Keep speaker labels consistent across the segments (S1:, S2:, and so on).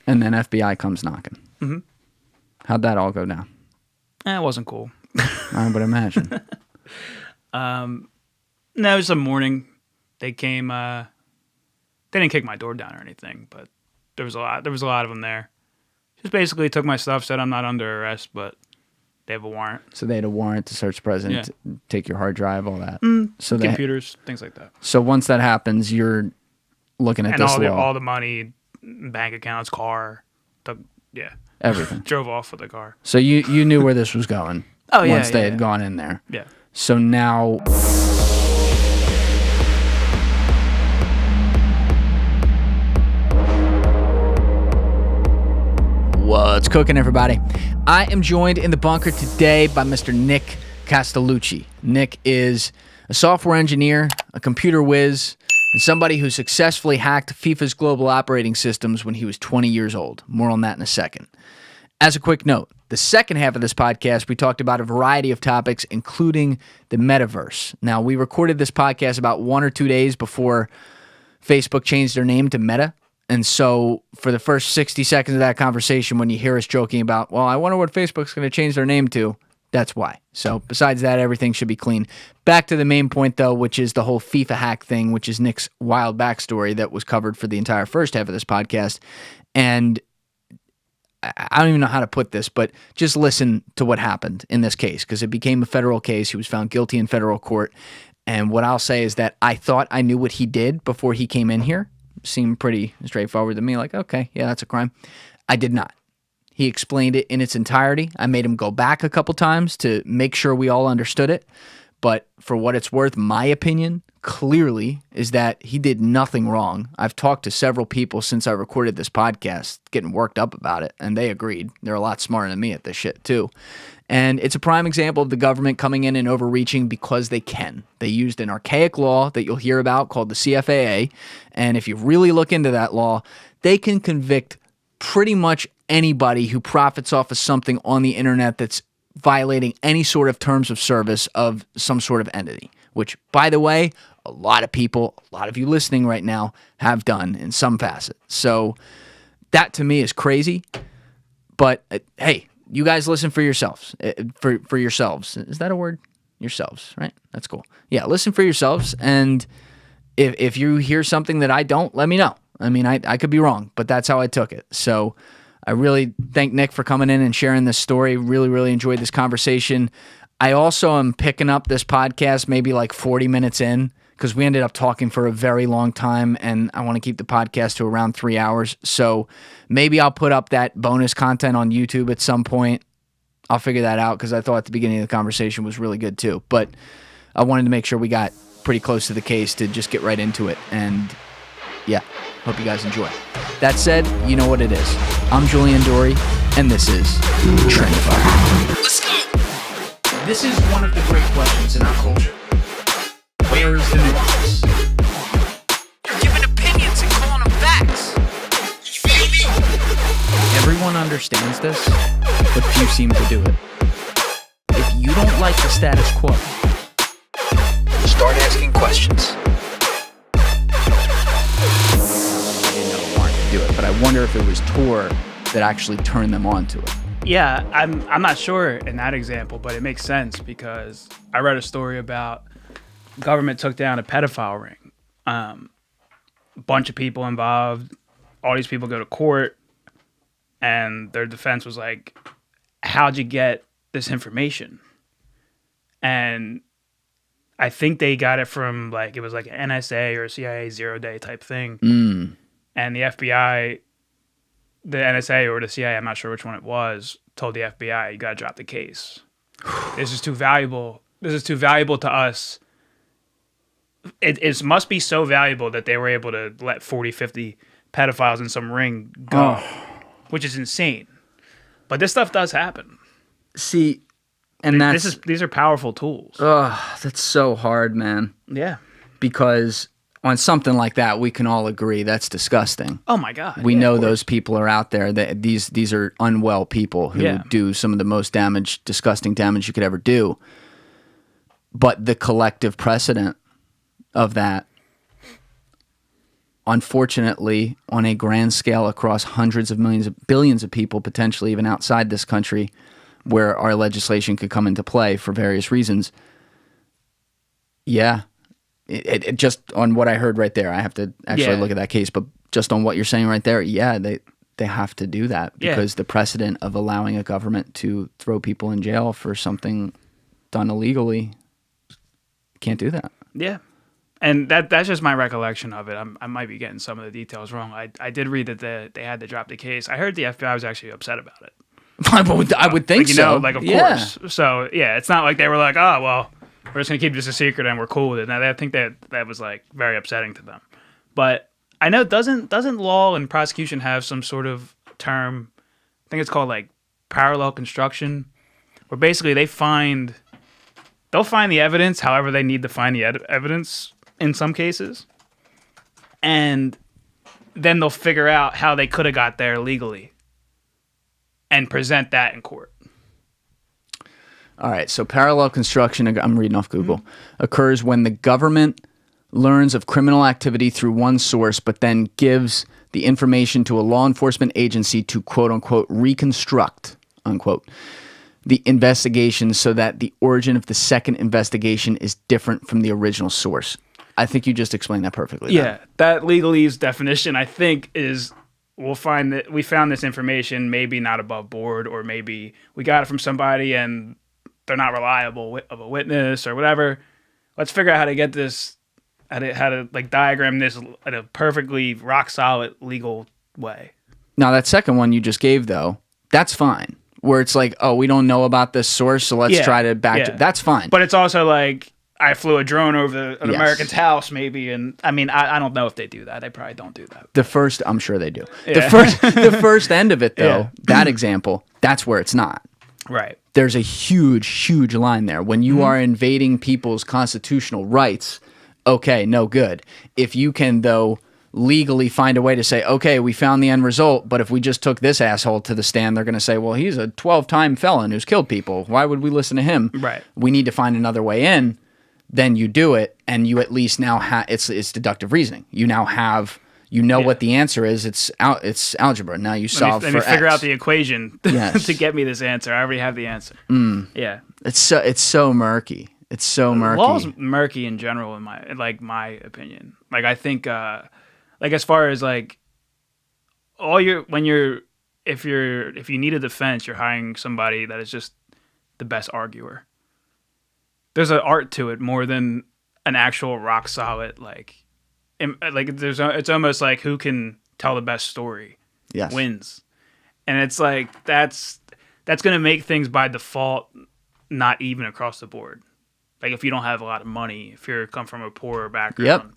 S1: And then FBI comes knocking.
S2: Mm-hmm.
S1: How'd that all go down?
S2: It wasn't cool.
S1: I would imagine.
S2: No, it was a morning. They came. They didn't kick my door down or anything, but there was a lot of them there. Just basically took my stuff, said I'm not under arrest, but they have a warrant.
S1: So they had a warrant to search the president, take your hard drive, all that. So
S2: computers, things like that.
S1: So once that happens, you're looking at this law.
S2: all the money, bank accounts, car,
S1: everything.
S2: Drove off with the car.
S1: So you knew where this was going. Once they had gone in there.
S2: Yeah.
S1: So now. What's cooking, everybody? I am joined in the bunker today by Mr. Nick Castellucci. Nick is a software engineer, a computer whiz, and somebody who successfully hacked FIFA's global operating systems when he was 20 years old. More on that in a second. As a quick note, the second half of this podcast, we talked about a variety of topics, including the Metaverse. Now, we recorded this podcast about 1 or 2 days before Facebook changed their name to Meta. And so for the first 60 seconds of that conversation, when you hear us joking about, well, I wonder what Facebook's going to change their name to, that's why. So besides that, everything should be clean. Back to the main point, though, which is the whole FIFA hack thing, which is Nick's wild backstory that was covered for the entire first half of this podcast. And I don't even know how to put this, but just listen to what happened in this case, because it became a federal case. He was found guilty in federal court. And what I'll say is that I thought I knew what he did before he came in here. Seemed pretty straightforward to me, like, okay, yeah, that's a crime. I did not. He explained it in its entirety. I made him go back a couple times to make sure we all understood it. But for what it's worth, my opinion clearly is that he did nothing wrong. I've talked to several people since I recorded this podcast getting worked up about it, and they agreed. They're a lot smarter than me at this shit, too. And it's a prime example of the government coming in and overreaching because they can. They used an archaic law that you'll hear about called the CFAA. And if you really look into that law, they can convict pretty much anybody who profits off of something on the internet that's violating any sort of terms of service of some sort of entity, which, by the way, a lot of people, a lot of you listening right now have done in some facet. So that to me is crazy. But hey, you guys listen for yourselves. For yourselves. Is that a word? Yourselves, right? That's cool. Yeah, listen for yourselves. And if you hear something that I don't, let me know. I mean, I could be wrong, but that's how I took it. So I really thank Nick for coming in and sharing this story. Really, really enjoyed this conversation. I also am picking up this podcast maybe like 40 minutes in because we ended up talking for a very long time, and I want to keep the podcast to around 3 hours. So maybe I'll put up that bonus content on YouTube at some point. I'll figure that out because I thought the beginning of the conversation was really good too. But I wanted to make sure we got pretty close to the case to just get right into it. And yeah, hope you guys enjoy. That said, you know what it is. I'm Julian Dorey, and this is TRENDIFIER. Let's go! This is one of the great questions in our culture. Where is the nuance? You're giving opinions and calling them facts. You feel me? Everyone understands this, but few seem to do it. If you don't like the status quo, start asking questions. I didn't know Warrant could do it, but I wonder if it was Tor that actually turned them on to it.
S2: Yeah, I'm not sure in that example, but it makes sense because I read a story about government took down a pedophile ring. A bunch of people involved. All these people go to court, and their defense was like, how'd you get this information? And I think they got it from, like, it was like an NSA or a CIA 0-day type thing. And the FBI, the NSA or the CIA, I'm not sure which one it was, told the FBI, you got to drop the case. This is too valuable. This is too valuable to us. It must be so valuable that they were able to let 40, 50 pedophiles in some ring go, which is insane. But this stuff does happen.
S1: See, and
S2: these are powerful tools.
S1: That's so hard, man.
S2: Yeah.
S1: Because on something like that, we can all agree that's disgusting.
S2: Oh my God.
S1: We know those people are out there. That these are unwell people who do some of the most disgusting damage you could ever do. But the collective precedent of that unfortunately, on a grand scale across hundreds of millions, billions of people, potentially even outside this country, where our legislation could come into play for various reasons. Yeah. It just on what I heard right there, I have to actually look at that case, but just on what you're saying right there, yeah, they have to do that because the precedent of allowing a government to throw people in jail for something done illegally, can't do that.
S2: Yeah. And that's just my recollection of it. I might be getting some of the details wrong. I did read that they had to drop the case. I heard the FBI was actually upset about it.
S1: I would think
S2: like,
S1: so.
S2: Of course. So, yeah, it's not like they were like, oh, well, we're just going to keep this a secret and we're cool with it. Now, I think that was like very upsetting to them. But I know, doesn't law and prosecution have some sort of term? I think it's called like parallel construction, where basically they'll find the evidence however they need to find the evidence in some cases, and then they'll figure out how they could have got there legally and present that in court.
S1: All right, so parallel construction, I'm reading off Google, occurs when the government learns of criminal activity through one source, but then gives the information to a law enforcement agency to quote-unquote reconstruct, unquote, the investigation so that the origin of the second investigation is different from the original source. I think you just explained that perfectly.
S2: Yeah, that legalese definition, I think, is we'll find that we found this information maybe not above board, or maybe we got it from somebody and they're not reliable of a witness or whatever. Let's figure out how to get this, how to like diagram this in a perfectly rock solid legal way.
S1: Now that second one you just gave though, that's fine. Where it's like, oh, we don't know about this source, so let's try to that's fine.
S2: But it's also like I flew a drone over an American's house, maybe, and I mean, I don't know if they do that. They probably don't do that.
S1: The first, I'm sure they do.
S2: Yeah.
S1: The first end of it though, that example, that's where it's not.
S2: Right.
S1: There's a huge line there. When you are invading people's constitutional rights, okay, no good. If you can, though, legally find a way to say, okay, we found the end result, but if we just took this asshole to the stand, they're going to say, well, he's a 12-time felon who's killed people. Why would we listen to him?
S2: Right.
S1: We need to find another way in. Then you do it, and you at least now have, it's deductive reasoning. You now have... You know what the answer is. It's algebra. Now you solve for X.
S2: Let me figure out the equation
S1: yes.
S2: to get me this answer. I already have the answer. Yeah.
S1: It's so murky. It's so murky.
S2: Law's murky in general, in my opinion. Like I think, like as far as like if you need a defense, you're hiring somebody that is just the best arguer. There's an art to it more than an actual rock solid it's almost like who can tell the best story wins. And it's like that's going to make things by default not even across the board. Like if you don't have a lot of money, if you come from a poorer background,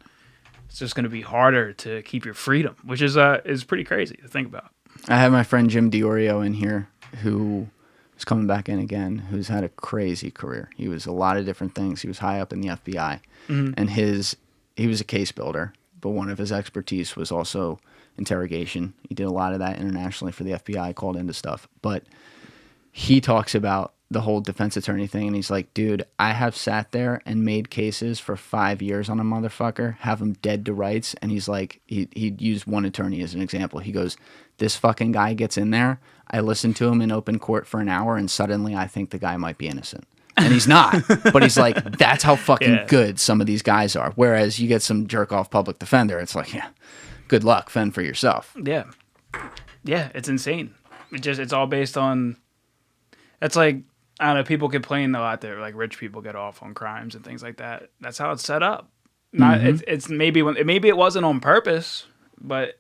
S2: it's just going to be harder to keep your freedom, which is pretty crazy to think about.
S1: I have my friend Jim DiOrio in here who is coming back in again, who's had a crazy career. He was a lot of different things. He was high up in the FBI, and he was a case builder, but one of his expertise was also interrogation. He did a lot of that internationally for the FBI, called into stuff. But he talks about the whole defense attorney thing, and he's like, dude, I have sat there and made cases for 5 years on a motherfucker, have him dead to rights, and he's like, he used one attorney as an example. He goes, this fucking guy gets in there, I listen to him in open court for an hour, and suddenly I think the guy might be innocent. And he's not. But he's like, that's how fucking good some of these guys are. Whereas you get some jerk-off public defender, it's like, yeah, good luck, fend for yourself.
S2: Yeah. Yeah, it's insane. It's all based on... It's like, I don't know, people complain a lot that like rich people get off on crimes and things like that. That's how it's set up. Not it's maybe it wasn't on purpose, but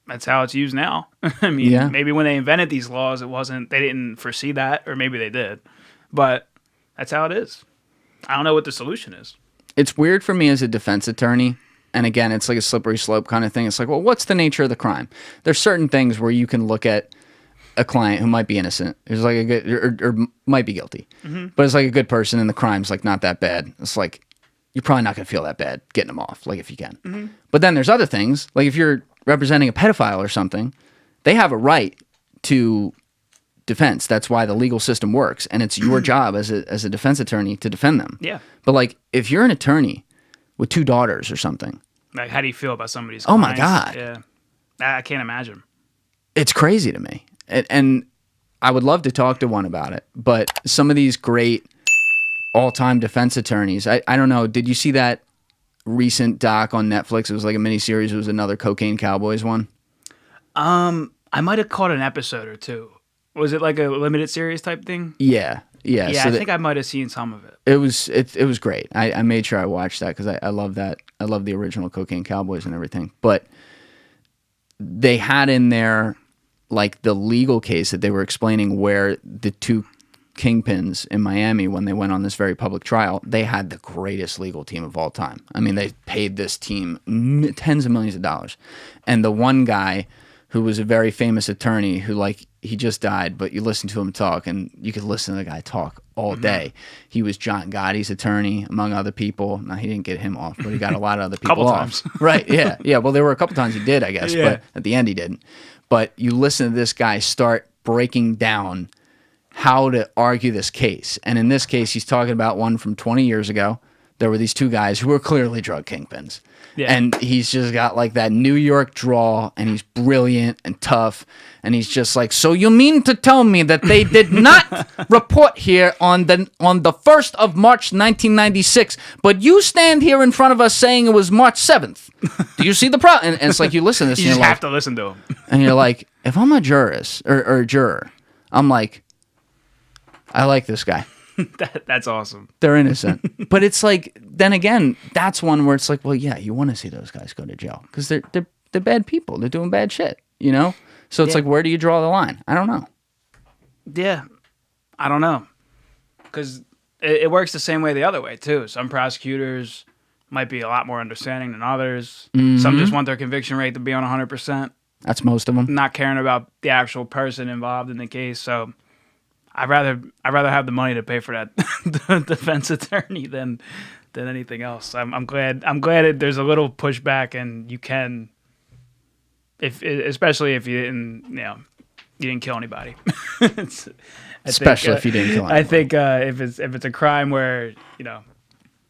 S2: that's how it's used now. I mean, maybe when they invented these laws, they didn't foresee that, or maybe they did. But that's how it is. I don't know what the solution is.
S1: It's weird for me as a defense attorney. And again, it's like a slippery slope kind of thing. It's like, well, what's the nature of the crime? There's certain things where you can look at a client who might be innocent, who's like a good, or might be guilty, but it's like a good person and the crime's like not that bad. It's like, you're probably not going to feel that bad getting them off, like if you can. But then there's other things, like if you're representing a pedophile or something, they have a right to defense. That's why the legal system works. And it's your job as a defense attorney to defend them.
S2: Yeah.
S1: But like, if you're an attorney with 2 daughters or something,
S2: Like, how do you feel about some of these
S1: Oh my
S2: clients?
S1: God.
S2: Yeah. I can't imagine.
S1: It's crazy to me. And I would love to talk to one about it. But some of these great all-time defense attorneys, I don't know. Did you see that recent doc on Netflix? It was like a miniseries. It was another Cocaine Cowboys one.
S2: I might have caught an episode or two. Was it like a limited series type thing?
S1: Yeah.
S2: Yeah, so I think I might have seen some of it.
S1: It was great. I made sure I watched that because I love that. I love the original Cocaine Cowboys and everything. But they had in there like the legal case that they were explaining where the two kingpins in Miami, when they went on this very public trial, they had the greatest legal team of all time. I mean, they paid this team tens of millions of dollars. And the one guy who was a very famous attorney who, like, he just died, but you listen to him talk and you could listen to the guy talk all day. He was John Gotti's attorney, among other people. Now, he didn't get him off, but he got a lot of other people
S2: Couple
S1: off.
S2: times.
S1: Right, yeah. Yeah, well, there were a couple times he did, I guess,
S2: Yeah.
S1: but at the end he didn't. But you listen to this guy start breaking down how to argue this case. And in this case, he's talking about one from 20 years ago. There were these two guys who were clearly drug kingpins.
S2: Yeah.
S1: And he's just got like that New York drawl, and he's brilliant and tough. And he's just like, so you mean to tell me that they did not report here on the 1st of March 1996, but you stand here in front of us saying it was March 7th. Do you see the problem? And it's like you listen to this
S2: You
S1: and
S2: just
S1: you're
S2: have
S1: like,
S2: to listen to him.
S1: and you're like, if I'm a jurist or a juror, I'm like, I like this guy.
S2: That's awesome.
S1: They're innocent. But it's like, then again, that's one where it's like, well, yeah, you want to see those guys go to jail because they're bad people. They're doing bad shit, you know? So it's like, where do you draw the line? I don't know.
S2: Yeah. I don't know. Because it works the same way the other way, too. Some prosecutors might be a lot more understanding than others.
S1: Mm-hmm.
S2: Some just want their conviction rate to be on 100%,
S1: That's most of them.
S2: not caring about the actual person involved in the case. So I'd rather have the money to pay for that defense attorney than anything else. I'm glad there's a little pushback, and you can, especially if you didn't kill anybody.
S1: Especially if you didn't kill anyone.
S2: I think if it's a crime where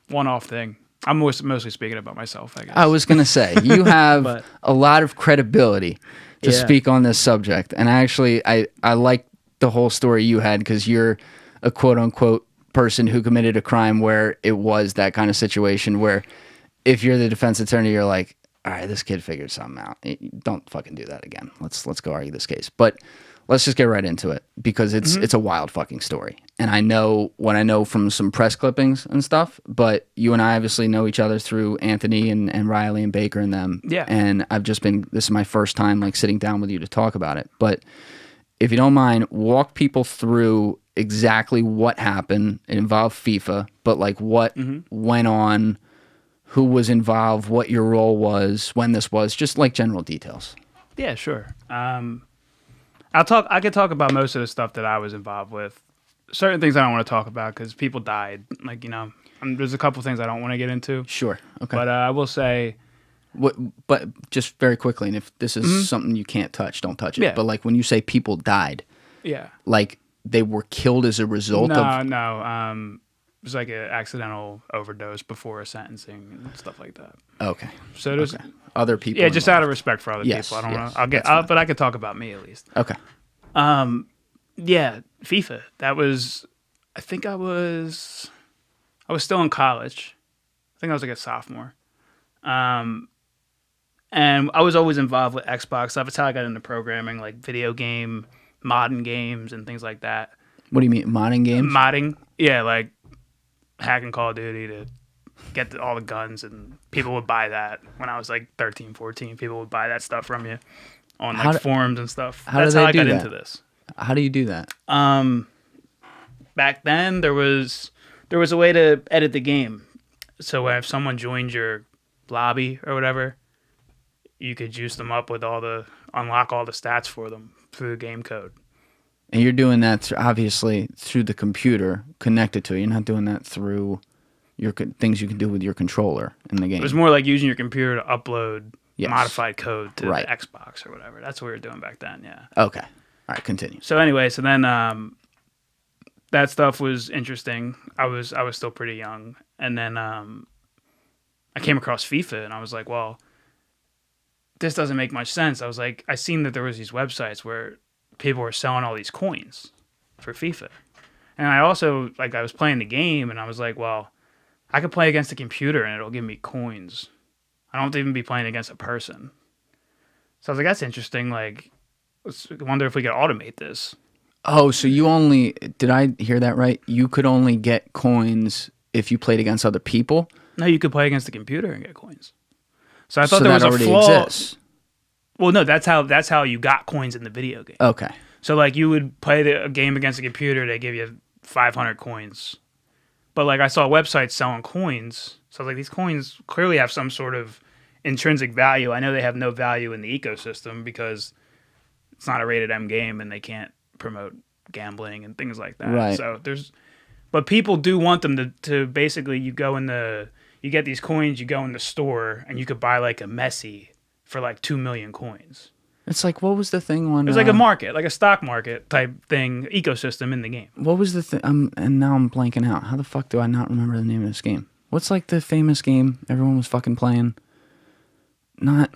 S2: one-off thing. I'm mostly speaking about myself, I guess.
S1: I was going to say, you have
S2: But-
S1: a lot of credibility to
S2: Yeah.
S1: speak on this subject. And actually, I like the whole story you had because you're a quote-unquote person who committed a crime where it was that kind of situation where if you're the defense attorney, you're like, all right, this kid figured something out. Don't fucking do that again. Let's go argue this case. But let's just get right into it because it's a wild fucking story. And I know what I know from some press clippings and stuff, but you and I obviously know each other through Anthony and Riley and Baker and them.
S2: Yeah.
S1: And this is my first time like sitting down with you to talk about it. But if you don't mind, walk people through exactly what happened. It involved FIFA, but like what went on, who was involved, what your role was, when this was, just like general details.
S2: Yeah, sure. I could talk about most of the stuff that I was involved with. Certain things I don't want to talk about because people died. Like, there's a couple things I don't want to get into.
S1: Sure. Okay.
S2: But I will say,
S1: But just very quickly, and if this is something you can't touch, don't touch it.
S2: Yeah.
S1: But like when you say people died,
S2: yeah.
S1: like they were killed as a result of...
S2: No. It was like an accidental overdose before a sentencing and stuff like that.
S1: Okay.
S2: So there's
S1: Other people
S2: yeah, just
S1: involved.
S2: out of respect for other
S1: Yes,
S2: people. I don't
S1: yes,
S2: know. But I could talk about me at least.
S1: Okay.
S2: Yeah, FIFA. That was, I think I was still in college. I think I was like a sophomore. And I was always involved with Xbox stuff. That's how I got into programming, like video game, modding games, and things like that.
S1: What do you mean, modding games?
S2: Modding, yeah, like hacking Call of Duty to get all the guns, and people would buy that when I was like 13, 14. People would buy that stuff from you on like forums and stuff. That's how I got into this.
S1: How do you do that?
S2: Back then there was a way to edit the game. So if someone joined your lobby or whatever, you could juice them up with unlock all the stats for them through the game code.
S1: And you're doing that obviously through the computer connected to it. You're not doing that through your things you can do with your controller in the game.
S2: It was more like using your computer to upload
S1: Yes.
S2: modified code to
S1: Right.
S2: the Xbox or whatever. That's what we were doing back then, yeah.
S1: Okay. All right, continue.
S2: So anyway, then that stuff was interesting. I was still pretty young, and then I came across FIFA and I was like, well, this doesn't make much sense. I was like, I seen that there was these websites where people were selling all these coins for FIFA. And I also, like, I was playing the game and I was like, well, I could play against a computer and it'll give me coins. I don't have to even be playing against a person. So I was like, that's interesting. Like, I wonder if we could automate this.
S1: Oh, so did I hear that right? You could only get coins if you played against other people?
S2: No, you could play against the computer and get coins. So I thought there was
S1: that
S2: a
S1: already
S2: flaw.
S1: Exists.
S2: Well, no, that's how you got coins in the video game.
S1: Okay.
S2: So like you would play a game against a computer, they give you 500 coins. But like I saw websites selling coins, so I was like, these coins clearly have some sort of intrinsic value. I know they have no value in the ecosystem because it's not a rated M game and they can't promote gambling and things like that.
S1: Right.
S2: So but people do want them to basically you get these coins, you go in the store and you could buy like a Messi for like 2 million coins.
S1: It's like, what was the thing on...
S2: It was like a market, like a stock market type thing, ecosystem in the game.
S1: What was the thing? And now I'm blanking out. How the fuck do I not remember the name of this game? What's like the famous game everyone was fucking playing? Not...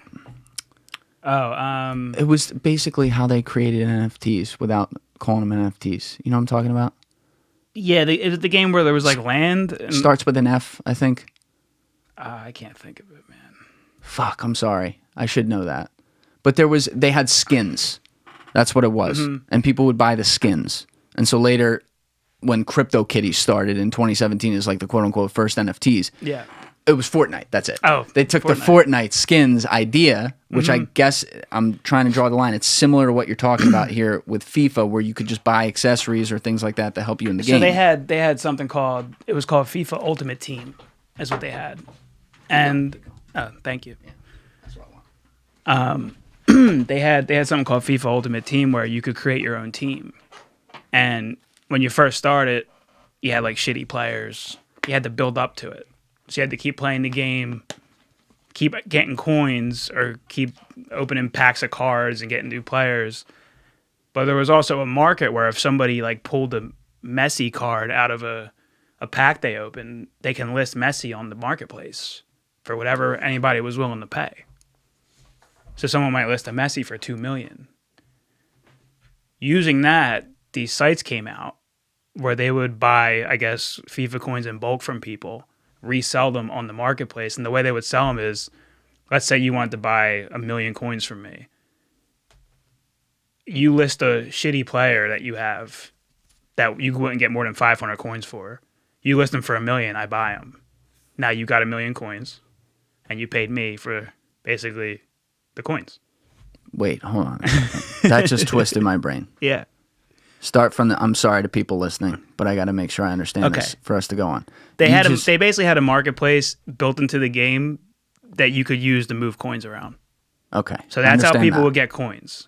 S2: Oh,
S1: It was basically how they created NFTs without calling them NFTs. You know what I'm talking about?
S2: Yeah, it was the game where there was like land. And,
S1: Starts with an F, I think.
S2: I can't think of it, man.
S1: Fuck, I'm sorry. I should know that. But they had skins. That's what it was.
S2: Mm-hmm.
S1: And people would buy the skins. And so later, when CryptoKitties started in 2017 as like the quote unquote first NFTs,
S2: Yeah.
S1: it was Fortnite. That's it.
S2: Oh,
S1: they took the Fortnite skins idea, which I guess I'm trying to draw the line. It's similar to what you're talking about here with FIFA, where you could just buy accessories or things like that to help you in the game.
S2: So they had something called FIFA Ultimate Team, is what they had, and thank you.
S1: Yeah, that's what I want.
S2: They had something called FIFA Ultimate Team where you could create your own team, and when you first started, you had like shitty players. You had to build up to it. So you had to keep playing the game, keep getting coins, or keep opening packs of cards and getting new players. But there was also a market where if somebody like pulled a Messi card out of a pack they opened, they can list Messi on the marketplace for whatever anybody was willing to pay. So someone might list a Messi for 2 million. Using that, these sites came out where they would buy, I guess, FIFA coins in bulk from people, resell them on the marketplace. And the way they would sell them is, let's say you wanted to buy 1 million coins from me. You list a shitty player that you have that you wouldn't get more than 500 coins for. You list them for 1 million, I buy them. Now you got 1 million coins, and you paid me for basically the coins.
S1: Wait, hold on. That just twisted my brain.
S2: Yeah.
S1: Start from I'm sorry to people listening, but I got to make sure I understand this for us to go on.
S2: They basically had a marketplace built into the game that you could use to move coins around.
S1: Okay.
S2: So that's how people would get coins.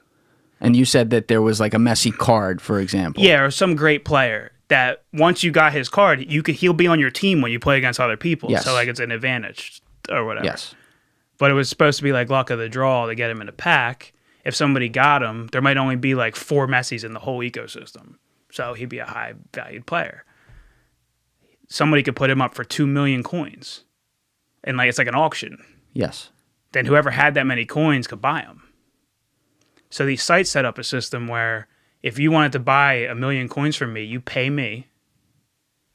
S1: And you said that there was like a Messi card, for example.
S2: Yeah, or some great player that once you got his card, he'll be on your team when you play against other people.
S1: Yes.
S2: So like it's an advantage or whatever.
S1: Yes.
S2: But it was supposed to be like luck of the draw to get him in a pack. If somebody got him, there might only be like 4 Messis in the whole ecosystem. So he'd be a high valued player. Somebody could put him up for 2 million coins. And like it's like an auction.
S1: Yes.
S2: Then whoever had that many coins could buy them. So these sites set up a system where if you wanted to buy 1 million coins from me, you pay me.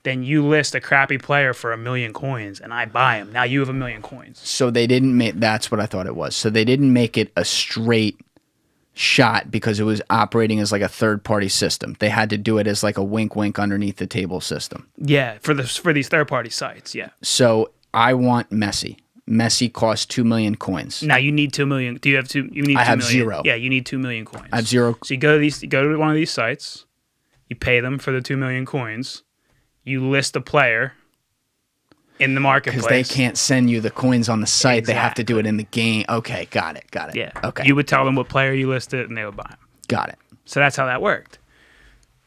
S2: Then you list a crappy player for 1 million coins, and I buy him. Now you have 1 million coins.
S1: So they didn't make... That's what I thought it was. So they didn't make it a straight shot because it was operating as like a third-party system. They had to do it as like a wink-wink underneath the table system.
S2: Yeah, for these third-party sites, yeah.
S1: So I want Messi. Messi costs 2 million coins.
S2: Now you need 2 million. Do you have 2? You need 2 million.
S1: I have 0.
S2: Yeah, you need 2 million coins.
S1: I have 0.
S2: So you go to one of these sites, you pay them for the 2 million coins, you list a player in the marketplace.
S1: Because they can't send you the coins on the site.
S2: Exactly.
S1: They have to do it in the game. Okay, got it.
S2: Yeah.
S1: Okay.
S2: You would tell them what player you listed, and they would buy them.
S1: Got it.
S2: So that's how that worked.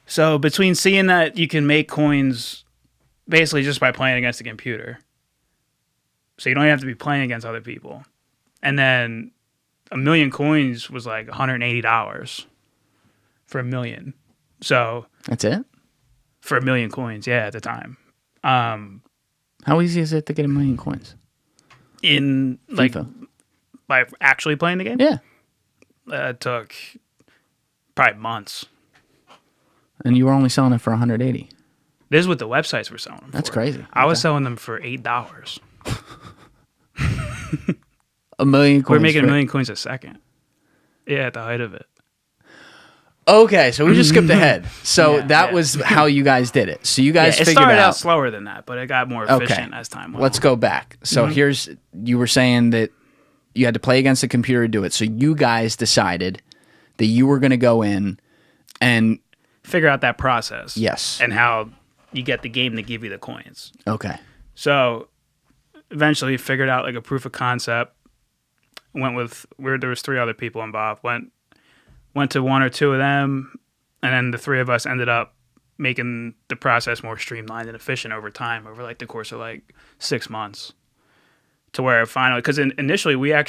S2: So between seeing that you can make coins basically just by playing against a computer, so you don't have to be playing against other people, and then 1 million coins was like $180 for 1 million. So
S1: That's it?
S2: for 1 million coins, yeah, at the time.
S1: How easy is it to get 1 million coins?
S2: In like
S1: FIFA.
S2: by actually playing the game?
S1: Yeah.
S2: It took probably months.
S1: And you were only selling it for 180.
S2: This is what the websites were selling them
S1: That's
S2: for.
S1: crazy.
S2: I was selling them for $8.
S1: A million coins.
S2: We're making 1 million coins a second. Yeah, at the height of it.
S1: Okay, so we just skipped ahead. So
S2: Yeah,
S1: that
S2: yeah.
S1: was how you guys did it. So you guys
S2: It
S1: figured
S2: started
S1: out.
S2: out slower than that, but it got more efficient as time went
S1: Let's
S2: on.
S1: go back. So
S2: Mm-hmm.
S1: you were saying that you had to play against the computer to do it. So you guys decided that you were going to go in and
S2: Figure out that process.
S1: yes.
S2: And how you get the game to give you the coins.
S1: Okay.
S2: So eventually figured out like a proof of concept. Went with there was 3 other people involved. Went to 1 or 2 of them, and then the 3 of us ended up making the process more streamlined and efficient over time, over like the course of like 6 months, to where finally, because initially we had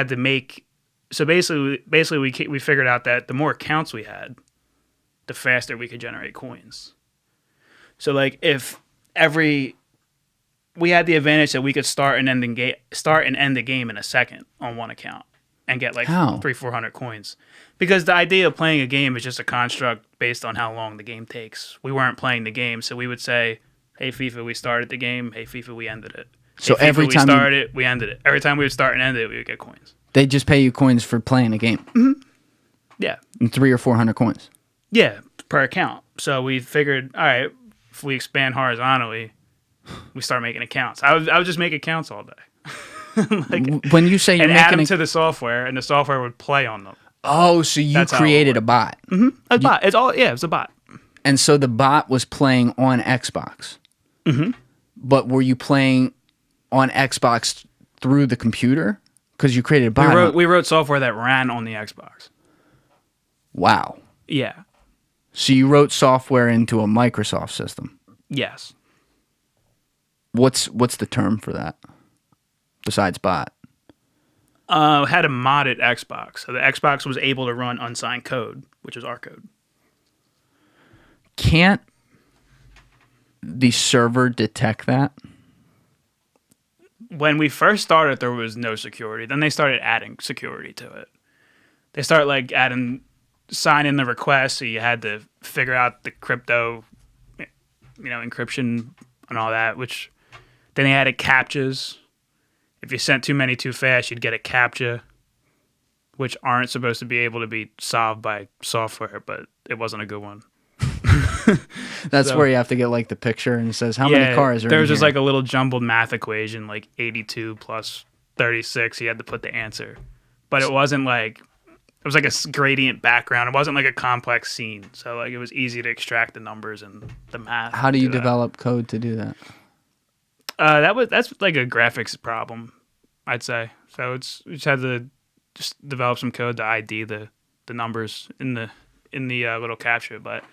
S2: to make. So basically we figured out that the more accounts we had, the faster we could generate coins. So like if we had the advantage that we could start and end the game in a second on one account and get like
S1: How?
S2: 300-400 coins. Because the idea of playing a game is just a construct based on how long the game takes. We weren't playing the game, so we would say, "Hey FIFA, we started the game. Hey FIFA, we ended it."
S1: So
S2: hey, FIFA,
S1: every
S2: we
S1: time
S2: started it, we ended it. Every time we would start and end it, we would get coins.
S1: they just pay you coins for playing a game.
S2: Yeah,
S1: And 300 or 400 coins.
S2: yeah, per account. So we figured, all right, if we expand horizontally, we start making accounts. I would just make accounts all day.
S1: When you say you're
S2: And add
S1: making
S2: them to the software, and the software would play on them.
S1: so you
S2: That's how it
S1: created a bot.
S2: A bot. It's a bot.
S1: And so the bot was playing on Xbox. But were you playing on Xbox through the computer? Because you created a bot.
S2: We wrote software that ran on the Xbox.
S1: Wow.
S2: Yeah.
S1: So you wrote software into a Microsoft system.
S2: Yes.
S1: What's the term for that? Besides bot.
S2: Had a modded Xbox. So the Xbox was able to run unsigned code, which is our code.
S1: Can't the server detect that?
S2: When we first started, there was no security. Then they started adding security to it. They started like sign in the request, so you had to figure out the crypto, encryption and all that. Which then they added CAPTCHAs. If you sent too many too fast, you'd get a CAPTCHA, which aren't supposed to be able to be solved by software, but it wasn't a good one.
S1: That's
S2: So-
S1: where you have to get like the picture and it says how many cars are
S2: there
S1: in
S2: was just
S1: here?
S2: like a little jumbled math equation, like 82 plus 36. You had to put the answer, but it wasn't like it was like a gradient background. It wasn't like a complex scene, so like it was easy to extract the numbers and the math.
S1: How do you
S2: that.
S1: develop code to do that?
S2: That's like a graphics problem, I'd say. So we just had to just develop some code to ID the numbers in the little capture, but.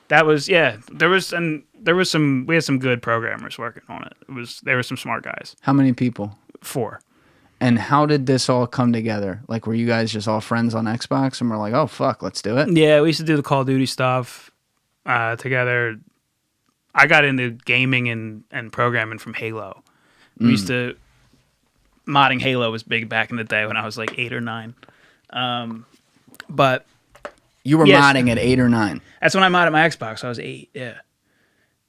S2: That was we had some good programmers working on it. There were some smart guys.
S1: How many people?
S2: 4.
S1: And how did this all come together? Like, were you guys just all friends on Xbox and we're like, oh, fuck, let's do it?
S2: Yeah, we used to do the Call of Duty stuff together. I got into gaming and programming from Halo. We used to modding Halo was big back in the day when I was like 8 or 9. But
S1: You were
S2: Yes.
S1: modding at 8 or 9.
S2: that's when I modded my Xbox. I was 8. Yeah.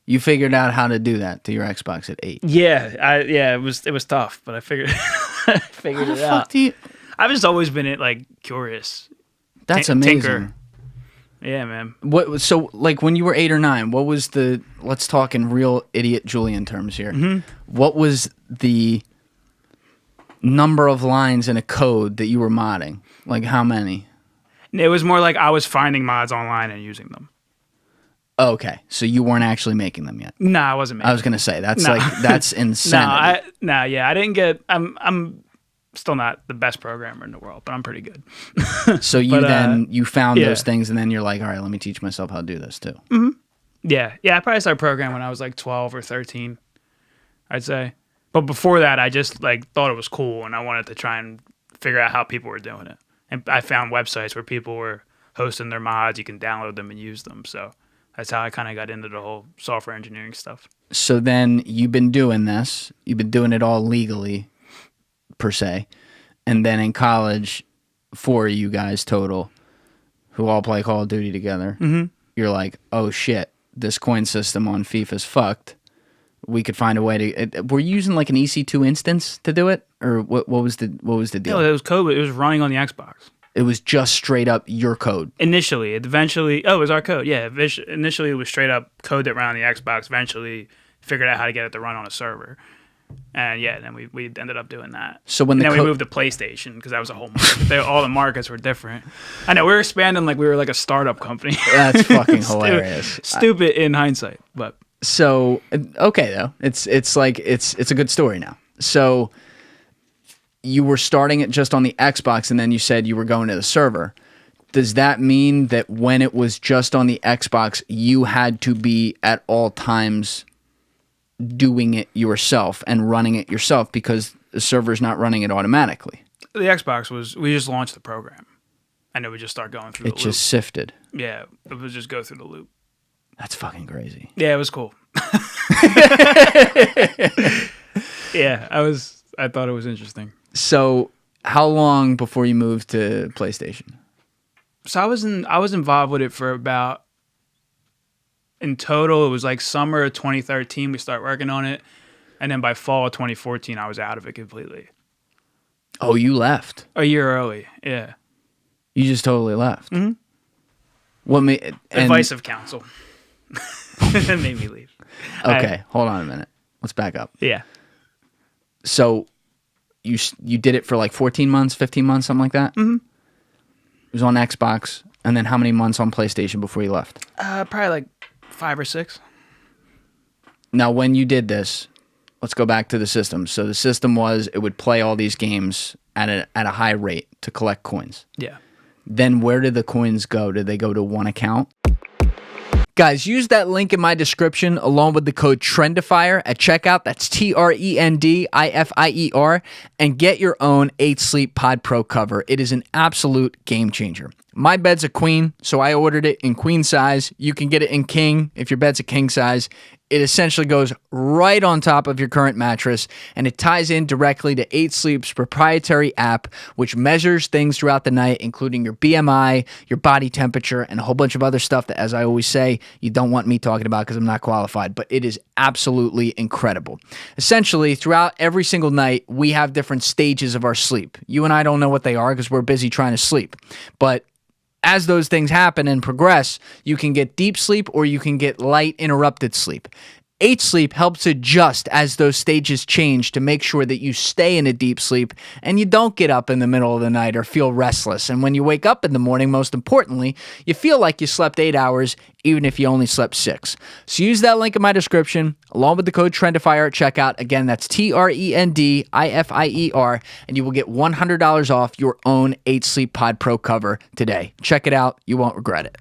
S1: You figured out how to do that to your Xbox at 8.
S2: Yeah, it was tough, but I figured figured it out. I've just always been curious.
S1: That's
S2: Tin-
S1: amazing.
S2: tinker. Yeah, man.
S1: What? So, like, when you were 8 or 9, what was the? Let's talk in real idiot Julian terms here. What was the number of lines in a code that you were modding? Like, how many?
S2: It was more like I was finding mods online and using them.
S1: Okay, so you weren't actually making them yet.
S2: No, I wasn't making
S1: I was gonna say that's
S2: No.
S1: that's insanity.
S2: I didn't get. I'm still not the best programmer in the world, but I'm pretty good.
S1: So you
S2: but,
S1: you found
S2: yeah.
S1: those things, and then you're like, all right, let me teach myself how to do this too.
S2: Yeah. I probably started programming when I was like 12 or 13, I'd say. But before that, I just thought it was cool, and I wanted to try and figure out how people were doing it. And I found websites where people were hosting their mods. You can download them and use them. So That's how I kind of got into the whole software engineering stuff.
S1: So then you've been doing this. You've been doing it all legally, per se. And then in college, 4 of you guys total, who all play Call of Duty together, you're like, oh shit, this coin system on FIFA's fucked. We could find a way to. Were you using like an EC2 instance to do it, or what was the deal?
S2: No, it was code. It was running on the Xbox.
S1: It was just straight up your code.
S2: Initially, it was our code. Yeah, initially it was straight up code that ran on the Xbox. Eventually, figured out how to get it to run on a server, and then we ended up doing that.
S1: So when
S2: we moved to PlayStation because that was a whole market. All the markets were different. I know we were expanding like we were like a startup company.
S1: That's fucking hilarious.
S2: Stupid in hindsight, but.
S1: So okay though, it's a good story now. So you were starting it just on the Xbox, and then you said you were going to the server. Does that mean that when it was just on the Xbox, you had to be at all times doing it yourself and running it yourself because the server's not running it automatically?
S2: The Xbox we just launched the program, and it would just start going through the loop.
S1: It just sifted.
S2: Yeah, it would just go through the loop.
S1: That's fucking crazy.
S2: Yeah, it was cool. Yeah, I thought it was interesting.
S1: So, how long before you moved to PlayStation?
S2: So I was involved with it for about, in total, it was like summer of 2013 we started working on it, and then by fall of 2014 I was out of it completely.
S1: Oh, you left
S2: a year early. Yeah,
S1: you just totally left.
S2: Mm-hmm.
S1: What made
S2: advice of counsel? That made me leave.
S1: Okay, hold on a minute. Let's back up.
S2: Yeah.
S1: So you did it for like 14 months, 15 months, something like that?
S2: Mm-hmm.
S1: It was on Xbox, and then how many months on PlayStation before you left?
S2: Probably like 5 or 6.
S1: Now, when you did this, let's go back to the system. So the system was it would play all these games at a high rate to collect coins.
S2: Yeah.
S1: Then where did the coins go? Did they go to one account? Guys, use that link in my description along with the code TRENDIFIER at checkout. That's TRENDIFIER, and get your own 8 Sleep Pod Pro cover. It is an absolute game changer. My bed's a queen, so I ordered it in queen size. You can get it in king if your bed's a king size. It essentially goes right on top of your current mattress, and it ties in directly to 8 Sleep's proprietary app, which measures things throughout the night, including your BMI, your body temperature, and a whole bunch of other stuff that, as I always say, you don't want me talking about because I'm not qualified, but it is absolutely incredible. Essentially, throughout every single night, we have different stages of our sleep. You and I don't know what they are because we're busy trying to sleep, but as those things happen and progress, you can get deep sleep or you can get light interrupted sleep. 8 Sleep helps adjust as those stages change to make sure that you stay in a deep sleep and you don't get up in the middle of the night or feel restless. And when you wake up in the morning, most importantly, you feel like you slept 8 hours even if you only slept 6. So use that link in my description along with the code TRENDIFIER at checkout. Again, that's TRENDIFIER, and you will get $100 off your own 8 Sleep Pod Pro cover today. Check it out. You won't regret it.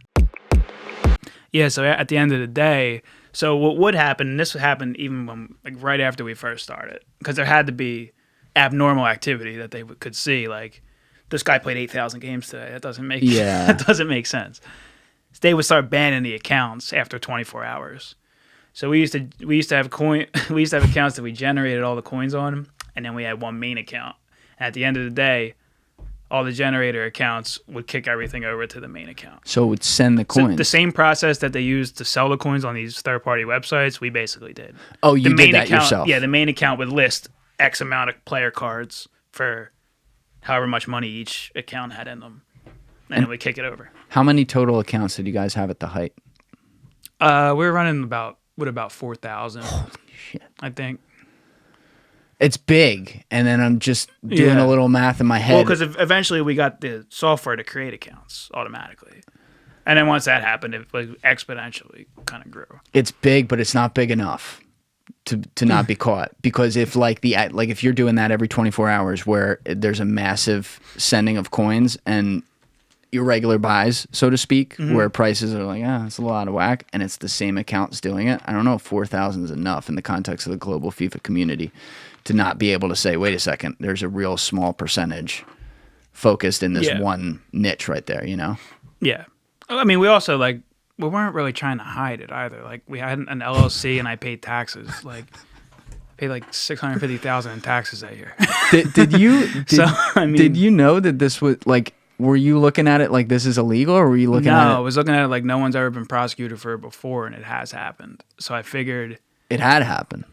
S2: Yeah, so at the end of the day, so what would happen, and this happened even when, like, right after we first started, because there had to be abnormal activity that they could see, like, this guy played 8,000 games today. That doesn't make that doesn't make sense. So they would start banning the accounts after 24 hours. So we used to have accounts that we generated all the coins on, and then we had one main account. And at the end of the day, all the generator accounts would kick everything over to the main account.
S1: So it would send the coins.
S2: So the same process that they used to sell the coins on these third-party websites, we basically did.
S1: Oh, you did that yourself?
S2: Yeah, the main account would list X amount of player cards for however much money each account had in them, and then we kick it over.
S1: How many total accounts did you guys have at the height?
S2: We were running about 4,000.
S1: Holy shit!
S2: I think.
S1: It's big, and then I'm just doing a little math in my head.
S2: Well, because eventually we got the software to create accounts automatically, and then once that happened, it like exponentially kind of grew.
S1: It's big, but it's not big enough to not be caught. Because if if you're doing that every 24 hours, where there's a massive sending of coins and irregular buys, so to speak, where prices are like, it's a little out of whack, and it's the same accounts doing it. I don't know if 4,000 is enough in the context of the global FIFA community to not be able to say, wait a second, there's a real small percentage focused in this one niche right there, you know?
S2: Yeah. I mean, we also, like, we weren't really trying to hide it either. Like we had an LLC and I paid taxes. Like paid like $650,000 in taxes that year.
S1: Did you know that this was like? Were you looking at it like this is illegal, or were you looking at it?
S2: No, I was looking at it like no one's ever been prosecuted for it before, and it has happened. So I figured
S1: it had happened.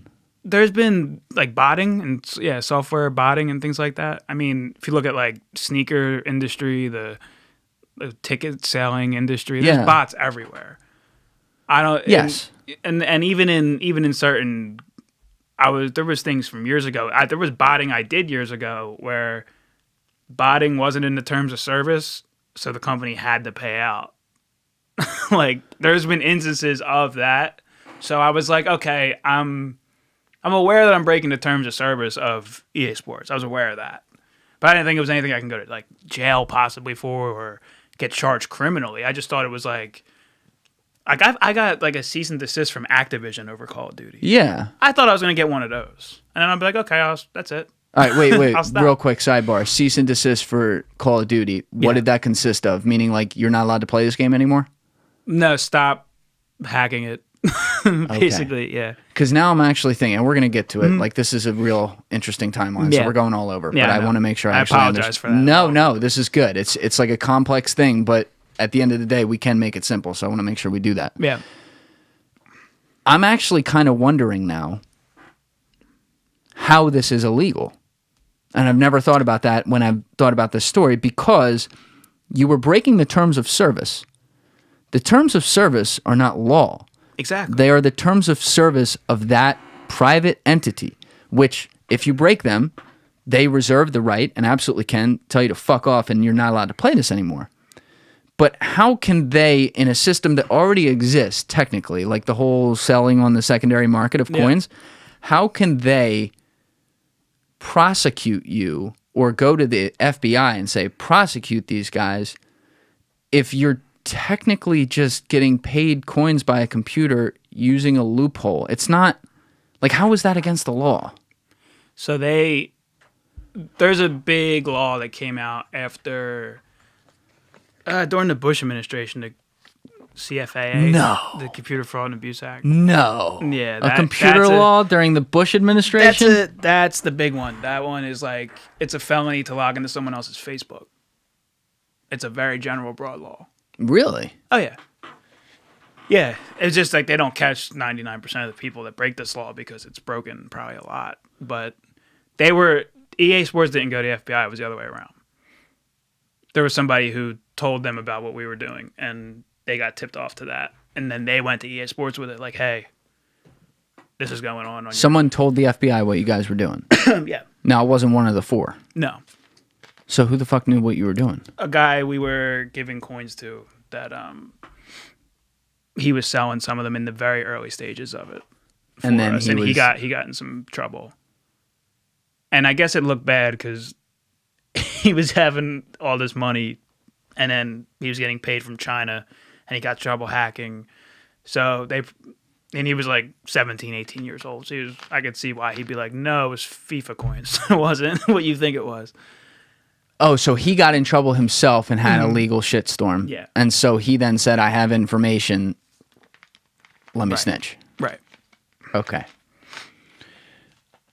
S2: There's been like botting and software botting and things like that. I mean, if you look at like sneaker industry, the ticket selling industry, there's bots everywhere. I don't.
S1: Yes.
S2: And even in certain, there was things from years ago. There was botting I did years ago where botting wasn't in the terms of service, so the company had to pay out. Like there's been instances of that. So I was like, okay, I'm aware that I'm breaking the terms of service of EA Sports. I was aware of that. But I didn't think it was anything I can go to like jail possibly for or get charged criminally. I just thought it was like I got like a cease and desist from Activision over Call of Duty.
S1: Yeah.
S2: I thought I was going to get one of those. And then I'd be like, okay, that's it.
S1: All right, wait, real quick sidebar. Cease and desist for Call of Duty. What did that consist of? Meaning like you're not allowed to play this game anymore?
S2: No, stop hacking it. Basically, yeah.
S1: Because now I'm actually thinking, and we're going to get to it, like this is a real interesting timeline, so we're going all over.
S2: Yeah,
S1: but I want to make sure I actually
S2: apologize for that.
S1: No, this is good. It's like a complex thing, but at the end of the day, we can make it simple, so I want to make sure we do that.
S2: Yeah.
S1: I'm actually kind of wondering now how this is illegal. And I've never thought about that when I've thought about this story, because you were breaking the terms of service. The terms of service are not law.
S2: Exactly.
S1: They are the terms of service of that private entity, which if you break them, they reserve the right and absolutely can tell you to fuck off and you're not allowed to play this anymore. But how can they, in a system that already exists technically, like the whole selling on the secondary market of coins, how can they prosecute you or go to the FBI and say, prosecute these guys if you're technically just getting paid coins by a computer using a loophole? It's not, like, how is that against the law?
S2: So there's a big law that came out after, during the Bush administration, the CFAA, the Computer Fraud and Abuse Act.
S1: No.
S2: Yeah.
S1: A computer law during the Bush administration?
S2: That's the big one. That one is like, it's a felony to log into someone else's Facebook. It's a very general, broad law. Really? Oh, yeah. Yeah. It's just like they don't catch 99% of the people that break this law because it's broken probably a lot. But EA Sports didn't go to the FBI. It was the other way around. There was somebody who told them about what we were doing, and they got tipped off to that. And then they went to EA Sports with it like, hey, this is going on.
S1: Someone told the FBI what you guys were doing?
S2: Yeah.
S1: Now, it wasn't one of the four?
S2: No.
S1: So who the fuck knew what you were doing?
S2: A guy we were giving coins to that he was selling some of them in the very early stages of it.
S1: And then
S2: he got in some trouble. And I guess it looked bad because he was having all this money and then he was getting paid from China and he got trouble hacking. So and he was like 17, 18 years old. So I could see why he'd be like, no, it was FIFA coins. It wasn't what you think it was.
S1: Oh, so he got in trouble himself and had a legal shitstorm.
S2: Yeah.
S1: And so he then said, I have information. Let me snitch.
S2: Right.
S1: Okay.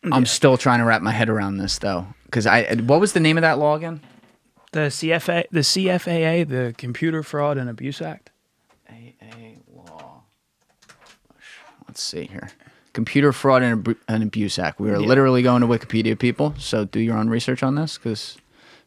S1: I'm still trying to wrap my head around this, though. Because what was the name of that law again?
S2: The CFAA, the Computer Fraud and Abuse Act.
S1: AA law. Let's see here. Computer Fraud and Abuse Act. We are literally going to Wikipedia, people, so do your own research on this, because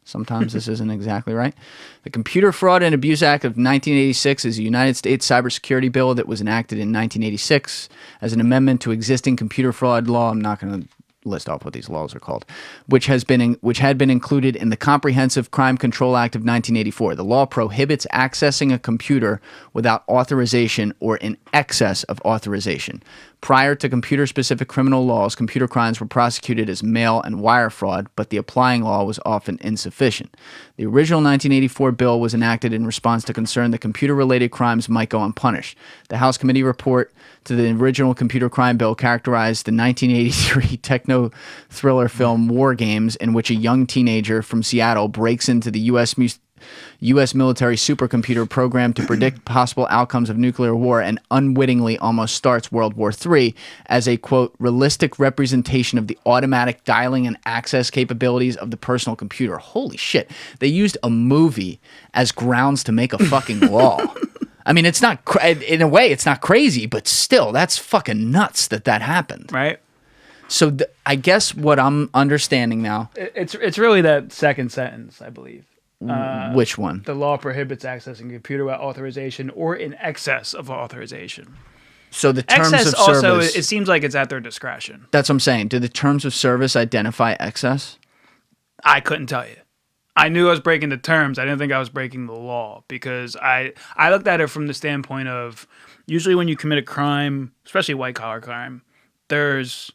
S1: sometimes this isn't exactly right. The Computer Fraud and Abuse Act of 1986 is a United States cybersecurity bill that was enacted in 1986 as an amendment to existing computer fraud law. I'm not going to list off what these laws are called, which had been included in the Comprehensive Crime Control Act of 1984. The law prohibits accessing a computer without authorization or in excess of authorization. Prior to computer-specific criminal laws, computer crimes were prosecuted as mail and wire fraud, but the applying law was often insufficient. The original 1984 bill was enacted in response to concern that computer-related crimes might go unpunished. The House Committee report to the original computer crime bill characterized the 1983 techno-thriller film War Games, in which a young teenager from Seattle breaks into the U.S. U.S. military supercomputer programmed to predict possible outcomes of nuclear war and unwittingly almost starts World War III as a, quote, realistic representation of the automatic dialing and access capabilities of the personal computer. Holy shit. They used a movie as grounds to make a fucking law. I mean, it's not, in a way, it's not crazy, but still, that's fucking nuts that happened.
S2: Right.
S1: So I guess what I'm understanding now.
S2: It's really that second sentence, I believe.
S1: Which one?
S2: The law prohibits accessing a computer without authorization or in excess of authorization.
S1: So the terms
S2: excess
S1: of service.
S2: Also, it seems like it's at their discretion.
S1: That's what I'm saying. Do the terms of service identify excess?
S2: I couldn't tell you. I knew I was breaking the terms. I didn't think I was breaking the law because I looked at it from the standpoint of usually when you commit a crime, especially white collar crime, there's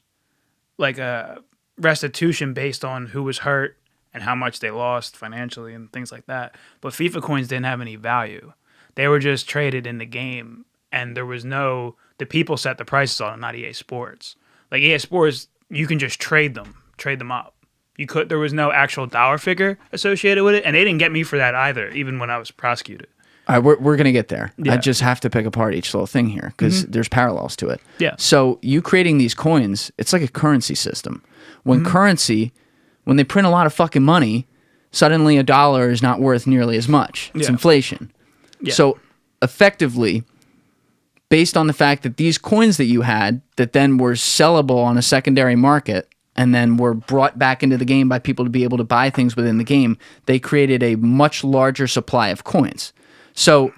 S2: like a restitution based on who was hurt and how much they lost financially and things like that. But FIFA coins didn't have any value. They were just traded in the game, and there was the people set the prices on it, not EA Sports. Like EA Sports, you can just trade them up. There was no actual dollar figure associated with it, and they didn't get me for that either, even when I was prosecuted.
S1: All right, we're going to get there.
S2: Yeah.
S1: I just have to pick apart each little thing here because there's parallels to it.
S2: Yeah.
S1: So you creating these coins, it's like a currency system. When when they print a lot of fucking money, suddenly a dollar is not worth nearly as much. It's inflation.
S2: Yeah.
S1: So effectively, based on the fact that these coins that you had that then were sellable on a secondary market and then were brought back into the game by people to be able to buy things within the game, they created a much larger supply of coins. So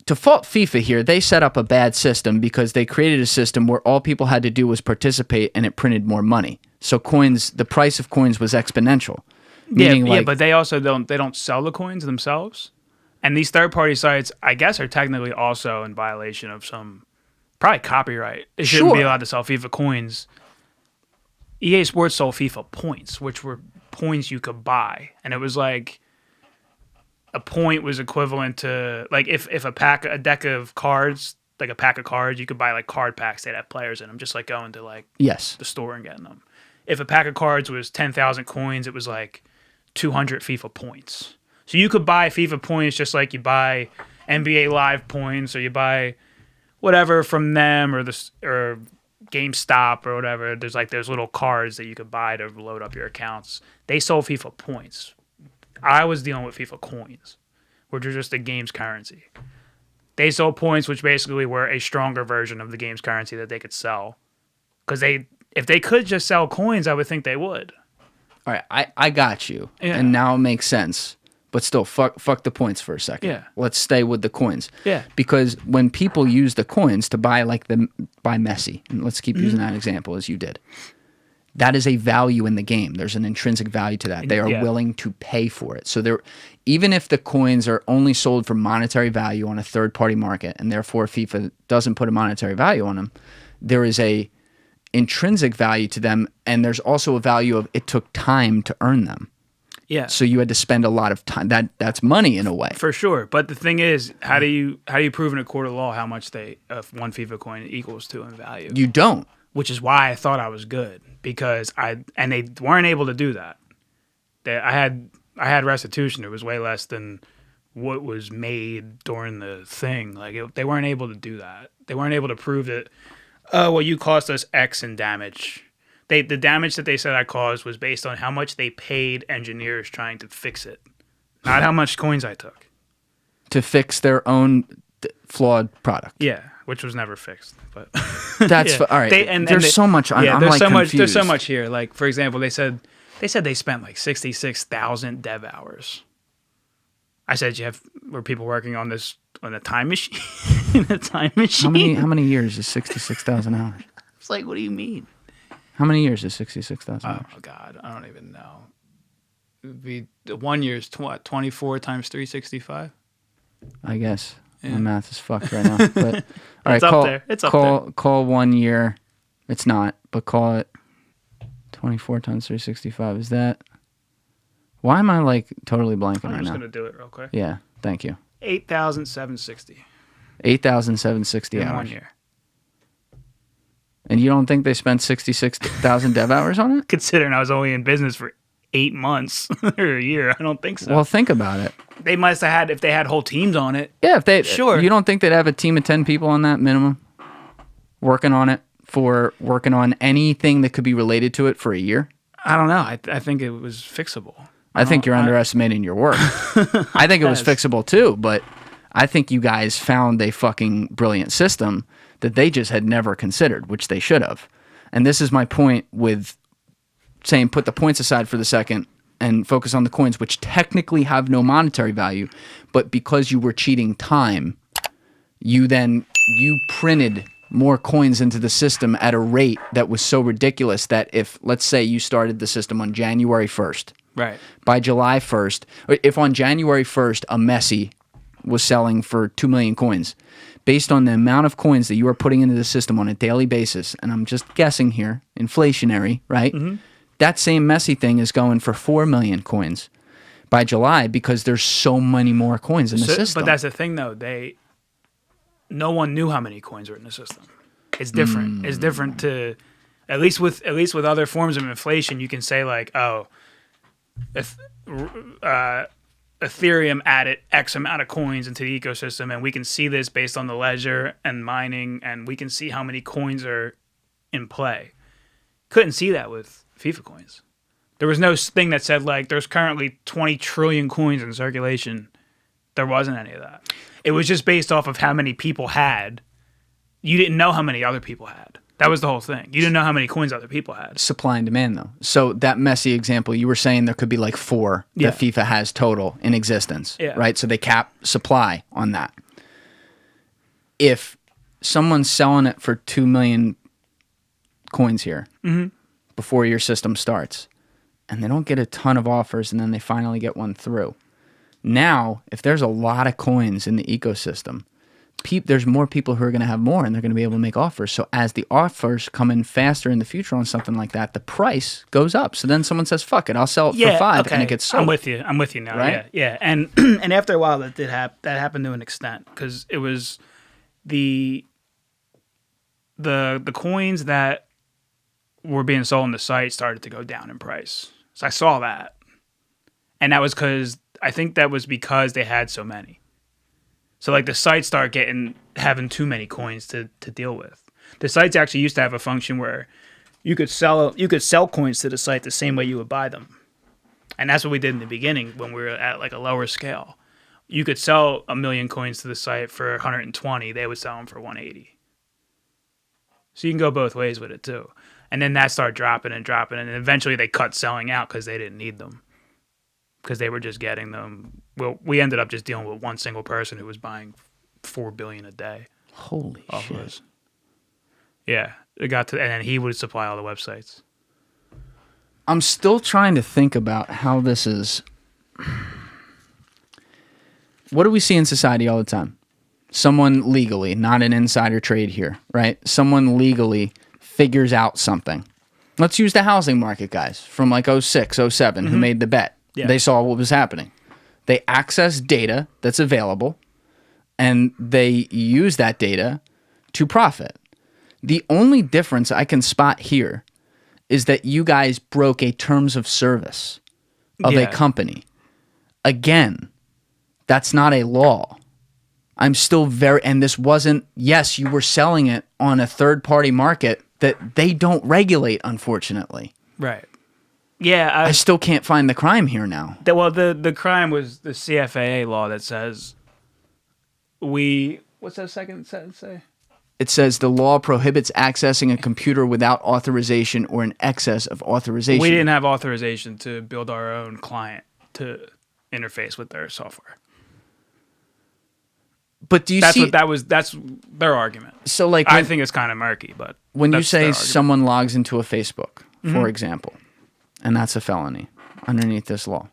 S1: to fault FIFA here, they set up a bad system because they created a system where all people had to do was participate and it printed more money. So the price of coins was exponential.
S2: But they also don't sell the coins themselves. And these third-party sites, I guess, are technically also in violation of some probably copyright. They shouldn't be allowed to sell FIFA coins. EA Sports sold FIFA points, which were points you could buy. And it was like a point was equivalent to, like, if a deck of cards, like a pack of cards, you could buy like card packs that have players in them, just like going to like the store and getting them. If a pack of cards was 10,000 coins, it was like 200 FIFA points. So you could buy FIFA points just like you buy NBA Live points or you buy whatever from them or GameStop or whatever. There's like those little cards that you could buy to load up your accounts. They sold FIFA points. I was dealing with FIFA coins, which are just the game's currency. They sold points, which basically were a stronger version of the game's currency that they could sell. Because if they could just sell coins, I would think they would.
S1: All right, I got you.
S2: Yeah.
S1: And now it makes sense. But still, fuck the points for a second.
S2: Yeah.
S1: Let's stay with the coins.
S2: Yeah.
S1: Because when people use the coins to buy buy Messi, and let's keep using that example as you did, that is a value in the game. There's an intrinsic value to that. They are willing to pay for it. So even if the coins are only sold for monetary value on a third-party market, and therefore FIFA doesn't put a monetary value on them, there is a intrinsic value to them, and there's also a value of it took time to earn them.
S2: Yeah.
S1: So you had to spend a lot of time. That's money in a way.
S2: For sure. But the thing is, how do you prove in a court of law how much one FIFA coin equals to in value?
S1: You don't.
S2: Which is why I thought I was good, because they weren't able to do that. I had restitution. It was way less than what was made during the thing. Like they weren't able to do that. They weren't able to prove that. Oh, well, you cost us X in damage. The damage that they said I caused was based on how much they paid engineers trying to fix it, not how much coins I took
S1: to fix their own flawed product.
S2: Yeah, which was never fixed. But
S1: that's all right. There's so much. I'm
S2: there's
S1: like
S2: so
S1: confused.
S2: much. There's so much here. Like for example, they said they spent like 66,000 dev hours. I said, were people working on this on a time machine? In a time machine?
S1: How many years is 66,000 hours?
S2: It's like, what do you mean?
S1: How many years is 66,000 hours?
S2: Oh God, I don't even know. It would be 1 year is 24 times 365.
S1: I guess my math is fucked right now. But all right,
S2: up there. It's up there.
S1: Call 1 year. It's not, but call it 24 times 365. Is that? Why am I like totally blanking right now?
S2: I'm just gonna do it real quick.
S1: Yeah, thank you.
S2: 8,760.
S1: 8,760 hours.
S2: In 1 year.
S1: And you don't think they spent 66,000 dev hours on it?
S2: Considering I was only in business for 8 months or a year. I don't think so.
S1: Well, think about it.
S2: They must have had, if they had whole teams on it.
S1: Yeah, if they
S2: Sure.
S1: You don't think they'd have a team of 10 people on that minimum working on anything that could be related to it for a year?
S2: I don't know. I think it was fixable.
S1: I think you're underestimating your work. I think it was fixable too, but I think you guys found a fucking brilliant system that they just had never considered, which they should have. And this is my point with saying put the points aside for the second and focus on the coins, which technically have no monetary value, but because you were cheating time, you printed more coins into the system at a rate that was so ridiculous that if, let's say you started the system on January 1st,
S2: Right.
S1: by July 1st, if on January 1st a Messi was selling for 2 million coins, based on the amount of coins that you are putting into the system on a daily basis, and I'm just guessing here, inflationary, right? Mm-hmm. That same Messi thing is going for 4 million coins by July because there's so many more coins in the system.
S2: But that's the thing, though. No one knew how many coins were in the system. It's different. It's different to, at least with other forms of inflation, you can say like, oh, if Ethereum added X amount of coins into the ecosystem, and we can see this based on the ledger and mining, and we can see how many coins are in play. Couldn't see that with FIFA coins. There was no thing that said like there's currently 20 trillion coins in circulation. There wasn't any of that. It was just based off of how many people had. You didn't know how many other people had. That was the whole thing. You didn't know how many coins other people had.
S1: Supply and demand, though. So that Messi example, you were saying there could be like 4 that FIFA has total in existence, right? So they cap supply on that. If someone's selling it for 2 million coins here before your system starts, and they don't get a ton of offers, and then they finally get one through. Now, if there's a lot of coins in the ecosystem, there's more people who are going to have more, and they're going to be able to make offers. So as the offers come in faster in the future on something like that, the price goes up. So then someone says, fuck it, I'll sell it for 5, and it gets sold.
S2: I'm with you now.
S1: Right?
S2: Yeah. And and after a while, that happened to an extent, because it was the coins that were being sold on the site started to go down in price. So I saw that. And that was because they had so many. So like the sites start having too many coins to deal with. The sites actually used to have a function where you could sell coins to the site the same way you would buy them. And that's what we did in the beginning when we were at like a lower scale. You could sell 1 million coins to the site for 120, they would sell them for 180. So you can go both ways with it too. And then that started dropping, and eventually they cut selling out because they didn't need them. Because they were just getting them. Well, we ended up just dealing with one single person who was buying 4 billion a day.
S1: Holy shit!
S2: Us. Yeah, it got to, and then he would supply all the websites.
S1: I'm still trying to think about how this is. What do we see in society all the time? Someone legally, not an insider trade here, right? Someone legally figures out something. Let's use the housing market guys from like 06, 07 who made the bet. Yeah. They saw what was happening. They access data that's available, and they use that data to profit. The only difference I can spot here is that you guys broke a terms of service of a company. Again, that's not a law. I'm still and this wasn't, yes, you were selling it on a third-party market that they don't regulate, unfortunately.
S2: Right. Yeah,
S1: I still can't find the crime here now.
S2: The crime was the CFAA law that says what's that second sentence say?
S1: It says the law prohibits accessing a computer without authorization or in excess of authorization.
S2: We didn't have authorization to build our own client to interface with their software.
S1: But do you see?
S2: That's their argument.
S1: So like,
S2: I think it's kind of murky, but
S1: when you say someone logs into a Facebook, for example, and that's a felony underneath this law.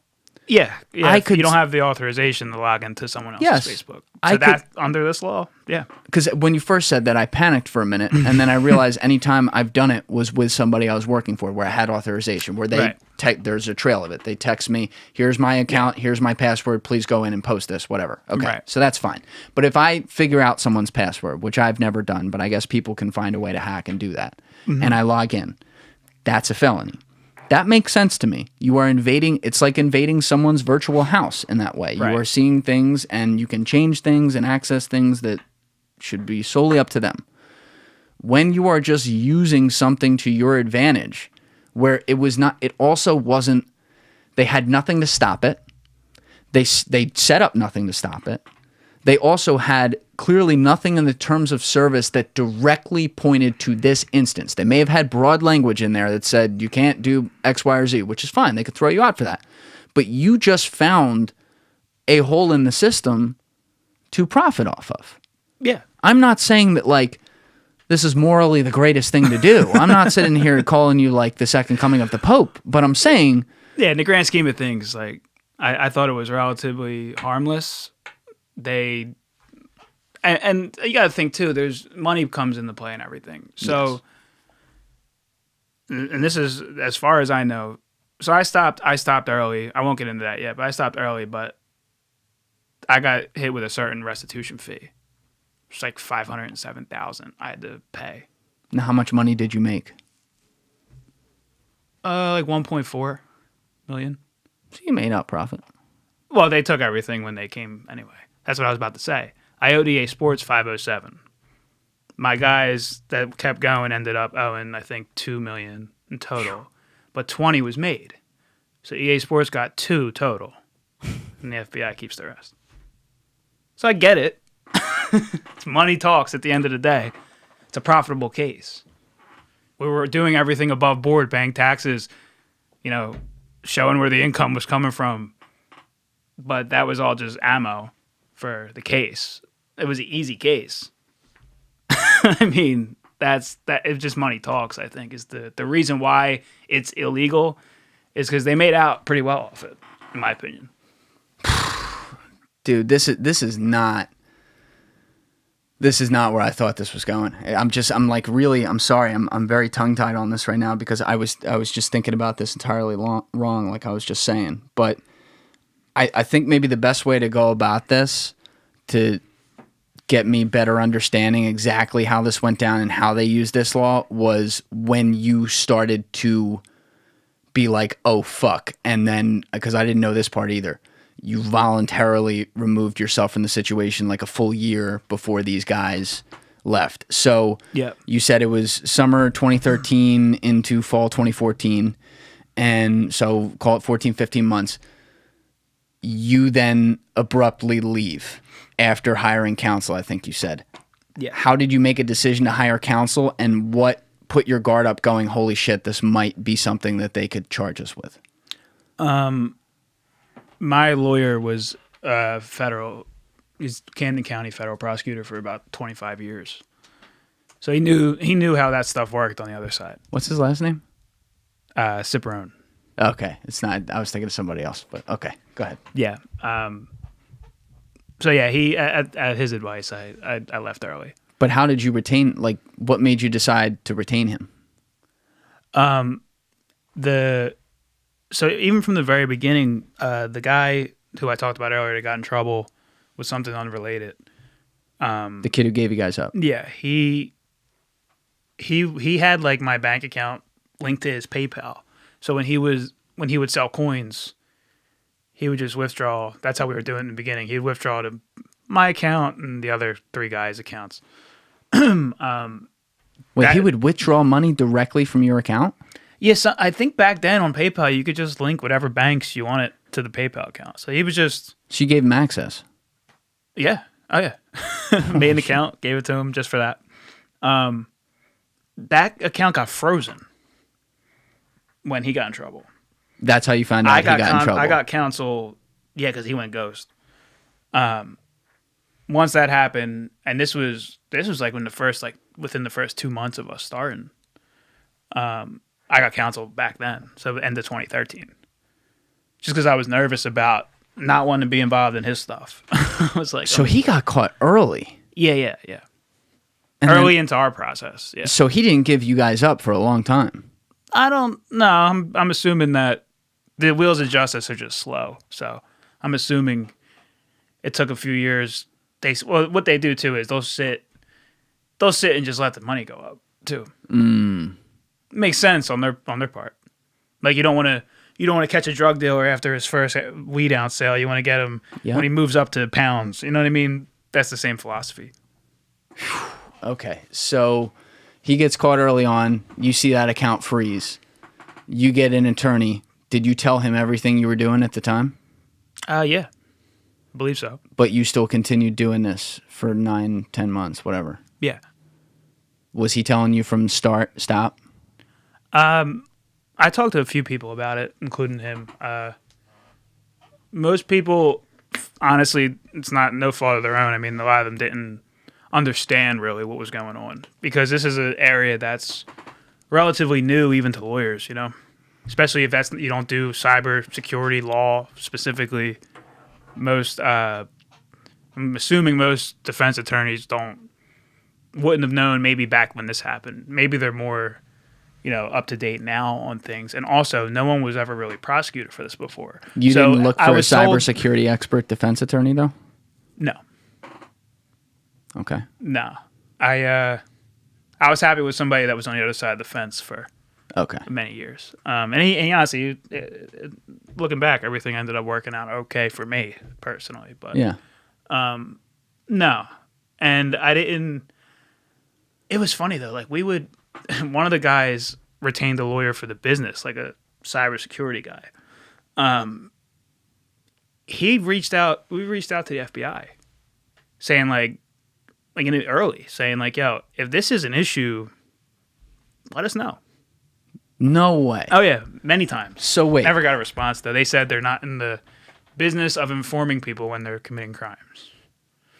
S2: Yeah, you don't have the authorization to log into someone else's Facebook. So under this law, yeah.
S1: Because when you first said that, I panicked for a minute, and then I realized any time I've done it was with somebody I was working for, where I had authorization, where they there's a trail of it. They text me, here's my account, here's my password, please go in and post this, whatever. Okay, so that's fine. But if I figure out someone's password, which I've never done, but I guess people can find a way to hack and do that, and I log in, that's a felony. That makes sense to me. You are invading, it's like invading someone's virtual house in that way.
S2: Right.
S1: You are seeing things and you can change things and access things that should be solely up to them. When you are just using something to your advantage, where it was not, it also wasn't, they had nothing to stop it. They set up nothing to stop it. They also had clearly nothing in the terms of service that directly pointed to this instance. They may have had broad language in there that said you can't do X, Y, or Z, which is fine. They could throw you out for that. But you just found a hole in the system to profit off of.
S2: Yeah.
S1: I'm not saying that, like, this is morally the greatest thing to do. I'm not sitting here calling you, like, the second coming of the Pope. But I'm saying...
S2: Yeah, in the grand scheme of things, like, I thought it was relatively harmless. And you got to think too. There's money comes into play and everything. So, yes. And this is as far as I know. So I stopped early. I won't get into that yet, but I stopped early. But I got hit with a certain restitution fee. It's like $507,000 I had to pay.
S1: Now, how much money did you make?
S2: Like 1.4 million.
S1: So you made up profit.
S2: Well, they took everything when they came anyway. That's what I was about to say. I owed EA Sports 507. My guys that kept going ended up owing, I think, $2 million in total. But 20 was made. So EA Sports got 2 total. And the FBI keeps the rest. So I get it. It's money talks at the end of the day. It's a profitable case. We were doing everything above board, paying taxes, showing where the income was coming from. But that was all just ammo for the case. It was an easy case. I mean, that it's just money talks, I think, is the reason why it's illegal is because they made out pretty well off it, in my opinion.
S1: Dude, this is not where I thought this was going. I'm sorry. I'm very tongue-tied on this right now because I was just thinking about this entirely wrong, like I was just saying. But I think maybe the best way to go about this to get me better understanding exactly how this went down and how they used this law was when you started to be like, oh, fuck. And then, because I didn't know this part either, you voluntarily removed yourself from the situation like a full year before these guys left. So You said it was summer 2013 into fall 2014. And so call it 14, 15 months. You then abruptly leave after hiring counsel, I think you said.
S2: Yeah.
S1: How did you make a decision to hire counsel, and what put your guard up going, holy shit, this might be something that they could charge us with?
S2: My lawyer was he's Camden County federal prosecutor for about 25 years. So he knew how that stuff worked on the other side.
S1: What's his last name?
S2: Ciperone.
S1: Okay. It's not, I was thinking of somebody else, but okay. Go ahead.
S2: Yeah. So yeah, he at his advice, I left early.
S1: But how did you retain? Like, what made you decide to retain him?
S2: So even from the very beginning, the guy who I talked about earlier that got in trouble with something unrelated.
S1: The kid who gave you guys up.
S2: Yeah, he had like my bank account linked to his PayPal. So when he would sell coins, he would just withdraw. That's how we were doing in the beginning. He'd withdraw to my account and the other 3 guys' accounts.
S1: Wait, he would withdraw money directly from your account?
S2: Yes, I think back then on PayPal, you could just link whatever banks you wanted to the PayPal account. So he was just...
S1: She gave him access?
S2: Yeah. Oh, yeah. Made an account, gave it to him just for that. That account got frozen when he got in trouble.
S1: That's how you found out he got in trouble?
S2: I got counsel, yeah, because he went ghost. Once that happened, and this was like within the first 2 months of us starting, I got counsel back then, so end of 2013. Just because I was nervous about not wanting to be involved in his stuff. I was like,
S1: so he got caught early.
S2: Yeah.
S1: And
S2: early into our process. Yeah.
S1: So he didn't give you guys up for a long time.
S2: I don't know. I'm assuming that the wheels of justice are just slow. So I'm assuming it took a few years. What they do too is they'll sit and just let the money go up too. Makes sense on their part. Like you don't want to catch a drug dealer after his first weed ounce sale. You want to get him when he moves up to pounds. You know what I mean? That's the same philosophy.
S1: Okay, so he gets caught early on. You see that account freeze. You get an attorney. Did you tell him everything you were doing at the time?
S2: Yeah, I believe so.
S1: But you still continued doing this for 9, 10 months, whatever.
S2: Yeah.
S1: Was he telling you from stop?
S2: I talked to a few people about it, including him. Most people, honestly, it's no fault of their own. I mean, a lot of them didn't understand really what was going on because this is an area that's relatively new even to lawyers, you know, especially if you don't do cyber security law specifically. I'm assuming most defense attorneys wouldn't have known maybe back when this happened. Maybe they're more, up to date now on things. And also, no one was ever really prosecuted for this before.
S1: You didn't look for a cybersecurity expert defense attorney, though?
S2: No.
S1: Okay.
S2: No. I was happy with somebody that was on the other side of the fence for many years. And he honestly, looking back, everything ended up working out okay for me personally. But
S1: yeah.
S2: No. And I didn't. It was funny though. Like one of the guys retained a lawyer for the business, like a cybersecurity guy. We reached out to the FBI saying like in it early, saying like, yo, if this is an issue, let us know.
S1: No way.
S2: Oh yeah, many times.
S1: So wait.
S2: Never got a response though. They said they're not in the business of informing people when they're committing crimes.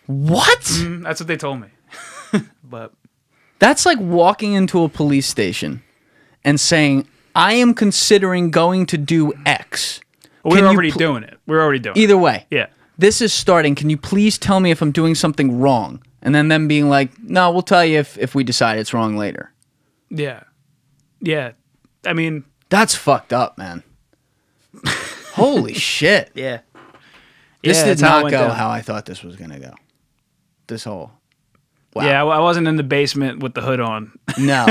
S1: What?
S2: That's what they told me. But
S1: that's like walking into a police station and saying, I am considering going to do X.
S2: Well, we were already doing it. We were already doing it.
S1: Either way.
S2: Yeah.
S1: This is starting. Can you please tell me if I'm doing something wrong? And then them being like, no, we'll tell you if we decide it's wrong later.
S2: Yeah. Yeah. I mean,
S1: that's fucked up, man. Holy shit.
S2: Yeah.
S1: This did not go how I thought this was going to go. This whole. Wow.
S2: Yeah, I wasn't in the basement with the hood on.
S1: No.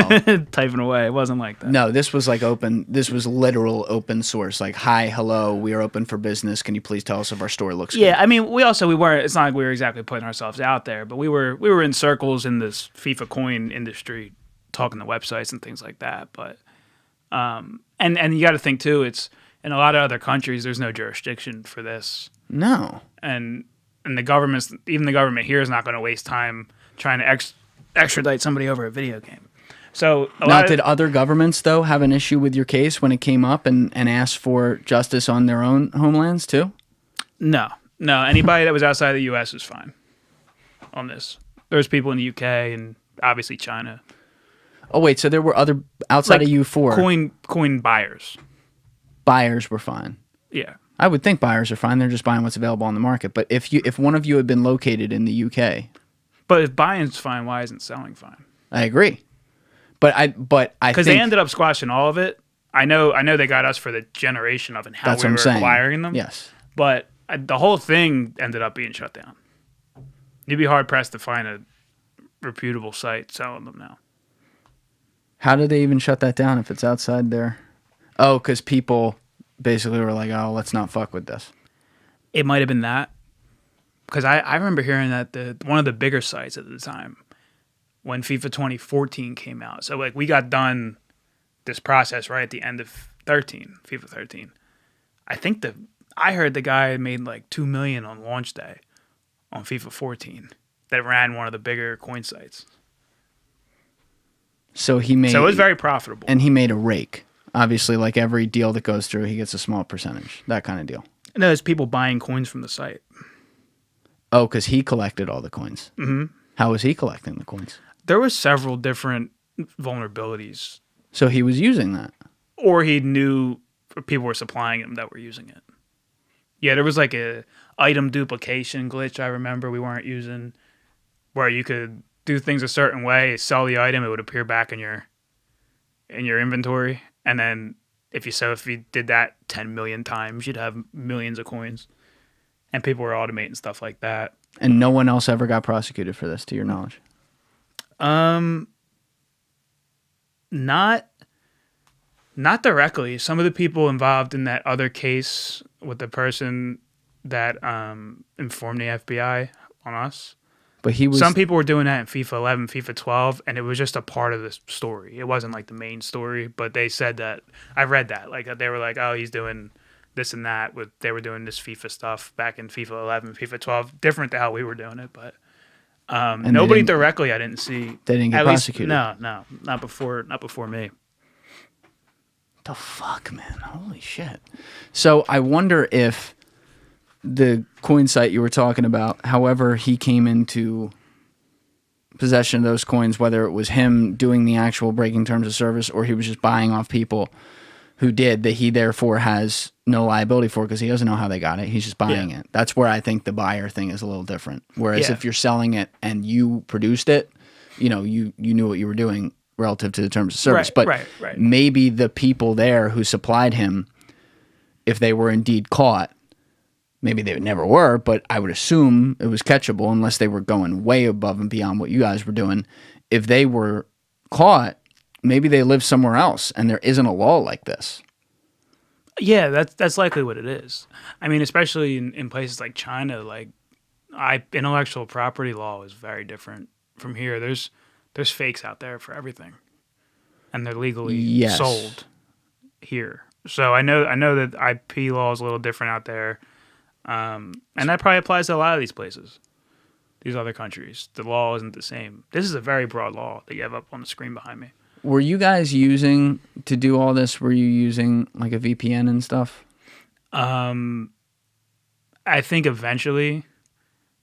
S2: Typing away. It wasn't like that.
S1: No, this was like open. This was literal open source. Like, hi, hello, we are open for business. Can you please tell us if our store looks good?
S2: Yeah, I mean, we weren't, it's not like we were exactly putting ourselves out there, but we were in circles in this FIFA coin industry talking to websites and things like that. But, and you got to think too, it's in a lot of other countries, there's no jurisdiction for this.
S1: No.
S2: And the government here is not going to waste time trying to extradite somebody over a video game. So
S1: did other governments though have an issue with your case when it came up and asked for justice on their own homelands too?
S2: No. Anybody that was outside the U.S. is fine on this. There's people in the UK and obviously China.
S1: Oh wait, so there were other outside of U4
S2: coin buyers.
S1: Buyers were fine.
S2: Yeah.
S1: I would think buyers are fine. They're just buying what's available on the market. But if one of you had been located in the UK.
S2: But if buying's fine, why isn't selling fine?
S1: I agree. But I
S2: because they ended up squashing all of it. I know they got us for the generation of it and how we were acquiring them.
S1: Yes.
S2: But the whole thing ended up being shut down. You'd be hard pressed to find a reputable site selling them now.
S1: How did they even shut that down if it's outside there? Oh, because people basically were like, oh, let's not fuck with this.
S2: It might have been that. Because I remember hearing that one of the bigger sites at the time, when FIFA 2014 came out. So like we got done this process right at the end of FIFA 13. I heard the guy made like $2 million on launch day on FIFA 14 that ran one of the bigger coin sites.
S1: So it
S2: was very profitable.
S1: And he made a rake. Obviously, like every deal that goes through, he gets a small percentage. That kind of deal.
S2: No, there's people buying coins from the site.
S1: Oh, because he collected all the coins.
S2: Mm-hmm.
S1: How was he collecting the coins?
S2: There were several different vulnerabilities.
S1: So he was using that?
S2: Or he knew people were supplying him that were using it. Yeah, there was like a item duplication glitch I remember we weren't using, where you could do things a certain way, sell the item, it would appear back in your inventory, and then if you did that 10 million times, you'd have millions of coins. And people were automating stuff like that.
S1: And no one else ever got prosecuted for this, to your knowledge?
S2: Not directly. Some of the people involved in that other case with the person that informed the FBI on us.
S1: But he was.
S2: Some people were doing that in FIFA 11, FIFA 12, and it was just a part of the story. It wasn't like the main story, but they said that. I read that. Like they were like, oh, he's doing this and that. They were doing this FIFA stuff back in FIFA 11, FIFA 12. Different to how we were doing it, but nobody directly I didn't see.
S1: They didn't get prosecuted?
S2: No, not before me.
S1: The fuck, man? Holy shit. So I wonder if the coin site you were talking about, however he came into possession of those coins, whether it was him doing the actual breaking terms of service or he was just buying off people who did, that he therefore has no liability for because he doesn't know how they got it. He's just buying it. That's where I think the buyer thing is a little different. Whereas if you're selling it and you produced it, you know, you knew what you were doing relative to the terms of service.
S2: Right,
S1: but maybe the people there who supplied him, if they were indeed caught, maybe they never were, but I would assume it was catchable unless they were going way above and beyond what you guys were doing. If they were caught, maybe they live somewhere else and there isn't a law like this.
S2: Yeah, that's likely what it is. I mean, especially in places like China, like intellectual property law is very different from here. There's fakes out there for everything, and they're legally sold here. So I know that IP law is a little different out there, and that probably applies to a lot of these places, these other countries. The law isn't the same. This is a very broad law that you have up on the screen behind me.
S1: Were you guys using, to do all this, were you using like a VPN and stuff?
S2: I think eventually,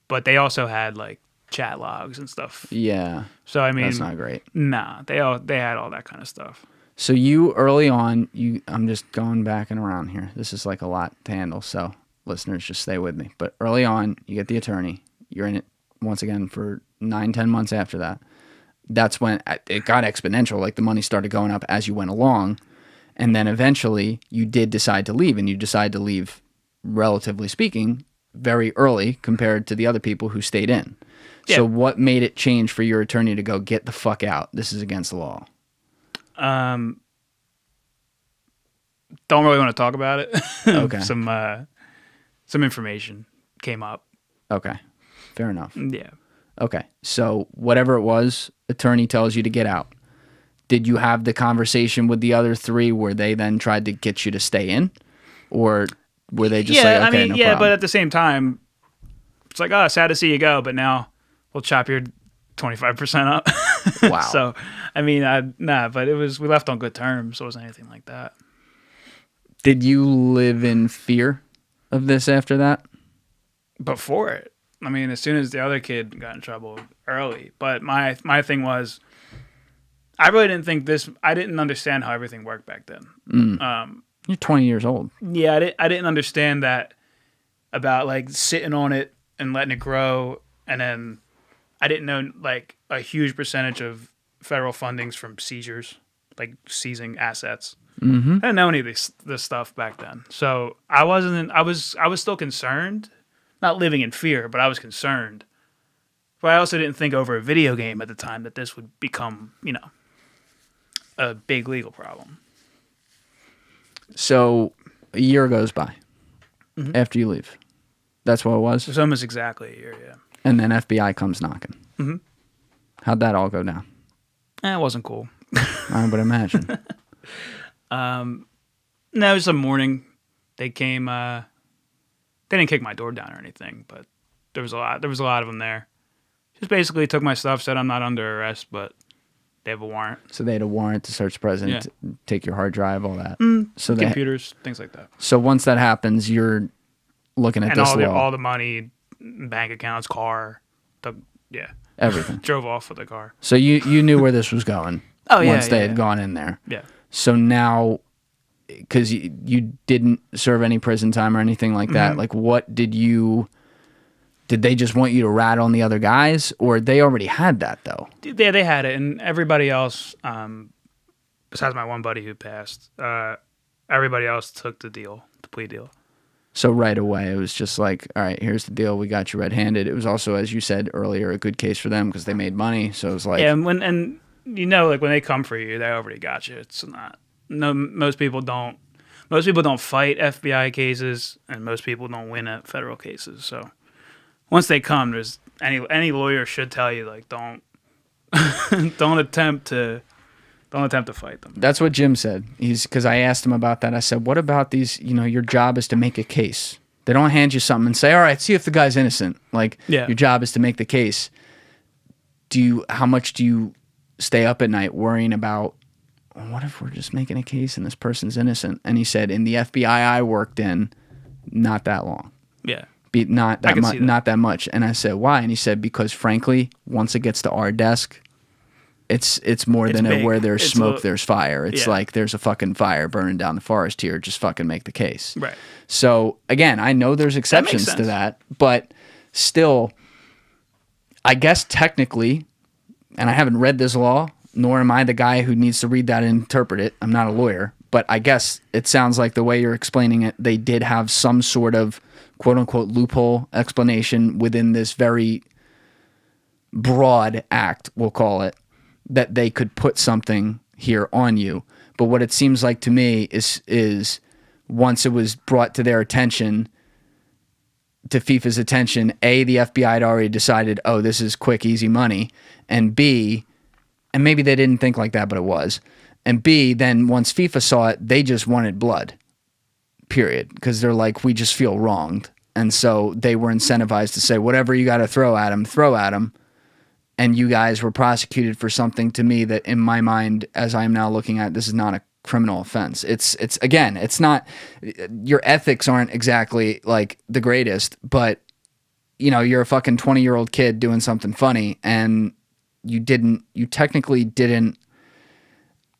S2: but they also had like chat logs and stuff.
S1: Yeah.
S2: So I mean,
S1: that's not great.
S2: Nah, they had all that kind of stuff.
S1: So you early on, I'm just going back and around here. This is like a lot to handle, so listeners, just stay with me. But early on, you get the attorney. You're in it once again for 9-10 months after that. That's when it got exponential. Like the money started going up as you went along. And then eventually you did decide to leave, and you decided to leave, relatively speaking, very early compared to the other people who stayed in. Yeah. So what made it change for your attorney to go, get the fuck out? This is against the law.
S2: Don't really want to talk about it.
S1: Okay.
S2: Some information came up.
S1: Okay. Fair enough.
S2: Yeah.
S1: Okay. So whatever it was, attorney tells you to get out. Did you have the conversation with the other three where they then tried to get you to stay in? Or were they just like, okay, no problem?
S2: But at the same time, it's like, oh, sad to see you go, but now we'll chop your 25% up.
S1: Wow.
S2: So, I mean, but we left on good terms. So it wasn't anything like that.
S1: Did you live in fear of this after that?
S2: Before it. I mean, as soon as the other kid got in trouble early. But my thing was, I really didn't think this. I didn't understand how everything worked back then.
S1: You're 20 years old.
S2: Yeah, I didn't understand that about like sitting on it and letting it grow, and then I didn't know like a huge percentage of federal funding's from seizures, like seizing assets.
S1: Mm-hmm.
S2: I didn't know any of this stuff back then, so I wasn't. I was still concerned, not living in fear, but I was concerned. But I also didn't think over a video game at the time that this would become, a big legal problem.
S1: So a year goes by after you leave. That's what it was?
S2: It's almost exactly a year, yeah.
S1: And then FBI comes knocking.
S2: Mm-hmm.
S1: How'd that all go down?
S2: It wasn't cool.
S1: I would imagine.
S2: No, it was a morning. They came. They didn't kick my door down or anything, but there was a lot of them there. Just basically took my stuff, said I'm not under arrest, but they have a warrant.
S1: So they had a warrant to search the president, take your hard drive, all that. So
S2: computers, things like that.
S1: So once that happens, you're looking at this law.
S2: all the money, bank accounts, car,
S1: everything.
S2: Drove off with the car.
S1: So you knew where this was going. Once they had gone in there.
S2: Yeah.
S1: So now, because you didn't serve any prison time or anything like that, like what did they just want you to rat on the other guys, or they already had that though?
S2: Yeah, they had it, and everybody else, besides my one buddy who passed, everybody else took the plea deal.
S1: So right away, it was just like, all right, here's the deal. We got you red-handed. It was also, as you said earlier, a good case for them because they made money. So it was like,
S2: yeah, like when they come for you, they already got you. It's not No, most people don't. Most people don't fight FBI cases, and most people don't win at federal cases. So once they come, there's any lawyer should tell you like don't don't attempt to fight them.
S1: That's what Jim said. Because I asked him about that. I said, what about these? Your job is to make a case. They don't hand you something and say, all right, see if the guy's innocent. Like, your job is to make the case. How much do you stay up at night worrying about, what if we're just making a case and this person's innocent? And he said, in the FBI I worked in, not that long.
S2: Yeah.
S1: Not that much. And I said, why? And he said, because frankly, once it gets to our desk, it's more than where there's smoke, there's fire. It's like there's a fucking fire burning down the forest here. Just fucking make the case.
S2: Right.
S1: So again, I know there's exceptions to that, but still, I guess technically, and I haven't read this law, nor am I the guy who needs to read that and interpret it. I'm not a lawyer, but I guess it sounds like the way you're explaining it, they did have some sort of quote unquote loophole explanation within this very broad act, we'll call it, that they could put something here on you. But what it seems like to me is once it was brought to their attention, to FIFA's attention, A, the FBI had already decided, oh, this is quick, easy money, and B, and maybe they didn't think like that, but it was, and B, then once FIFA saw it, they just wanted blood, period, because they're like, we just feel wronged. And so they were incentivized to say, whatever you got to throw at him. And you guys were prosecuted for something to me that in my mind, as I am now looking at, this is not a criminal offense. It's again, it's not, your ethics aren't exactly like the greatest, but you're a fucking 20-year-old kid doing something funny and you technically didn't,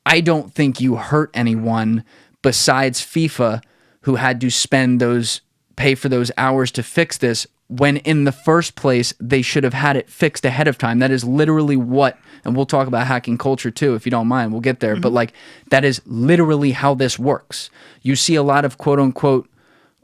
S1: I don't think you hurt anyone besides FIFA who had to pay for those hours to fix this, when in the first place, they should have had it fixed ahead of time. That is literally what, and we'll talk about hacking culture too, if you don't mind, we'll get there. Mm-hmm. But that is literally how this works. You see a lot of quote unquote,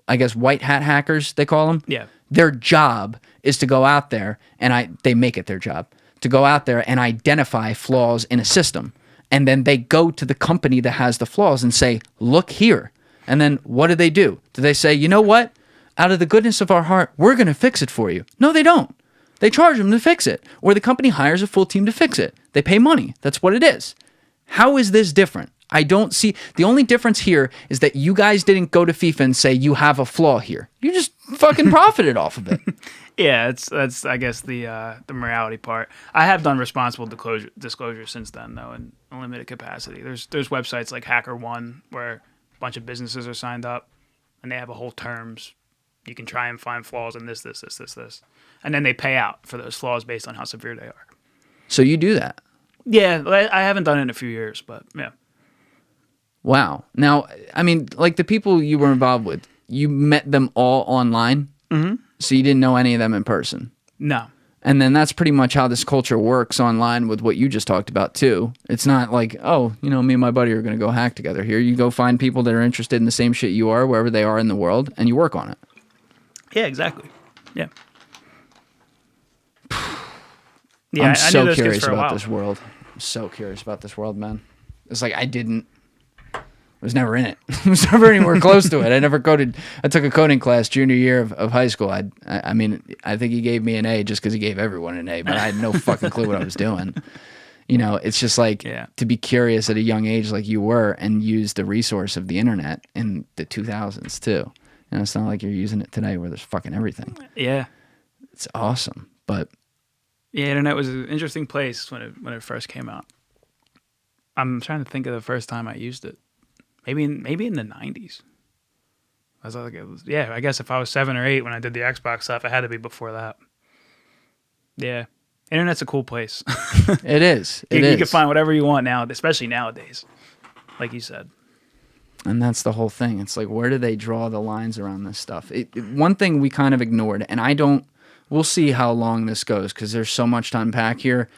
S1: I guess, white hat hackers, they call them.
S2: Yeah.
S1: Their job is to go out there, and they make it their job, to go out there and identify flaws in a system. And then they go to the company that has the flaws and say, look here. And then what do? Do they say, you know what? Out of the goodness of our heart, we're going to fix it for you. No, they don't. They charge them to fix it. Or the company hires a full team to fix it. They pay money. That's what it is. How is this different? I don't see. The only difference here is that you guys didn't go to FIFA and say you have a flaw here. You just fucking profited off of it.
S2: Yeah, that's I guess the morality part. I have done responsible disclosure since then, though, in a limited capacity. There's websites like HackerOne where a bunch of businesses are signed up and they have a whole terms. You can try and find flaws in this. And then they pay out for those flaws based on how severe they are.
S1: So you do that?
S2: Yeah, I haven't done it in a few years, but yeah.
S1: Wow. Now, I mean, like the people you were involved with, you met them all online?
S2: Mm-hmm.
S1: So you didn't know any of them in person?
S2: No.
S1: And then that's pretty much how this culture works online with what you just talked about too. It's not like, oh, me and my buddy are going to go hack together here. You go find people that are interested in the same shit you are, wherever they are in the world, and you work on it.
S2: Yeah, exactly. Yeah.
S1: I'm so curious about this world. I'm so curious about this world, man. It's like I was never in it. I was never anywhere close to it. I took a coding class junior year of high school. I mean, I think he gave me an A just because he gave everyone an A, but I had no fucking clue what I was doing. It's just like to be curious at a young age like you were and use the resource of the internet in the 2000s too. It's not like you're using it today where there's fucking everything.
S2: Yeah.
S1: It's awesome. But
S2: yeah, internet was an interesting place when it first came out. I'm trying to think of the first time I used it. Maybe in the 90s. I was like, I guess if I was 7 or 8 when I did the Xbox stuff, it had to be before that. Yeah. Internet's a cool place.
S1: It is.
S2: You can find whatever you want now, especially nowadays, like you said.
S1: And that's the whole thing. It's like, where do they draw the lines around this stuff? One thing we kind of ignored, and we'll see how long this goes because there's so much to unpack here.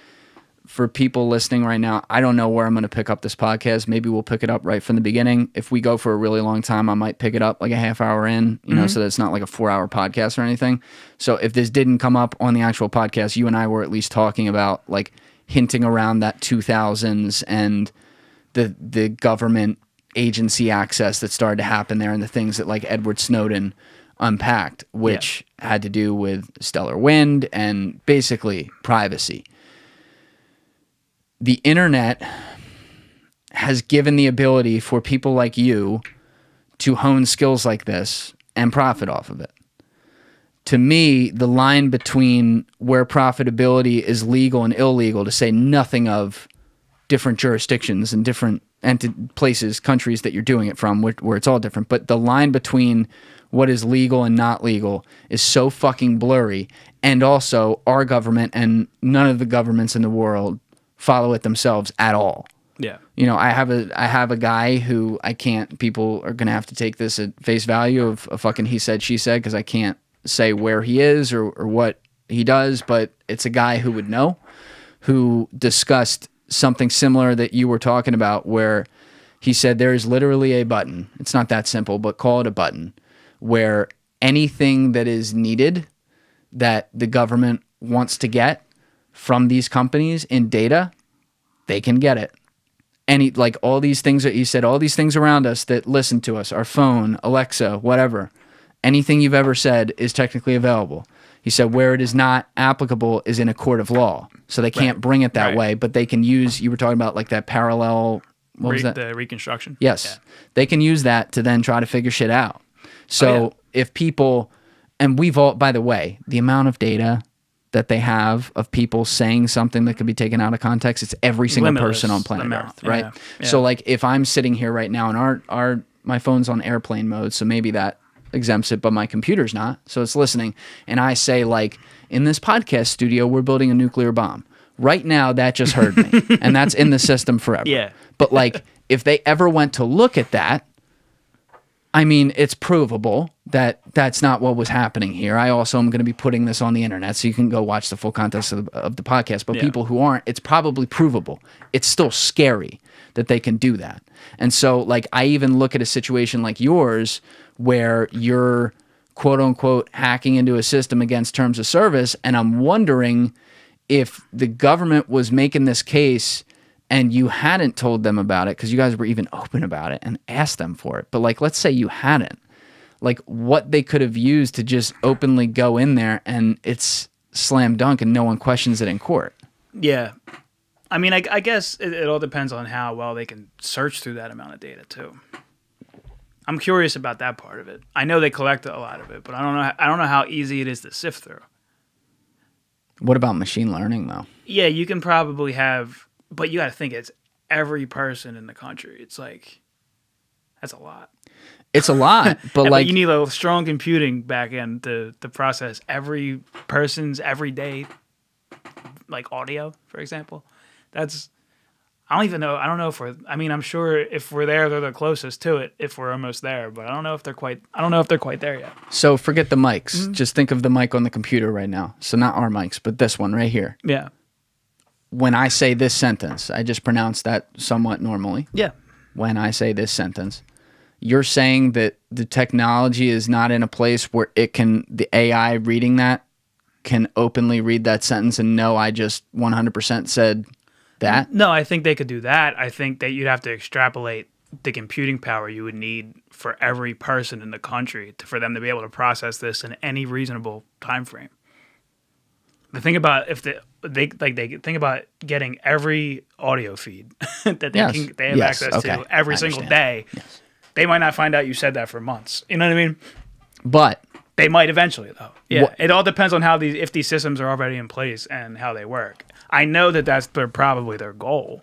S1: For people listening right now, I don't know where I'm going to pick up this podcast. Maybe we'll pick it up right from the beginning. If we go for a really long time, I might pick it up like a half hour in, so that it's not like a 4-hour podcast or anything. So if this didn't come up on the actual podcast, you and I were at least talking about like hinting around that 2000s and the government agency access that started to happen there, and the things that like Edward Snowden unpacked, which had to do with stellar wind and basically privacy. The internet has given the ability for people like you to hone skills like this and profit off of it. To me, the line between where profitability is legal and illegal, to say nothing of different jurisdictions and different places, countries that you're doing it from, where it's all different, but the line between what is legal and not legal is so fucking blurry. And also, our government and none of the governments in the world follow it themselves at all.
S2: Yeah.
S1: You know, I have a guy who I can't, people are going to have to take this at face value of a fucking he said, she said, because I can't say where he is or what he does, but it's a guy who would know, who discussed something similar that you were talking about, where he said there is literally a button. It's not that simple, but call it a button, where anything that is needed that the government wants to get from these companies in data, they can get it. Any, like all these things that he said, all these things around us that listen to us, our phone, Alexa, whatever, anything you've ever said is technically available. He said where it is not applicable is in a court of law. So they can't bring it that way, but they can use, you were talking about like that parallel, what was that?
S2: The reconstruction?
S1: Yes. Yeah. They can use that to then try to figure shit out. So if people, and we've all, by the way, the amount of data that they have of people saying something that could be taken out of context, it's every single person on planet Earth, right? Yeah. So like if I'm sitting here right now and my phone's on airplane mode, so maybe that exempts it, but my computer's not, so it's listening, and I say like, in this podcast studio, we're building a nuclear bomb. Right now, that just heard me, and that's in the system forever.
S2: Yeah.
S1: But like, if they ever went to look at that, I mean, it's provable that that's not what was happening here. I also am going to be putting this on the internet, so you can go watch the full context of the podcast. But people who aren't, it's probably provable. It's still scary that they can do that. And so, like, I even look at a situation like yours where you're, quote unquote, hacking into a system against terms of service, and I'm wondering if the government was making this case and you hadn't told them about it, because you guys were even open about it and asked them for it. But like, let's say you hadn't, like what they could have used to just openly go in there and it's slam dunk and no one questions it in court.
S2: Yeah. I mean, I guess it all depends on how well they can search through that amount of data too. I'm curious about that part of it. I know they collect a lot of it, but I don't know how easy it is to sift through.
S1: What about machine learning though?
S2: Yeah, you can probably have, but you got to think it's every person in the country. It's like, that's a lot.
S1: It's a lot, but like,
S2: you need a strong computing back end to process every person's everyday, like audio, for example. That's, I don't even know. I don't know if I'm sure if we're there, they're the closest to it if we're almost there, but I don't know if they're quite there yet.
S1: So forget the mics. Mm-hmm. Just think of the mic on the computer right now. So not our mics, but this one right here.
S2: Yeah.
S1: When I say this sentence, I just pronounce that somewhat normally.
S2: Yeah.
S1: When I say this sentence, you're saying that the technology is not in a place where the AI reading that can openly read that sentence and know I just 100% said that?
S2: No, I think they could do that. I think that you'd have to extrapolate the computing power you would need for every person in the country for them to be able to process this in any reasonable time frame. The thing about they think about getting every audio feed that they have access to every single day. Yes. They might not find out you said that for months. You know what I mean?
S1: But
S2: they might eventually, though. Yeah, it all depends on if these systems are already in place and how they work. I know that's probably their goal.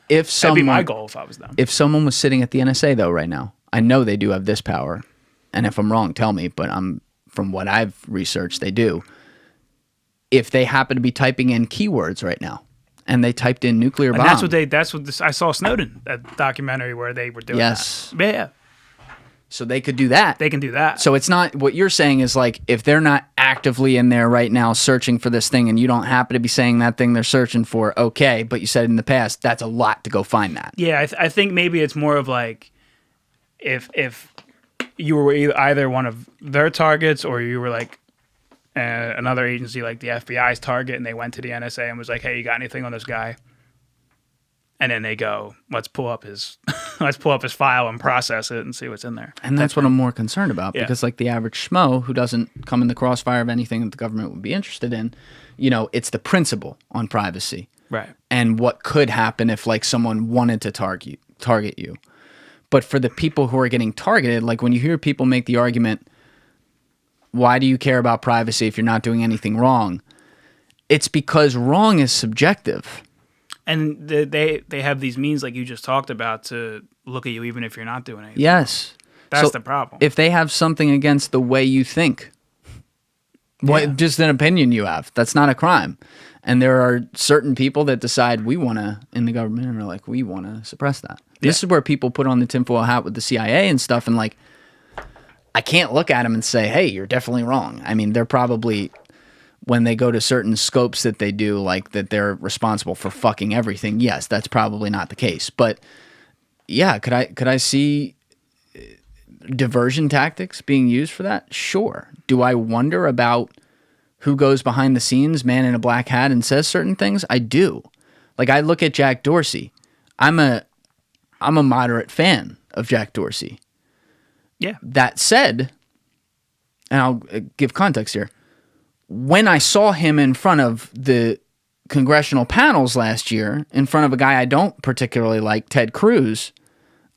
S2: That'd be my goal if I was them.
S1: If someone was sitting at the NSA though right now, I know they do have this power, and if I'm wrong, tell me. But from what I've researched, they do. If they happen to be typing in keywords right now, and they typed in nuclear bomb,
S2: I saw Snowden, that documentary where they were doing that. Yeah.
S1: So they could do that.
S2: They can do that.
S1: So it's not, what you're saying is like, if they're not actively in there right now searching for this thing and you don't happen to be saying that thing they're searching for, okay, but you said it in the past, that's a lot to go find that.
S2: Yeah, I think maybe it's more of like, if you were either one of their targets or you were like another agency like the FBI's target and they went to the NSA and was like, hey, you got anything on this guy? And then they go, let's pull up his let's pull up his file and process it and see what's in there.
S1: And that's what I'm more concerned about,
S2: Yeah.
S1: because like the average schmo who doesn't come in the crossfire of anything that the government would be interested in, it's the principle on privacy.
S2: Right.
S1: And what could happen if like someone wanted to target you. But for the people who are getting targeted, like when you hear people make the argument, why do you care about privacy if you're not doing anything wrong? It's because wrong is subjective.
S2: And they have these means like you just talked about to look at you even if you're not doing anything.
S1: Yes.
S2: That's the problem.
S1: If they have something against the way you think, just an opinion you have, that's not a crime. And there are certain people that decide in the government, and are like, we want to suppress that. Yeah. This is where people put on the tinfoil hat with the CIA and stuff, and like, I can't look at them and say, hey, you're definitely wrong. I mean, they're probably, when they go to certain scopes that they do, like that they're responsible for fucking everything. Yes, that's probably not the case. But yeah, could I see diversion tactics being used for that? Sure. Do I wonder about who goes behind the scenes, man in a black hat, and says certain things? I do. Like, I look at Jack Dorsey. I'm a moderate fan of Jack Dorsey.
S2: Yeah.
S1: That said, and I'll give context here, when I saw him in front of the congressional panels last year, in front of a guy I don't particularly like, Ted Cruz,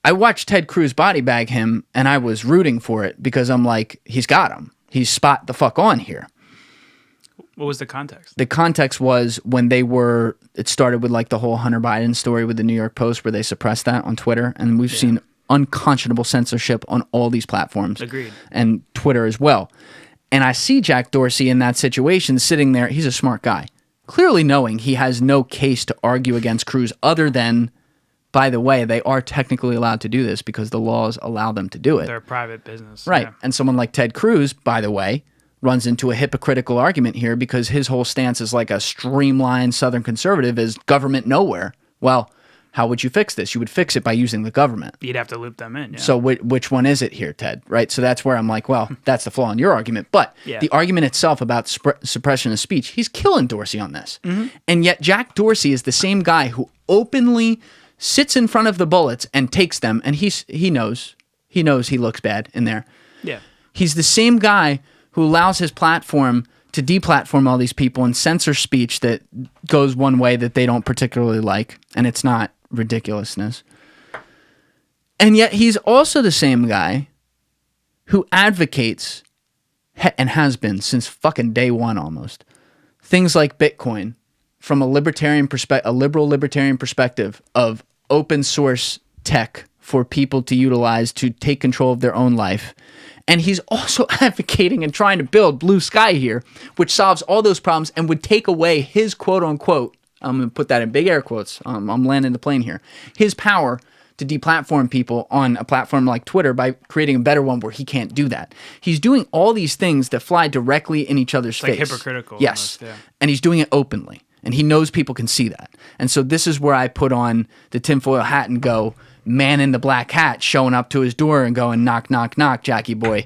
S1: I watched Ted Cruz body bag him, and I was rooting for it because I'm like, he's got him. He's spot the fuck on here.
S2: What was the context?
S1: The context was when it started with like the whole Hunter Biden story with the New York Post where they suppressed that on Twitter. And we've seen unconscionable censorship on all these platforms.
S2: Agreed.
S1: And Twitter as well. And I see Jack Dorsey in that situation sitting there. He's a smart guy, clearly knowing he has no case to argue against Cruz other than, by the way, they are technically allowed to do this because the laws allow them to do it.
S2: They're a private business.
S1: Right.
S2: Yeah.
S1: And someone like Ted Cruz, by the way, runs into a hypocritical argument here because his whole stance is like a streamlined Southern conservative is government nowhere. Well, how would you fix this? You would fix it by using the government.
S2: You'd have to loop them in. Yeah.
S1: So which one is it here, Ted? Right? So that's where I'm like, well, that's the flaw in your argument. But the argument itself about suppression of speech, he's killing Dorsey on this. Mm-hmm. And yet Jack Dorsey is the same guy who openly sits in front of the bullets and takes them. And he knows he looks bad in there.
S2: Yeah.
S1: He's the same guy who allows his platform to deplatform all these people and censor speech that goes one way that they don't particularly like, and it's not ridiculousness. And yet he's also the same guy who advocates, and has been since fucking day one almost, things like Bitcoin from a liberal libertarian perspective of open source tech for people to utilize to take control of their own life. And he's also advocating and trying to build blue sky here, which solves all those problems and would take away his quote unquote, I'm going to put that in big air quotes, I'm landing the plane here, his power to deplatform people on a platform like Twitter by creating a better one where he can't do that. He's doing all these things that fly directly in each other's face.
S2: Like hypocritical.
S1: Yes.
S2: Almost, yeah.
S1: And he's doing it openly. And he knows people can see that. And so this is where I put on the tinfoil hat and go, man in the black hat showing up to his door and going, knock, knock, knock, Jackie boy.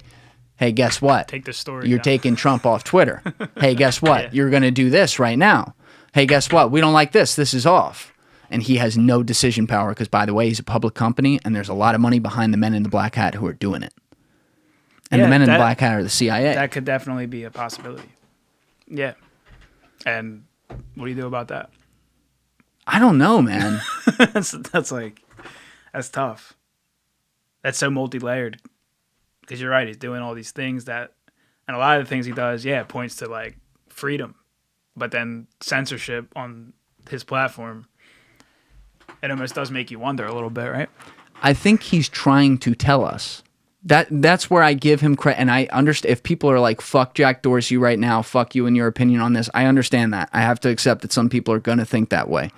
S1: Hey, guess what?
S2: Take the story.
S1: You're
S2: down.
S1: taking Trump off Twitter. Hey, guess what?
S2: Yeah.
S1: You're going to do this right now. Hey, guess what? We don't like this. This is off. And he has no decision power because, by the way, he's a public company and there's a lot of money behind the men in the black hat who are doing it. And the men in the black hat are the CIA.
S2: That could definitely be a possibility. Yeah. And what do you do about that?
S1: I don't know, man.
S2: that's tough. That's so multi-layered. Because you're right, he's doing all these things and a lot of the things he does, points to like freedom. But then censorship on his platform, it almost does make you wonder a little bit, right?
S1: I think he's trying to tell us. That's where I give him credit. And I understand if people are like, fuck Jack Dorsey right now, fuck you and your opinion on this. I understand that. I have to accept that some people are going to think that way.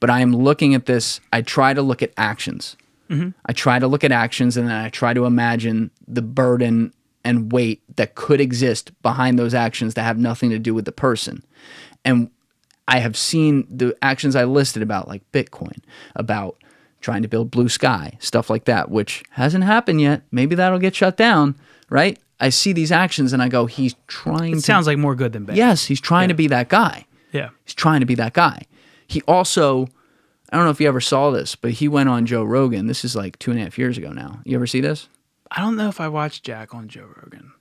S1: But I am looking at this. I try to look at actions. Mm-hmm. I try to look at actions and then I try to imagine the burden and weight that could exist behind those actions that have nothing to do with the person. And I have seen the actions I listed about like Bitcoin, about trying to build blue sky, stuff like that, which hasn't happened yet. Maybe that'll get shut down, right? I see these actions and I go, he's trying to...
S2: It sounds like more good than bad.
S1: Yes, he's trying to be that guy.
S2: Yeah.
S1: He's trying to be that guy. He also I don't know if you ever saw this, but he went on Joe Rogan. This is like 2.5 years ago now. You ever see this?
S2: I don't know if I watched Jack on Joe Rogan.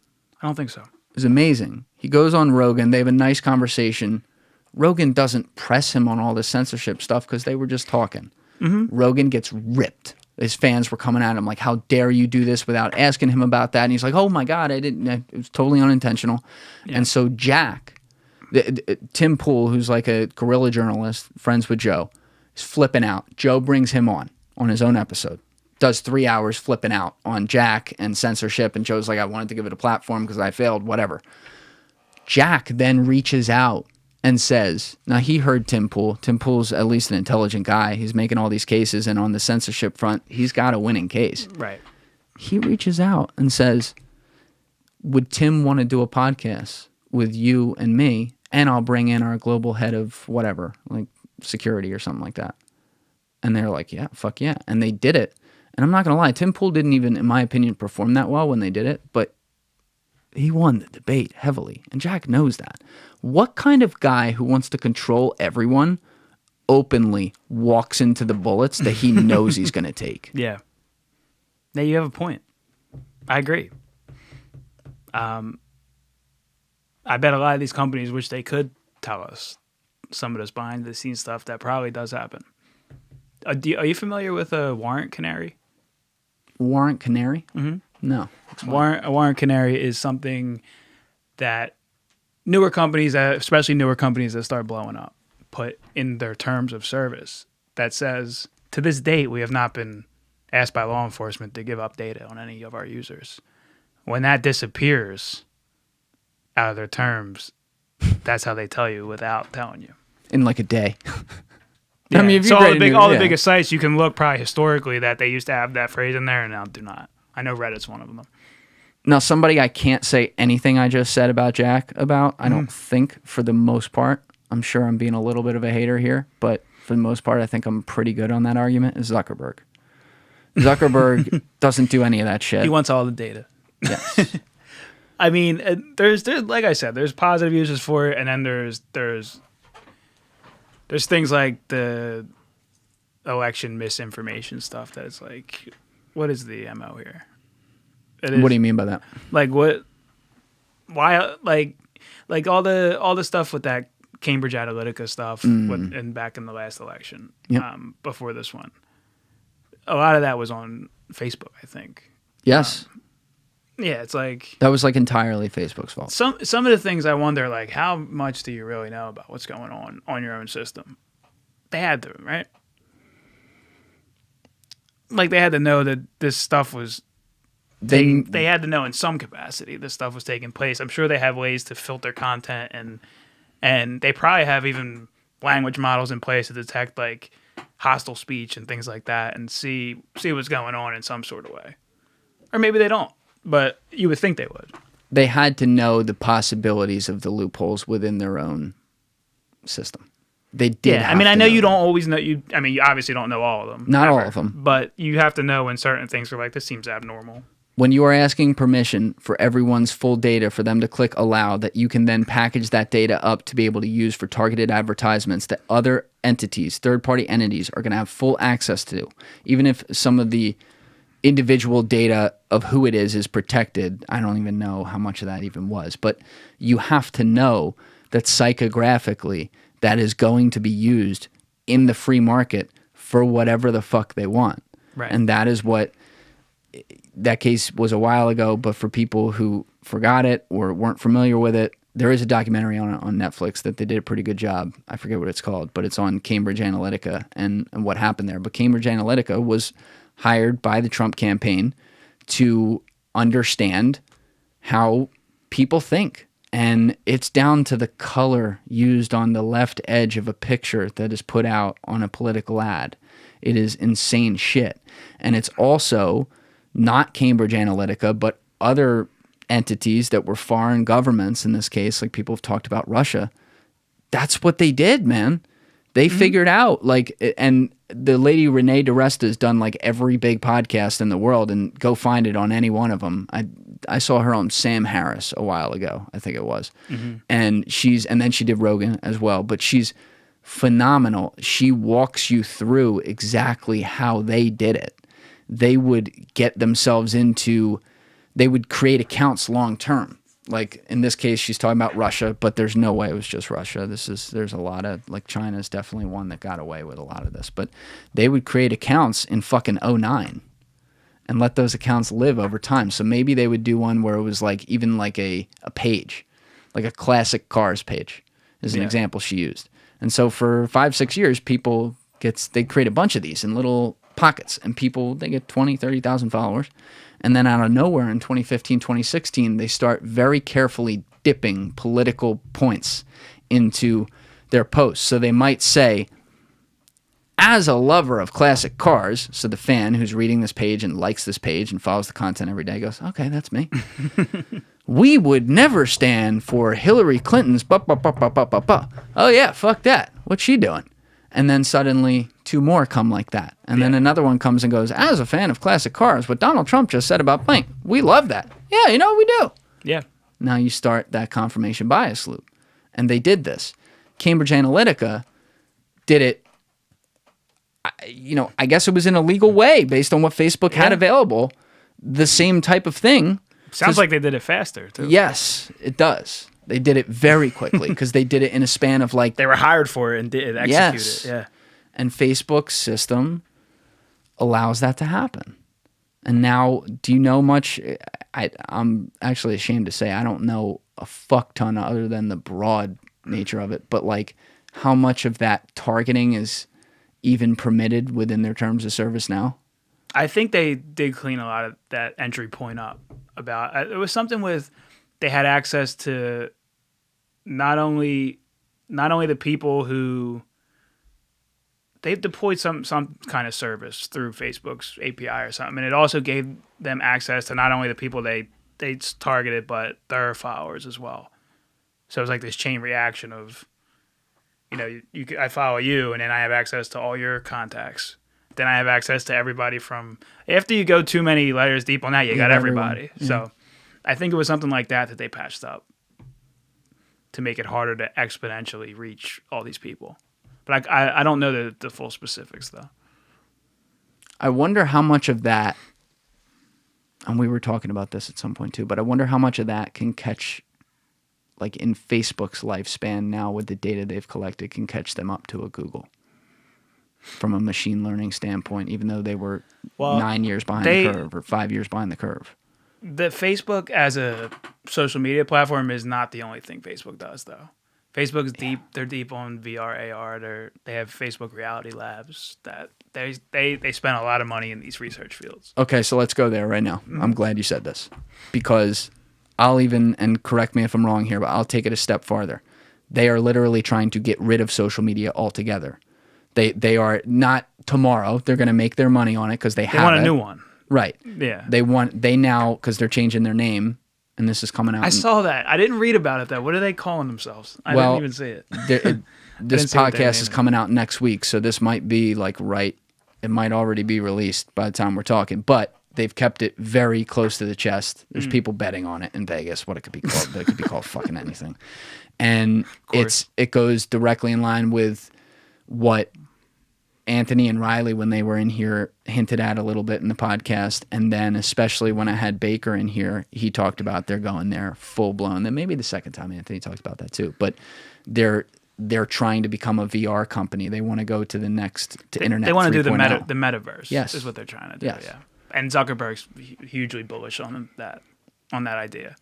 S2: I don't think so.
S1: It's amazing. He goes on Rogan. They have a nice conversation. Rogan doesn't press him on all this censorship stuff because they were just talking. Rogan gets ripped. His fans were coming at him like, how dare you do this without asking him about that? And he's like, oh my God, I didn't. It was totally unintentional. Yeah. And so Jack, Tim Pool, who's like a guerrilla journalist, friends with Joe, is flipping out. Joe brings him on his own episode. Does 3 hours flipping out on Jack and censorship, and Joe's like, I wanted to give it a platform because I failed, whatever. Jack then reaches out and says, now he heard Tim Pool. Tim Pool's at least an intelligent guy. He's making all these cases, and on the censorship front, he's got a winning case.
S2: Right.
S1: He reaches out and says, would Tim want to do a podcast with you and me, and I'll bring in our global head of whatever, like security or something like that. And they're like, yeah, fuck yeah. And they did it. And I'm not going to lie, Tim Pool didn't even, in my opinion, perform that well when they did it, but he won the debate heavily. And Jack knows that. What kind of guy who wants to control everyone openly walks into the bullets that he knows he's going to take?
S2: Yeah. Now you have a point. I agree. I bet a lot of these companies wish they could tell us some of this behind the scenes stuff that probably does happen. Are you familiar with a Warrant Canary?
S1: Warrant Canary?
S2: Mm-hmm.
S1: No.
S2: A Warrant Canary is something that newer companies, especially newer companies that start blowing up, put in their terms of service that says, to this date, we have not been asked by law enforcement to give up data on any of our users. When that disappears out of their terms, that's how they tell you without telling you.
S1: In like a day.
S2: Yeah.
S1: I mean, if
S2: so all the biggest sites, you can look probably historically that they used to have that phrase in there and now do not. I know Reddit's one of them.
S1: Now, somebody I can't say anything I just said about Jack about, I don't think, for the most part. I'm sure I'm being a little bit of a hater here, but for the most part, I think I'm pretty good on that argument, is Zuckerberg. Zuckerberg doesn't do any of that shit.
S2: He wants all the data.
S1: Yes.
S2: I mean, there's like I said, there's positive uses for it, and then there's things like the election misinformation stuff that is like, what is the MO here?
S1: What do you mean by that?
S2: Like what? Why? Like all the stuff with that Cambridge Analytica stuff and back in the last election, before this one. A lot of that was on Facebook, I think.
S1: Yes.
S2: Yeah, it's like
S1: that was like entirely Facebook's fault.
S2: Some of the things I wonder, like, how much do you really know about what's going on your own system? They had to, right? Like they had to know that this stuff was. They had to know in some capacity this stuff was taking place. I'm sure they have ways to filter content and they probably have even language models in place to detect like hostile speech and things like that and see what's going on in some sort of way. Or maybe they don't. But you would think they would.
S1: They had to know the possibilities of the loopholes within their own system. They did.
S2: Yeah, I mean, I know you don't always know. You obviously don't know all of them.
S1: Not all of them.
S2: But you have to know when certain things are like, this seems abnormal.
S1: When you are asking permission for everyone's full data for them to click allow, that you can then package that data up to be able to use for targeted advertisements that other entities, third-party entities, are going to have full access to, even if some of the individual data of who it is protected. I don't even know how much of that even was, but you have to know that psychographically that is going to be used in the free market for whatever the fuck they want.
S2: Right.
S1: And that is what that case was a while ago, but for people who forgot it or weren't familiar with it, there is a documentary on it on Netflix that they did a pretty good job. I forget what it's called, but it's on Cambridge Analytica and what happened there. But Cambridge Analytica was hired by the Trump campaign to understand how people think. And it's down to the color used on the left edge of a picture that is put out on a political ad. It is insane shit. And it's also not Cambridge Analytica, but other entities that were foreign governments in this case, like people have talked about Russia. That's what they did, man. They figured out, like, and the lady Renee DeResta has done like every big podcast in the world, and go find it on any one of them. I saw her on Sam Harris a while ago, I think it was. And then she did Rogan as well, but she's phenomenal. She walks you through exactly how they did it. They would get themselves into, they would create accounts long term. Like in this case, she's talking about Russia, but there's no way it was just Russia. There's a lot of, like, China's definitely one that got away with a lot of this, but they would create accounts in fucking 2009 and let those accounts live over time. So maybe they would do one where it was like even like a page, like a classic cars page is an example she used. And so for 5-6 years, they create a bunch of these in little pockets, and they get 20, 30,000 followers. And then out of nowhere in 2015, 2016, they start very carefully dipping political points into their posts. So they might say, as a lover of classic cars, so the fan who's reading this page and likes this page and follows the content every day goes, okay, that's me. We would never stand for Hillary Clinton's Oh yeah, fuck that. What's she doing? And then suddenly 2 more come like that. And then another one comes and goes, as a fan of classic cars, what Donald Trump just said about blank, we love that. Yeah, you know what we do. Yeah. Now you start that confirmation bias loop. And they did this. Cambridge Analytica did it, I guess it was in a legal way based on what Facebook had available. The same type of thing.
S2: Sounds like they did it faster, too.
S1: Yes, it does. They did it very quickly because they did it in a span of like...
S2: They were hired for it and did execute it. Yeah.
S1: And Facebook's system allows that to happen. And now, do you know much? I'm actually ashamed to say I don't know a fuck ton other than the broad nature of it. But like, how much of that targeting is even permitted within their terms of service now?
S2: I think they did clean a lot of that entry point up. It was something with they had access to not only the people who they've deployed some kind of service through Facebook's API or something, and it also gave them access to not only the people they targeted but their followers as well. So it was like this chain reaction of, I follow you, and then I have access to all your contacts. Then I have access to everybody from after you go too many layers deep on that, you got everybody. Yeah. So I think it was something like that they patched up to make it harder to exponentially reach all these people. But I don't know the full specifics, though.
S1: I wonder how much of that, and we were talking about this at some point too, but I wonder how much of that can catch, like in Facebook's lifespan now with the data they've collected, can catch them up to a Google. From a machine learning standpoint, even though they were 9 years behind the curve or 5 years behind the curve.
S2: The Facebook as a social media platform is not the only thing Facebook does, though. Facebook's deep. They're deep on VR, AR. They have Facebook Reality Labs that they spend a lot of money in these research fields.
S1: Okay, so let's go there right now. Mm-hmm. I'm glad you said this because I'll even, and correct me if I'm wrong here, but I'll take it a step farther. They are literally trying to get rid of social media altogether. They are not tomorrow. They're going to make their money on it because they
S2: want a new one.
S1: Right.
S2: Yeah.
S1: They now, because they're changing their name, and this is coming out.
S2: I saw that. I didn't read about it, though. What are they calling themselves? I didn't even see it.
S1: This podcast is coming out next week, so this might be like it might already be released by the time we're talking, but they've kept it very close to the chest. There's people betting on it in Vegas, what it could be called, but it could be called fucking anything. And it goes directly in line with what Anthony and Riley, when they were in here, hinted at a little bit in the podcast. And then especially when I had Baker in here, he talked about they're going there full blown. Then maybe the second time Anthony talked about that too. But they're trying to become a VR company. They want to go to the next internet.
S2: They want to do the
S1: 3.0.
S2: Metaverse.
S1: Yes,
S2: is what they're trying to do.
S1: Yes.
S2: Yeah. And Zuckerberg's hugely bullish on that idea.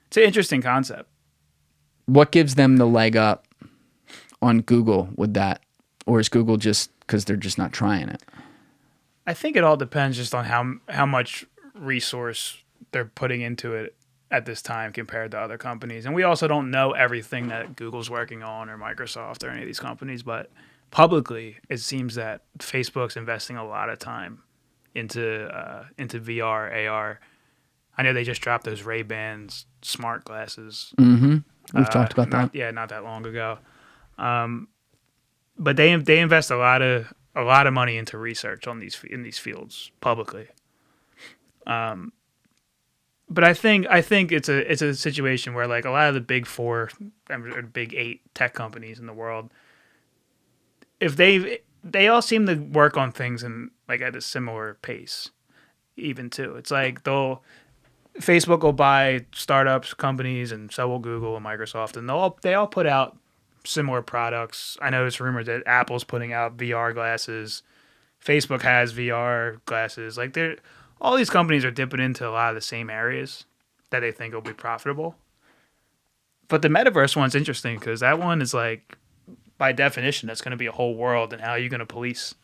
S2: It's an interesting concept.
S1: What gives them the leg up on Google with that? Or is Google just because they're just not trying it?
S2: I think it all depends just on how much resource they're putting into it at this time compared to other companies. And we also don't know everything that Google's working on or Microsoft or any of these companies. But publicly, it seems that Facebook's investing a lot of time into VR, AR. I know they just dropped those Ray-Bans smart glasses.
S1: Mm-hmm. We've talked about that.
S2: Not that long ago. But they invest a lot of money into research in these fields publicly. But I think it's a situation where like a lot of the big 4 or big 8 tech companies in the world, if they all seem to work on things in like at a similar pace, even too. It's like Facebook will buy startups, companies, and so will Google and Microsoft, and they all put out similar products. I know it's rumored that Apple's putting out VR glasses. Facebook has VR glasses. Like all these companies are dipping into a lot of the same areas that they think will be profitable. But the metaverse one's interesting because that one is like, by definition, that's going to be a whole world, and how are you going to police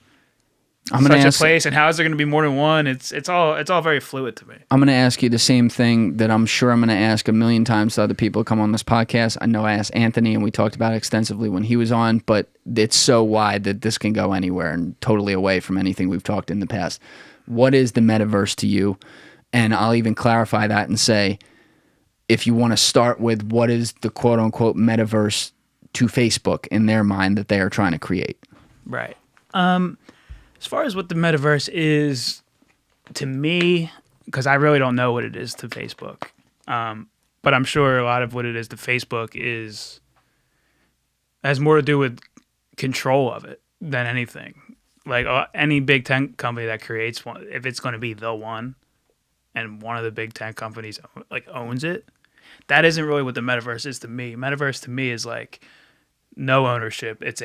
S2: such a place, and how is there going to be more than one? It's all very fluid to me.
S1: I'm going to ask you the same thing that I'm sure I'm going to ask a million times to other people who come on this podcast. I know I asked Anthony, and we talked about it extensively when he was on, but it's so wide that this can go anywhere and totally away from anything we've talked in the past. What is the metaverse to you? And I'll even clarify that and say, if you want to start with what is the quote-unquote metaverse to Facebook in their mind that they are trying to create.
S2: Right. As far as what the metaverse is to me, because I really don't know what it is to Facebook, but I'm sure a lot of what it is to Facebook has more to do with control of it than anything. Like any big tech company that creates one, if it's going to be the one, and one of the big tech companies like owns it, that isn't really what the metaverse is to me. Metaverse to me is like no ownership. It's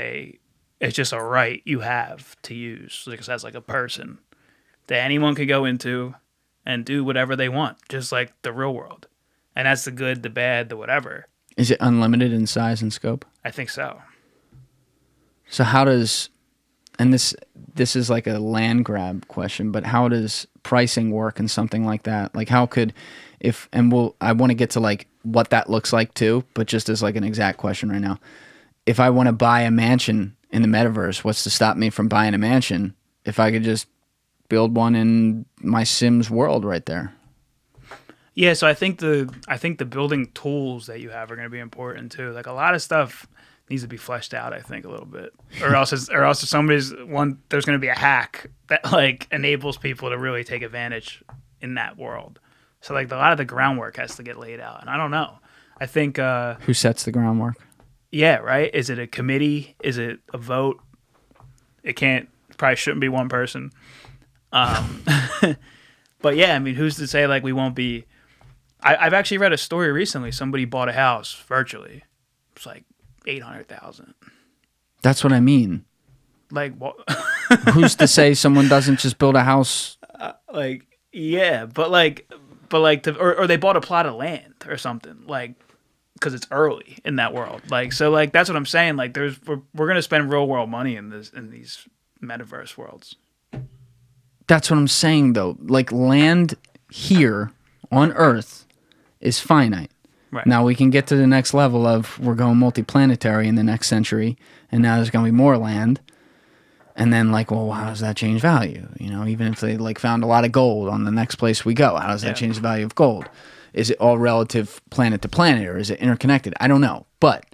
S2: just a right you have to use, because that's like a person that anyone can go into and do whatever they want, just like the real world. And that's the good, the bad, the whatever.
S1: Is it unlimited in size and scope?
S2: I think so.
S1: So how does, and this is like a land grab question, but how does pricing work in something like that? Like how could, I want to get to like what that looks like too, but just as like an exact question right now. If I want to buy a mansion in the metaverse, what's to stop me from buying a mansion if I could just build one in my Sims world right there?
S2: Yeah, so I think the building tools that you have are going to be important too. Like a lot of stuff needs to be fleshed out, I think, a little bit, or else if there's going to be a hack that like enables people to really take advantage in that world. So like a lot of the groundwork has to get laid out, and I don't know. I think
S1: who sets the groundwork?
S2: Yeah, right. Is it a committee? Is it a vote? It probably shouldn't be one person. But yeah, I mean, who's to say like we won't be? I've actually read a story recently. Somebody bought a house virtually. It's like $800,000.
S1: That's what I mean.
S2: Like what?
S1: Who's to say someone doesn't just build a house?
S2: Yeah, or they bought a plot of land or something, like, because it's early in that world. Like, so like that's what I'm saying. Like we're gonna spend real world money in these metaverse worlds.
S1: That's what I'm saying though. Like land here on Earth is finite.
S2: Right.
S1: Now we can get to the next level of we're going multiplanetary in the next century, and now there's going to be more land. And then like, well, how does that change value? You know, even if they like found a lot of gold on the next place we go, how does that change the value of gold? Is it all relative planet to planet, or is it interconnected? I don't know. But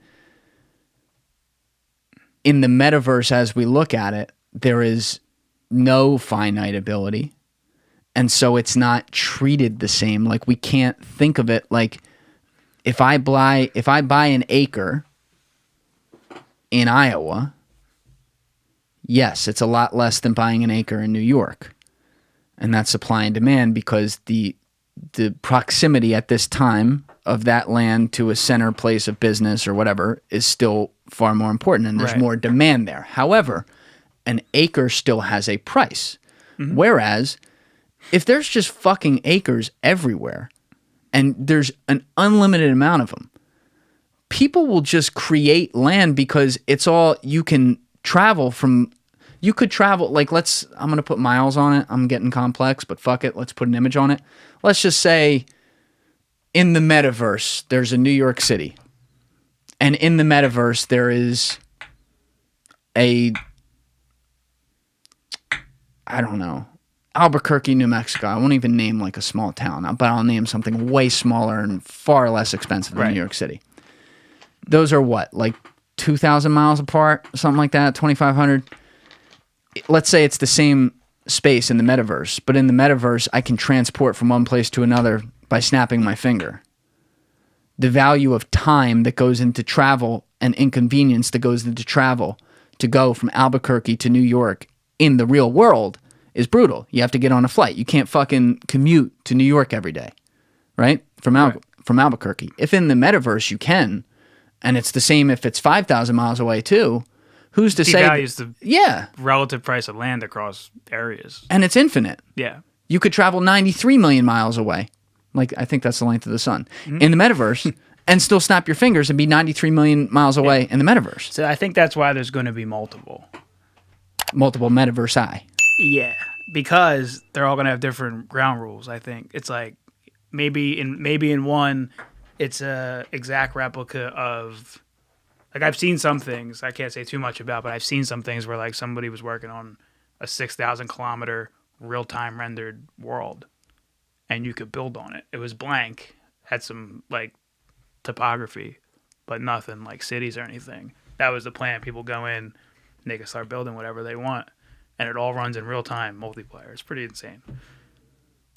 S1: in the metaverse, as we look at it, there is no finite ability. And so it's not treated the same. Like we can't think of it like if I buy an acre in Iowa, yes, it's a lot less than buying an acre in New York. And that's supply and demand, because the proximity at this time of that land to a center place of business or whatever is still far more important, and there's more demand there. However, an acre still has a price. Mm-hmm. Whereas if there's just fucking acres everywhere and there's an unlimited amount of them, people will just create land because it's all you can travel from. You could travel, like I'm going to put miles on it. I'm getting complex, but fuck it. Let's put an image on it. Let's just say in the metaverse, there's a New York City. And in the metaverse, there is I don't know, Albuquerque, New Mexico. I won't even name like a small town, but I'll name something way smaller and far less expensive than New York City. Those are what, like 2,000 miles apart, something like that, 2,500. Let's say it's the same space in the metaverse, but in the metaverse, I can transport from one place to another by snapping my finger. The value of time that goes into travel and inconvenience that goes into travel to go from Albuquerque to New York in the real world is brutal. You have to get on a flight. You can't fucking commute to New York every day, right? From Albuquerque. If in the metaverse you can, and it's the same if it's 5,000 miles away too, who's to say?
S2: Devalues the relative price of land across areas.
S1: And it's infinite.
S2: Yeah.
S1: You could travel 93 million miles away. Like, I think that's the length of the sun. In the metaverse, and still snap your fingers and be 93 million miles away in the metaverse.
S2: So I think that's why there's going to be multiple
S1: metaverse.
S2: Yeah, because they're all going to have different ground rules. I think it's like maybe in one, it's a exact replica of, like, I've seen some things I can't say too much about, but I've seen some things where like somebody was working on a 6,000 kilometer real time rendered world, and you could build on it. It was blank, had some like topography, but nothing like cities or anything. That was the plan. People go in and they can start building whatever they want, and it all runs in real time multiplayer. It's pretty insane,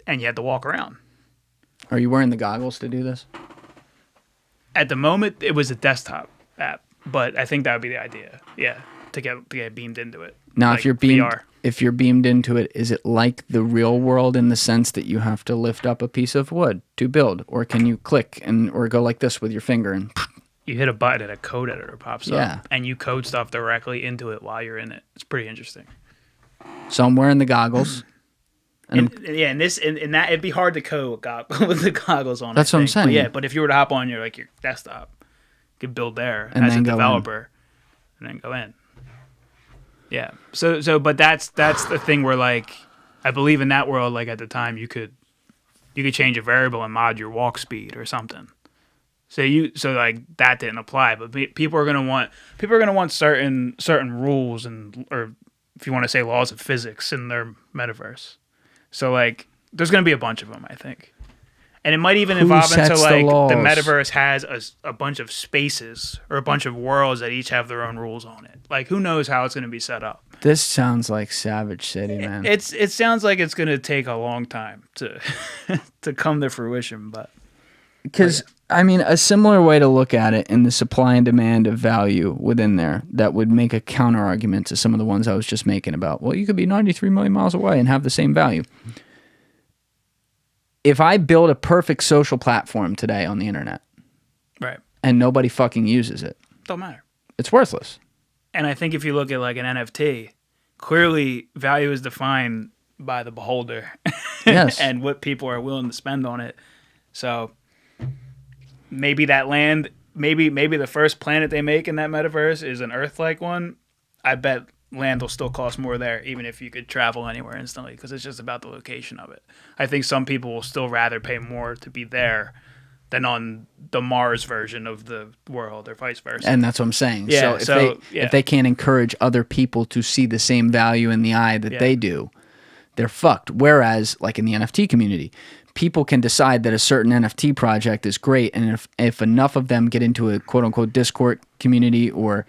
S2: and you had to walk around.
S1: Are you wearing the goggles to do this?
S2: At the moment, it was a desktop app, but I think that would be the idea. Yeah, to get beamed into it.
S1: Now,
S2: like
S1: if you're beamed into it, is it like the real world in the sense that you have to lift up a piece of wood to build, or can you click or go like this with your finger and
S2: you hit a button and a code editor pops up, and you code stuff directly into it while you're in it? It's pretty interesting.
S1: So I'm wearing the goggles.
S2: And that it'd be hard to code with the goggles on.
S1: That's what I'm saying.
S2: But if you were to hop on your desktop, you could build there
S1: and
S2: as a developer, and then go in. Yeah. So, but that's the thing where like I believe in that world. Like at the time, you could change a variable and mod your walk speed or something. So like that didn't apply, but people are gonna want certain rules or if you want to say laws of physics in their metaverse. So, like, there's going to be a bunch of them, I think. And it might even evolve into, like, the metaverse has a bunch of spaces or a bunch of worlds that each have their own rules on it. Like, who knows how it's going to be set up?
S1: This sounds like Savage City, man.
S2: It sounds like it's going to take a long time to to come to fruition, but...
S1: Because, I mean, a similar way to look at it in the supply and demand of value within there that would make a counter argument to some of the ones I was just making about, well, you could be 93 million miles away and have the same value. If I build a perfect social platform today on the internet,
S2: right,
S1: and nobody fucking uses it,
S2: don't matter.
S1: It's worthless.
S2: And I think if you look at like an NFT, clearly value is defined by the beholder.
S1: Yes.
S2: And what people are willing to spend on it. So maybe that land, maybe the first planet they make in that metaverse is an Earth-like one. I bet land will still cost more there, even if you could travel anywhere instantly, because it's just about the location of it. I think some people will still rather pay more to be there than on the Mars version of the world, or vice versa.
S1: And that's what I'm saying.
S2: Yeah,
S1: if they can't encourage other people to see the same value in the eye that they do, they're fucked. Whereas, like in the NFT community, people can decide that a certain NFT project is great, and if enough of them get into a quote-unquote Discord community or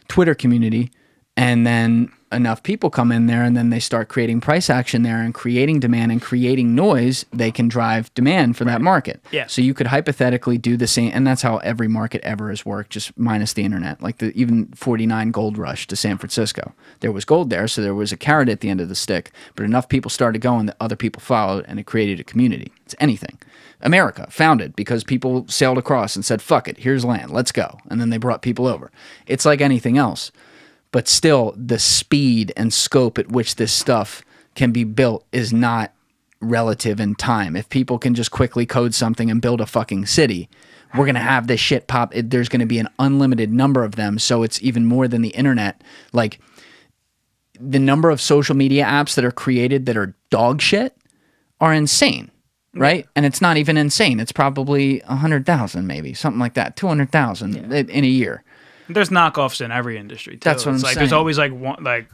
S1: Twitter community, and then enough people come in there, and then they start creating price action there and creating demand and creating noise, they can drive demand for that market.
S2: Yeah.
S1: So you could hypothetically do the same, and that's how every market ever has worked, just minus the internet. Like even 49 gold rush to San Francisco. There was gold there, so there was a carrot at the end of the stick, but enough people started going that other people followed, and it created a community. It's anything. America, founded because people sailed across and said, fuck it, here's land, let's go. And then they brought people over. It's like anything else. But still, the speed and scope at which this stuff can be built is not relative in time. If people can just quickly code something and build a fucking city, we're going to have this shit pop. There's going to be an unlimited number of them, so it's even more than the internet. Like, the number of social media apps that are created that are dog shit are insane, right? And it's not even insane. It's probably 100,000 maybe, something like that, 200,000 in a year.
S2: There's knockoffs in every industry too.
S1: That's what I'm
S2: saying. There's always like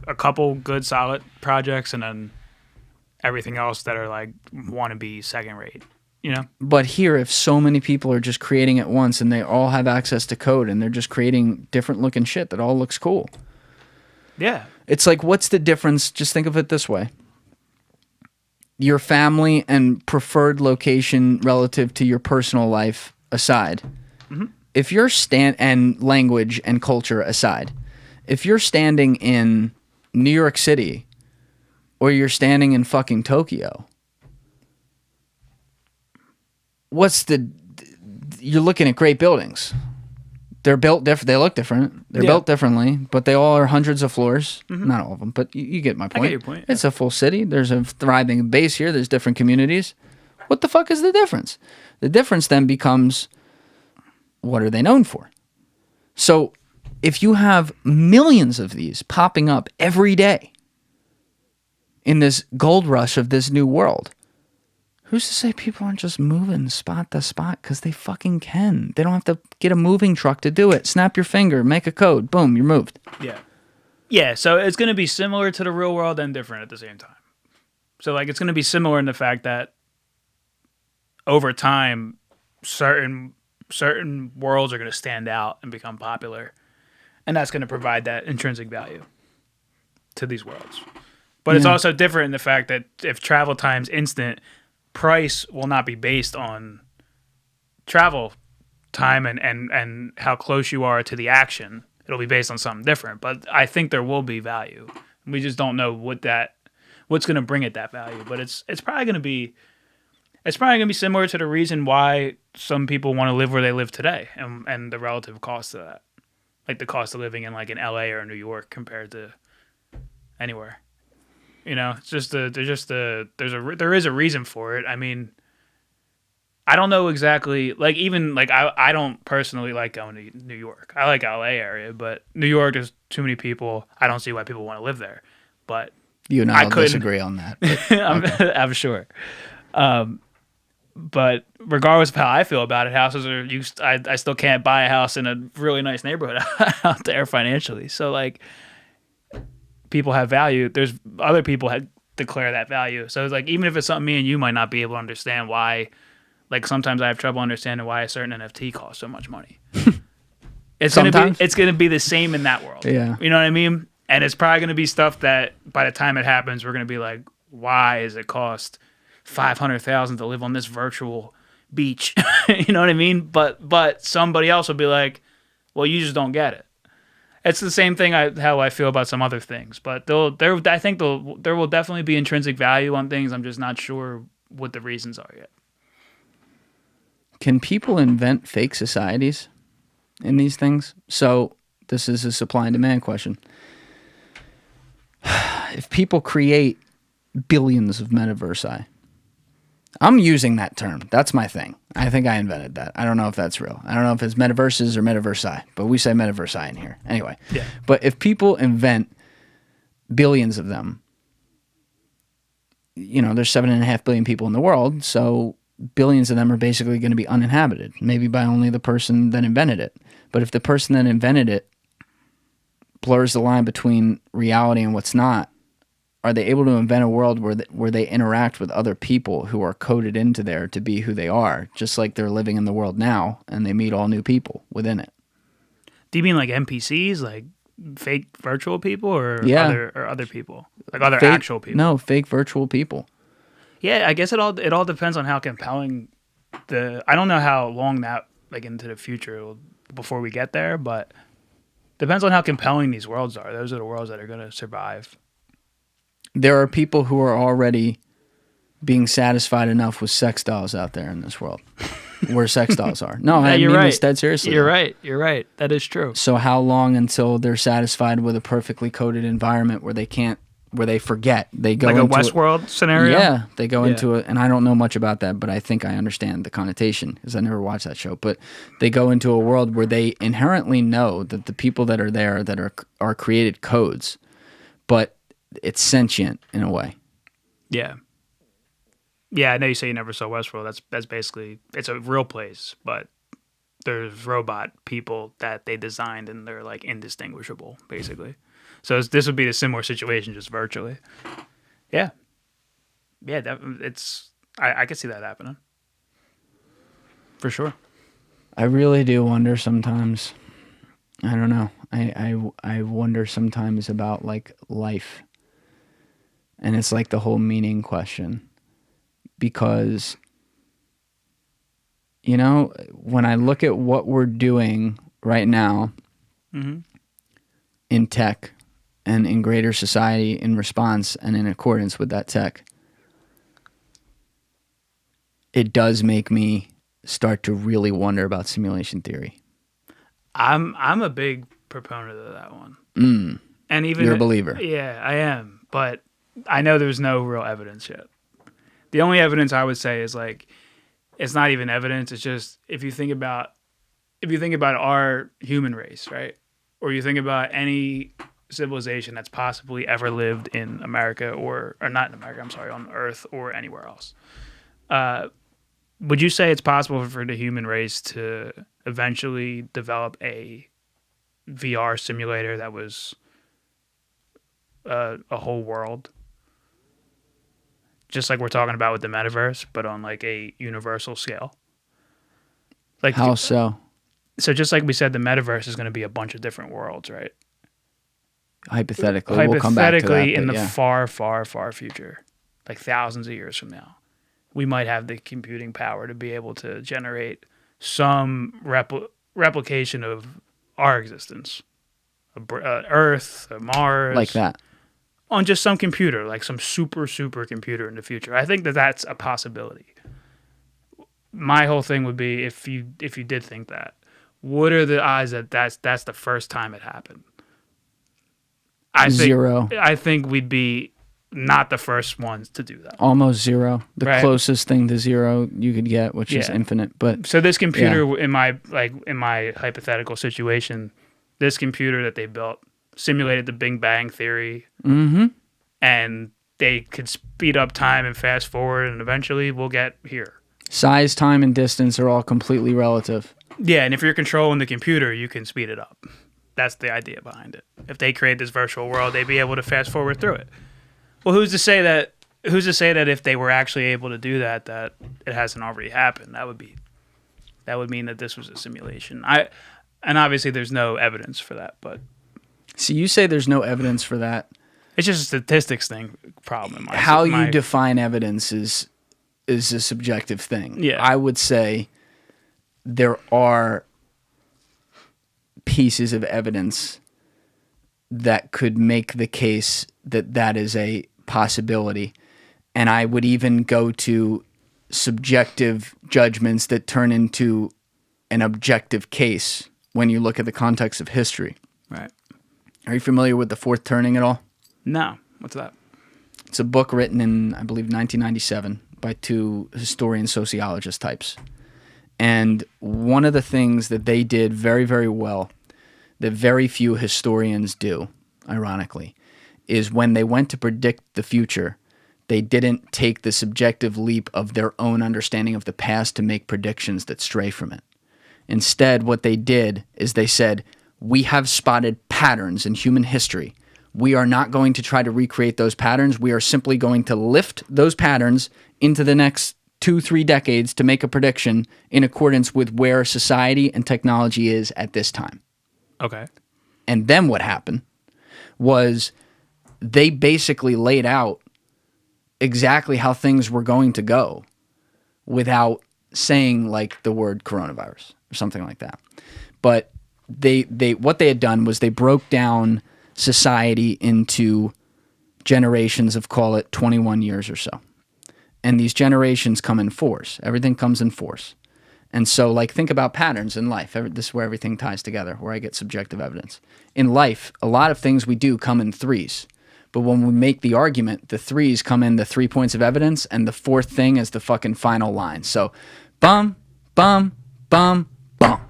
S2: a couple good solid projects, and then everything else that are like wannabe second rate. You know.
S1: But here, if so many people are just creating at once, and they all have access to code, and they're just creating different looking shit that all looks cool.
S2: Yeah.
S1: It's like, what's the difference? Just think of it this way. Your family and preferred location relative to your personal life aside, if you're and language and culture aside, if you're standing in New York City or you're standing in fucking Tokyo, you're looking at great buildings. They're built different. They look different. They're built differently, but they all are hundreds of floors. Not all of them, but you get my point.
S2: I get your point.
S1: It's a full city. There's a thriving base here. There's different communities. What the fuck is the difference? The difference then becomes, what are they known for? So if you have millions of these popping up every day in this gold rush of this new world, who's to say people aren't just moving spot to spot because they fucking can? They don't have to get a moving truck to do it. Snap your finger, make a code, boom, you're moved.
S2: Yeah. Yeah, so it's going to be similar to the real world and different at the same time. So, like, it's going to be similar in the fact that over time, certain worlds are going to stand out and become popular. And that's going to provide that intrinsic value to these worlds. But it's also different in the fact that if travel time's instant, price will not be based on travel time and how close you are to the action. It'll be based on something different. But I think there will be value. We just don't know what's going to bring it that value. But it's probably going to be similar to the reason why some people want to live where they live today and the relative cost of that. Like the cost of living in like in LA or New York compared to anywhere. You know, it's just there is a reason for it. I mean, I don't know exactly, like even like I don't personally like going to New York. I like LA area, but New York, there's too many people. I don't see why people want to live there. But
S1: you and I will disagree on that.
S2: I'm sure. But regardless of how I feel about it, houses are used. I still can't buy a house in a really nice neighborhood out there financially. So like, people have value. There's other people that declare that value. So it's like, even if it's something me and you might not be able to understand why, like sometimes I have trouble understanding why a certain NFT costs so much money. It's gonna be the same in that world.
S1: Yeah.
S2: You know what I mean? And it's probably gonna be stuff that by the time it happens, we're gonna be like, why does it cost $500,000 to live on this virtual beach? You know what I mean? But somebody else will be like, well, you just don't get it. It's the same thing how I feel about some other things. But I think there will definitely be intrinsic value on things. I'm just not sure what the reasons are yet.
S1: Can people invent fake societies in these things? So this is a supply and demand question. If people create billions of metaversi, I'm using that term. That's my thing. I think I invented that. I don't know if that's real. I don't know if it's metaverses or metaversi, but we say metaversi in here. Anyway.
S2: Yeah.
S1: But if people invent billions of them, you know, there's 7.5 billion people in the world, so billions of them are basically going to be uninhabited, maybe by only the person that invented it. But if the person that invented it blurs the line between reality and what's not, are they able to invent a world where they interact with other people who are coded into there to be who they are, just like they're living in the world now, and they meet all new people within it?
S2: Do you mean like NPCs, like fake virtual people, or other people, like other actual people?
S1: No, fake virtual people.
S2: Yeah, I guess it all depends on how compelling I don't know how long that like into the future before we get there, but depends on how compelling these worlds are. Those are the worlds that are going to survive.
S1: There are people who are already being satisfied enough with sex dolls out there in this world, where sex dolls are. No, I mean this dead seriously.
S2: You're right. That is true.
S1: So how long until they're satisfied with a perfectly coded environment where they forget? They go
S2: like
S1: into
S2: a Westworld scenario?
S1: Yeah, they go into it, and I don't know much about that, but I think I understand the connotation because I never watched that show. But they go into a world where they inherently know that the people that are there that are created codes, but it's sentient in a way.
S2: Yeah. Yeah, I know you say you never saw Westworld. That's basically, it's a real place, but there's robot people that they designed and they're like indistinguishable, basically. So this would be a similar situation, just virtually. Yeah. Yeah, I could see that happening. For sure.
S1: I really do wonder sometimes. I don't know. I wonder sometimes about like life. And it's like the whole meaning question. Because You know, when I look at what we're doing right now in tech and in greater society in response and in accordance with that tech, it does make me start to really wonder about simulation theory.
S2: I'm a big proponent of that one. And even
S1: You're a believer.
S2: Yeah, I am. But I know there's no real evidence yet. The only evidence I would say is like, it's not even evidence. It's just if you think about our human race, right? Or you think about any civilization that's possibly ever lived in America or not in America, I'm sorry, on Earth or anywhere else. Would you say it's possible for the human race to eventually develop a VR simulator that was a whole world? Just like we're talking about with the Metaverse, but on like a universal scale. Like
S1: How so?
S2: So just like we said, the Metaverse is going to be a bunch of different worlds, right?
S1: Hypothetically, we'll come back to that,
S2: in the
S1: yeah.
S2: far, far, far future, like thousands of years from now, we might have the computing power to be able to generate some replication of our existence, Earth, Mars,
S1: Like that.
S2: on just some computer, like some super computer in the future. I think that that's a possibility. My whole thing would be if you did think that, what are the odds that that's the first time it happened?
S1: Zero.
S2: I think we'd be not the first ones to do that.
S1: Almost zero. The
S2: Right.
S1: closest thing to zero you could get, which is
S2: Yeah.
S1: infinite. But
S2: So this computer, in my hypothetical situation, this computer that they built simulated the Big Bang Theory, and they could speed up time and fast forward, and eventually we'll get here.
S1: size, time, and distance are all completely relative.
S2: Yeah, and if you're controlling the computer, you can speed it up. That's the idea behind it. If they create this virtual world, they'd be able to fast forward through it. Well, who's to say that if they were actually able to do that it hasn't already happened? That would mean that this was a simulation. And obviously there's no evidence for that, but
S1: So you say there's no evidence for that.
S2: it's just a statistics problem.
S1: How you define evidence is a subjective thing.
S2: Yeah.
S1: I would say there are pieces of evidence that could make the case that is a possibility. And I would even go to subjective judgments that turn into an objective case when you look at the context of history.
S2: Right.
S1: Are you familiar with the fourth turning at all?
S2: No. What's that?
S1: It's a book written in, I believe, 1997 by two historian sociologist types. And one of the things that they did very, very well, that very few historians do, ironically, is when they went to predict the future, they didn't take the subjective leap of their own understanding of the past to make predictions that stray from it. Instead, what they did is they said, we have spotted patterns in human history. We are not going to try to recreate those patterns. We are simply going to lift those patterns into the next 2-3 decades to make a prediction in accordance with where society and technology is at this time.
S2: Okay.
S1: And then what happened was they basically laid out exactly how things were going to go without saying like the word coronavirus or something like that. But they what they had done was they broke down society into generations of, call it, 21 years or so. And these generations come in force. Everything comes in force. And so, like, think about patterns in life. This is where everything ties together, where I get subjective evidence. In life, a lot of things we do come in threes. But when we make the argument, the threes come in the 3 points of evidence, and the fourth thing is the fucking final line. So, bum, bum, bum, bum.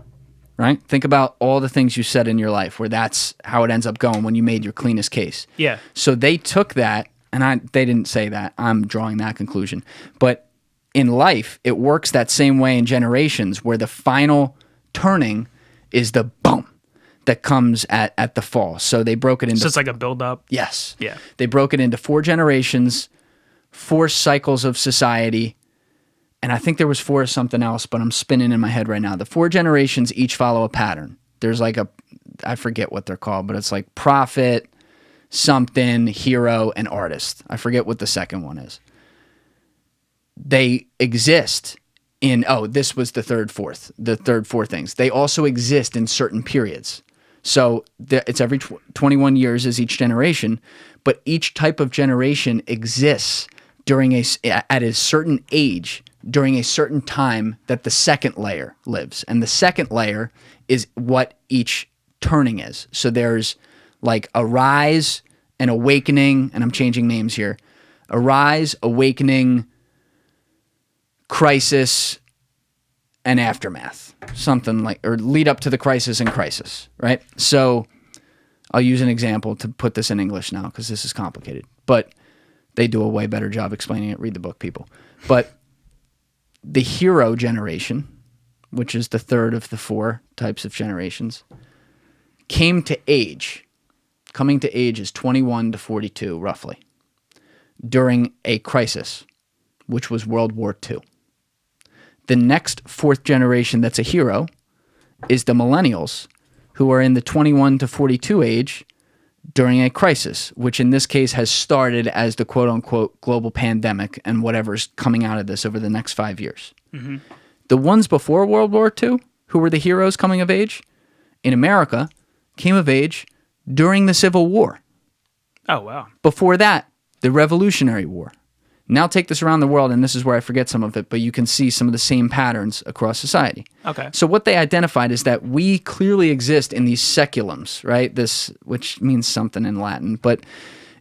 S1: Right? Think about all the things you said in your life where that's how it ends up going when you made your cleanest case.
S2: Yeah.
S1: So they took that, and they didn't say that. I'm drawing that conclusion. But in life, it works that same way in generations where the final turning is the boom that comes at the fall. So they broke it into...
S2: So it's like a build-up?
S1: Yes.
S2: Yeah.
S1: They broke it into 4 generations, 4 cycles of society, and I think there was 4 of something else, but I'm spinning in my head right now. The 4 generations each follow a pattern. There's like I forget what they're called, but it's like prophet, something, hero, and artist. I forget what the second one is. They exist this was the third, four things. They also exist in certain periods. So it's every 21 years is each generation, but each type of generation exists at a certain age during a certain time that the second layer lives. And the second layer is what each turning is. So there's like a rise, an awakening, and I'm changing names here. A rise, awakening, crisis, and aftermath. Something like, or lead up to the crisis and crisis, right? So I'll use an example to put this in English now because this is complicated. But they do a way better job explaining it. Read the book, people. But the hero generation, which is the third of the four types of generations, came to age. Coming to age is 21 to 42, roughly, during a crisis, which was World War II. The next fourth generation that's a hero is the millennials, who are in the 21 to 42 age during a crisis, which in this case has started as the quote-unquote global pandemic and whatever's coming out of this over the next 5 years. Mm-hmm. The ones before World War II, who were the heroes coming of age, in America, came of age during the Civil War.
S2: Oh, wow.
S1: Before that, the Revolutionary War. Now take this around the world, and this is where I forget some of it, but you can see some of the same patterns across society.
S2: Okay.
S1: So what they identified is that we clearly exist in these seculums, right? This, which means something in Latin, but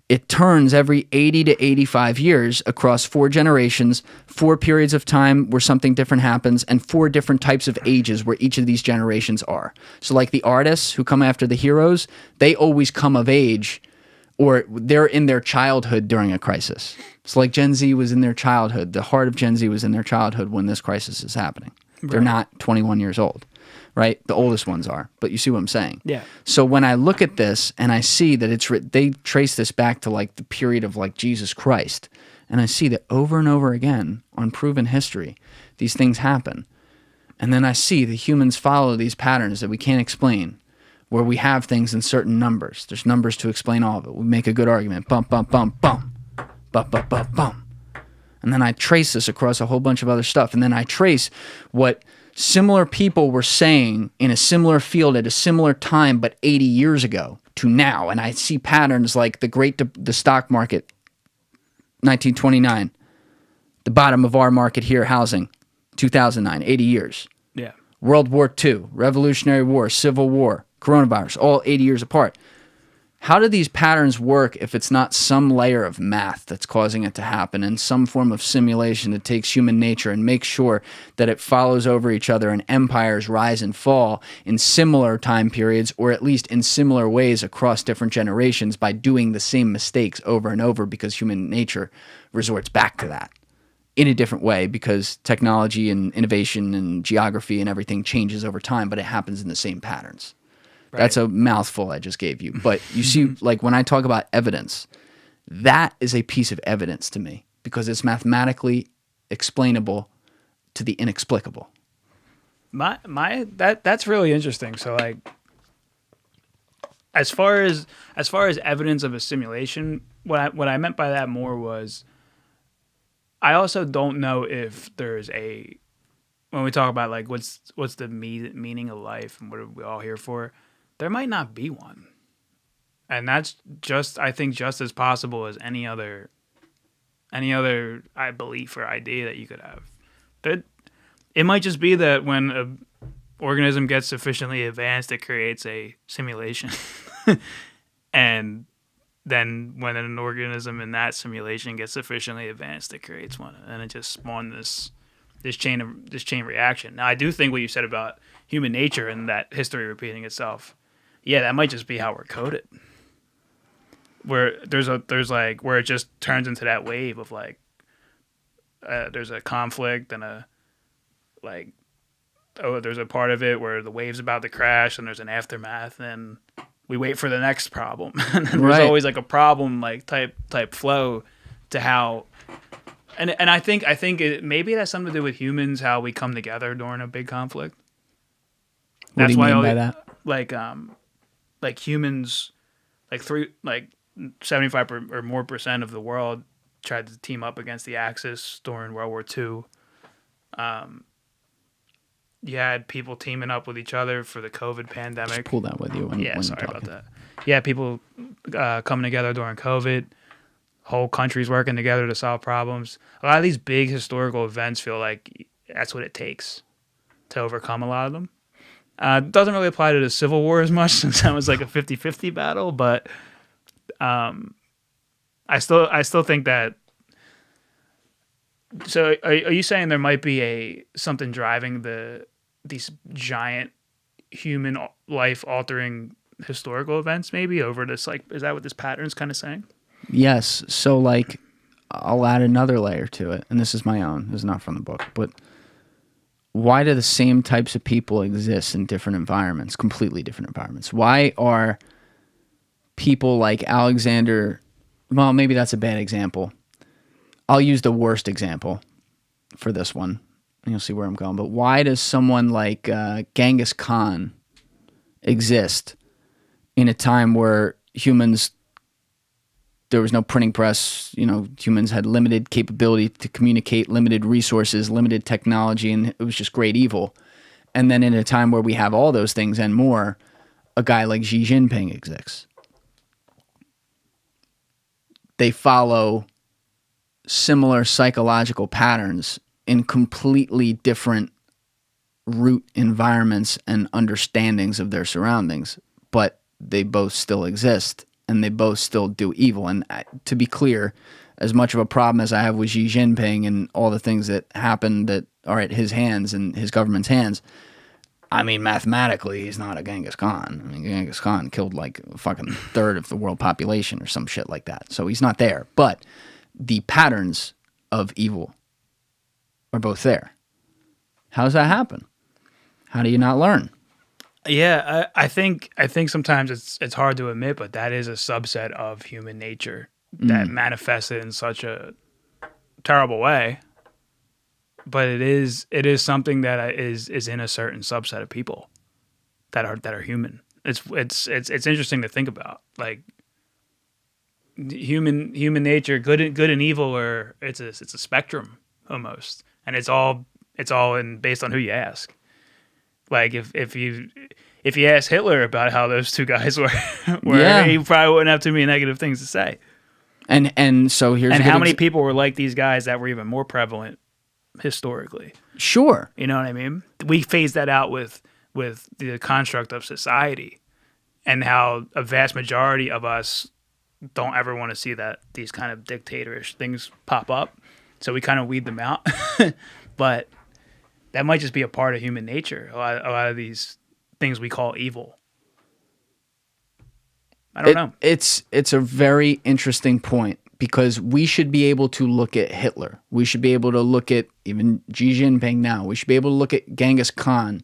S1: it turns every 80 to 85 years across 4 generations, 4 periods of time where something different happens, and 4 different types of ages where each of these generations are. So like the artists who come after the heroes, they always come of age, or they're in their childhood during a crisis. So like Gen Z was in their childhood. The heart of Gen Z was in their childhood when this crisis is happening. Right. They're not 21 years old, right? The oldest ones are, but you see what I'm saying?
S2: Yeah.
S1: So when I look at this and I see that they trace this back to like the period of like Jesus Christ, and I see that over and over again on proven history, these things happen. And then I see the humans follow these patterns that we can't explain, where we have things in certain numbers. There's numbers to explain all of it. We make a good argument. Bump, bump, bump, bump. Bump, bump, bump, bump. And then I trace this across a whole bunch of other stuff. And then I trace what similar people were saying in a similar field at a similar time, but 80 years ago to now. And I see patterns like the stock market, 1929. The bottom of our market here, housing, 2009, 80 years.
S2: Yeah.
S1: World War II, Revolutionary War, Civil War, coronavirus, all 80 years apart. How do these patterns work if it's not some layer of math that's causing it to happen and some form of simulation that takes human nature and makes sure that it follows over each other and empires rise and fall in similar time periods, or at least in similar ways across different generations by doing the same mistakes over and over, because human nature resorts back to that in a different way because technology and innovation and geography and everything changes over time, but it happens in the same patterns. Right. That's a mouthful I just gave you. But you see, like when I talk about evidence, that is a piece of evidence to me because it's mathematically explainable to the inexplicable.
S2: That's really interesting. So like as far as evidence of a simulation, what I meant by that more was I also don't know if there's when we talk about like what's the meaning of life and what are we all here for, there might not be one. And that's I think just as possible as any other belief or idea that you could have. But it might just be that when an organism gets sufficiently advanced, it creates a simulation. And then when an organism in that simulation gets sufficiently advanced, it creates one. And it just spawned this chain reaction. Now, I do think what you said about human nature and that history repeating itself, yeah, that might just be how we're coded. Where there's where it just turns into that wave of like, there's a conflict and there's a part of it where the wave's about to crash and there's an aftermath and we wait for the next problem. And then there's always like a problem like type flow to how. And I think maybe it has something to do with humans, how we come together during a big conflict.
S1: What do you mean by that?
S2: Like humans, like 75 or more percent of the world tried to team up against the Axis during World War II. you had people teaming up with each other for the COVID pandemic.
S1: Pull that with you. When
S2: sorry about that. Yeah, people coming together during COVID. Whole countries working together to solve problems. A lot of these big historical events feel like that's what it takes to overcome a lot of them. It doesn't really apply to the Civil War as much since that was like a 50-50 battle, but I still think that. So are you saying there might be something driving these giant human life altering historical events maybe over this, like, is that what this pattern's kind of saying?
S1: Yes. So, like, I'll add another layer to it, and this is my own. This is not from the book, but why do the same types of people exist in different environments, completely different environments? Why are people like Alexander, well, maybe that's a bad example. I'll use the worst example for this one, and you'll see where I'm going. But why does someone like Genghis Khan exist in a time where there was no printing press, humans had limited capability to communicate, limited resources, limited technology, and it was just great evil. And then in a time where we have all those things and more, a guy like Xi Jinping exists. They follow similar psychological patterns in completely different root environments and understandings of their surroundings, but they both still exist. And they both still do evil. And to be clear, as much of a problem as I have with Xi Jinping and all the things that happened that are at his hands and his government's hands, I mean, mathematically, he's not a Genghis Khan. I mean, Genghis Khan killed like a fucking third of the world population or some shit like that. So he's not there. But the patterns of evil are both there. How does that happen? How do you not learn?
S2: Yeah, I think sometimes it's hard to admit, but that is a subset of human nature that manifested in such a terrible way. But it is something that is in a certain subset of people that are human. It's interesting to think about, like human nature, good and evil, or it's a spectrum almost, and it's all based on who you ask. Like if you ask Hitler about how those two guys were, he probably wouldn't have too many negative things to say.
S1: And so here's
S2: how many people were like these guys that were even more prevalent historically.
S1: Sure,
S2: you know what I mean. We phased that out with the construct of society, and how a vast majority of us don't ever want to see that these kind of dictatorish things pop up. So we kind of weed them out, but. That might just be a part of human nature. A lot of these things we call evil. I don't know.
S1: It's a very interesting point because we should be able to look at Hitler. We should be able to look at even Xi Jinping now. We should be able to look at Genghis Khan.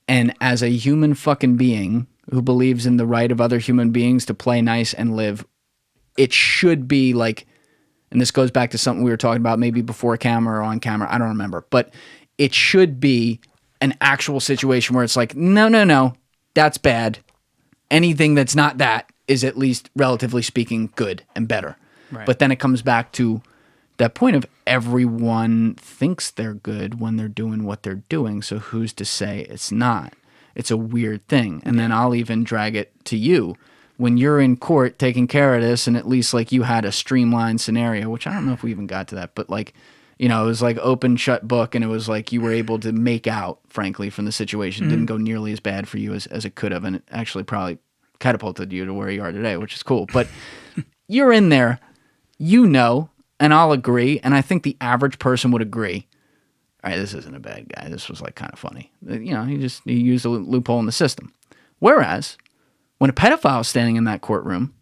S1: And as a human fucking being who believes in the right of other human beings to play nice and live, it should be like, and this goes back to something we were talking about maybe before camera or on camera. I don't remember. But it should be an actual situation where it's like, no, that's bad. Anything that's not that is at least relatively speaking good and better. Right. But then it comes back to that point of everyone thinks they're good when they're doing what they're doing. So who's to say it's not? It's a weird thing. And then I'll even drag it to you. When you're in court taking care of this and at least like you had a streamlined scenario, which I don't know if we even got to that, but like, it was like open, shut book, and it was like you were able to make out, frankly, from the situation. It didn't go nearly as bad for you as it could have, and it actually probably catapulted you to where you are today, which is cool. But you're in there, and I'll agree, and I think the average person would agree, all right, this isn't a bad guy. This was like kind of funny. He used a loophole in the system. Whereas, when a pedophile is standing in that courtroom,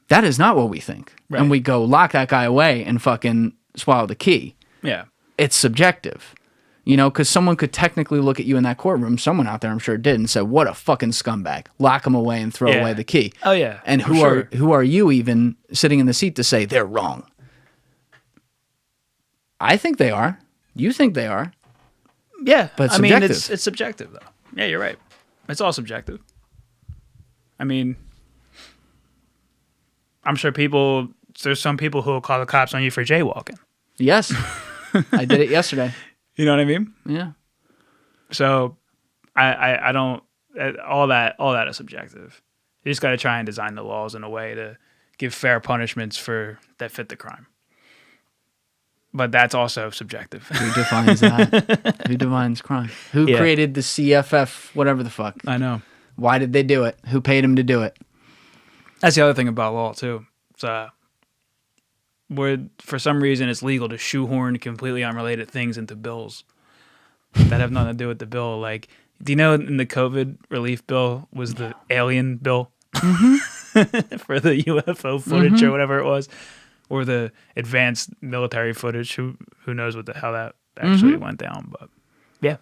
S1: that is not what we think. Right. And we go lock that guy away and fucking swallow the key.
S2: Yeah.
S1: It's subjective, because someone could technically look at you in that courtroom. Someone out there, I'm sure, did and said, what a fucking scumbag. Lock him away and throw away the key.
S2: Oh, yeah.
S1: And who are you even sitting in the seat to say they're wrong? I think they are. You think they are.
S2: Yeah.
S1: But it's subjective.
S2: It's subjective, though. Yeah, you're right. It's all subjective. I mean, I'm sure there's some people who will call the cops on you for jaywalking.
S1: Yes. I did it yesterday.
S2: You know what I mean?
S1: Yeah.
S2: So I don't, all that is subjective. You just got to try and design the laws in a way to give fair punishments that fit the crime. But that's also subjective.
S1: Who defines that? Who defines crime? Who created the CFF, whatever the fuck?
S2: I know.
S1: Why did they do it? Who paid them to do it?
S2: That's the other thing about law, too. It's, where for some reason it's legal to shoehorn completely unrelated things into bills that have nothing to do with the bill. Like, do you know in the COVID relief bill was the alien bill for the UFO footage or whatever it was? Or the advanced military footage. Who knows how that actually went down? But yeah,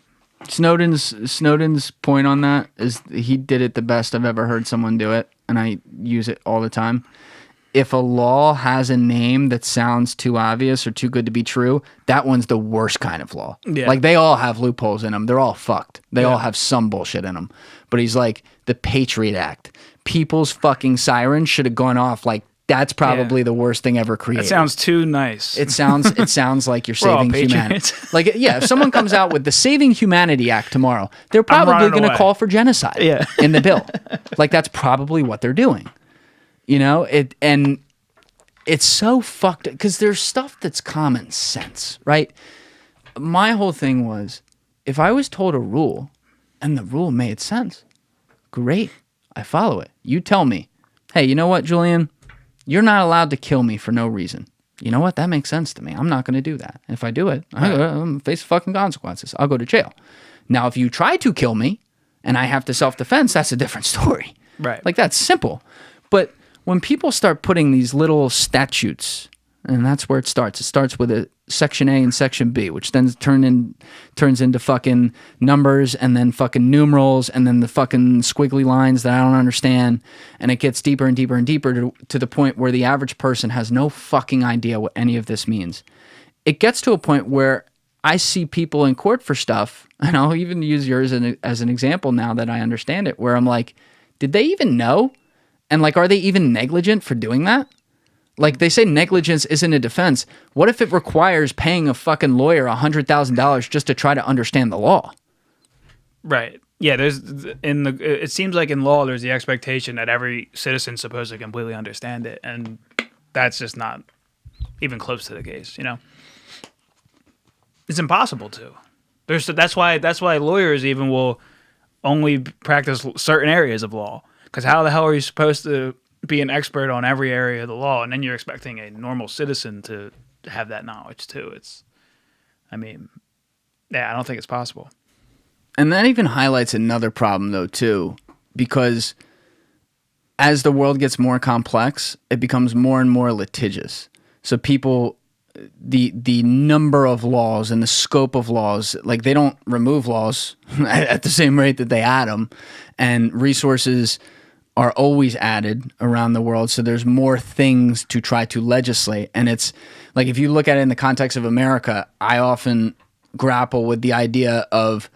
S1: Snowden's point on that is he did it the best I've ever heard someone do it, and I use it all the time. If a law has a name that sounds too obvious or too good to be true, that one's the worst kind of law.
S2: Yeah.
S1: Like, they all have loopholes in them. They're all fucked. They all have some bullshit in them. But he's like, the Patriot Act. People's fucking sirens should have gone off like. That's probably the worst thing ever created.
S2: It sounds too nice.
S1: It sounds like you're saving humanity. Like, yeah, if someone comes out with the Saving Humanity Act tomorrow, they're probably going to call for genocide in the bill. Like, that's probably what they're doing. You know, and it's so fucked because there's stuff that's common sense, right? My whole thing was, if I was told a rule and the rule made sense, great, I follow it. You tell me, hey, you know what, Julian? You're not allowed to kill me for no reason. You know what? That makes sense to me. I'm not going to do that. If I do it, I'm going to face fucking consequences. I'll go to jail. Now, if you try to kill me and I have to self-defense, that's a different story.
S2: Right.
S1: Like, that's simple. But when people start putting these little statutes, and that's where it starts. It starts with a Section A and Section B, which then turns into fucking numbers and then fucking numerals and then the fucking squiggly lines that I don't understand. And it gets deeper and deeper and deeper to the point where the average person has no fucking idea what any of this means. It gets to a point where I see people in court for stuff, and I'll even use yours as an example now that I understand it, where I'm like, did they even know? And like, are they even negligent for doing that? Like, they say negligence isn't a defense. What if it requires paying a fucking lawyer $100,000 just to try to understand the law?
S2: Right. Yeah, it seems like in law there's the expectation that every citizen's supposed to completely understand it, and that's just not even close to the case, you know? It's impossible to. That's why lawyers even will only practice certain areas of law, because how the hell are you supposed to be an expert on every area of the law, and then you're expecting a normal citizen to have that knowledge too? I don't think it's possible.
S1: And that even highlights another problem though too, because as the world gets more complex, it becomes more and more litigious. So people, the number of laws and the scope of laws, like, they don't remove laws at the same rate that they add them, and resources are always added around the world. So there's more things to try to legislate. And it's like, if you look at it in the context of America, I often grapple with the idea of,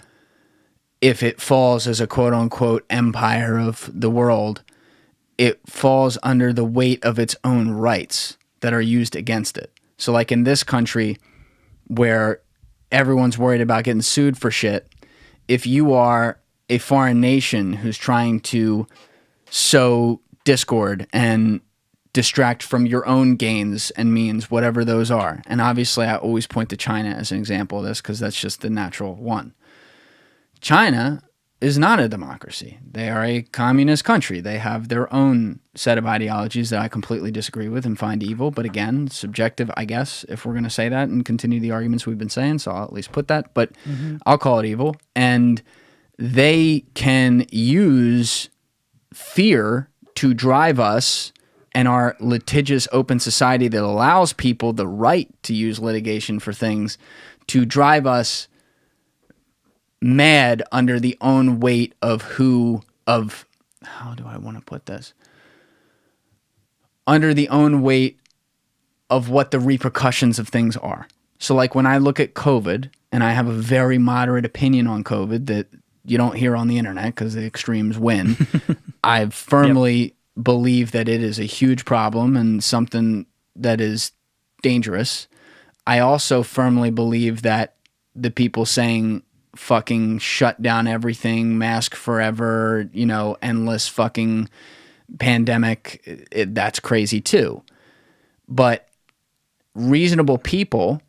S1: if it falls as a quote unquote empire of the world, it falls under the weight of its own rights that are used against it. So like in this country where everyone's worried about getting sued for shit, if you are a foreign nation who's trying to sow discord and distract from your own gains and means, whatever those are. And obviously I always point to China as an example of this because that's just the natural one. China is not a democracy. They are a communist country. They have their own set of ideologies that I completely disagree with and find evil. But again, subjective, I guess, if we're going to say that and continue the arguments we've been saying. So I'll at least put that. But I'll call it evil. And they can use fear to drive us, and our litigious open society that allows people the right to use litigation for things, to drive us mad under the own weight of how do I want to put this? Under the own weight of what the repercussions of things are. So like when I look at COVID, and I have a very moderate opinion on COVID that you don't hear on the internet because the extremes win. I firmly believe that it is a huge problem and something that is dangerous. I also firmly believe that the people saying fucking shut down everything, mask forever, endless fucking pandemic, that's crazy too. But reasonable people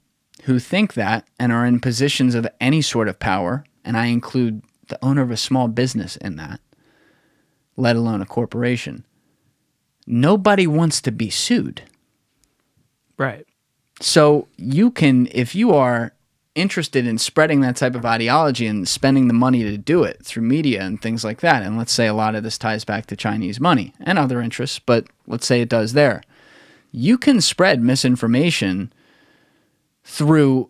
S1: who think that and are in positions of any sort of power, and I include the owner of a small business in that, let alone a corporation, nobody wants to be sued.
S2: Right.
S1: So you can, if you are interested in spreading that type of ideology and spending the money to do it through media and things like that, and let's say a lot of this ties back to Chinese money and other interests, but let's say it does there, you can spread misinformation through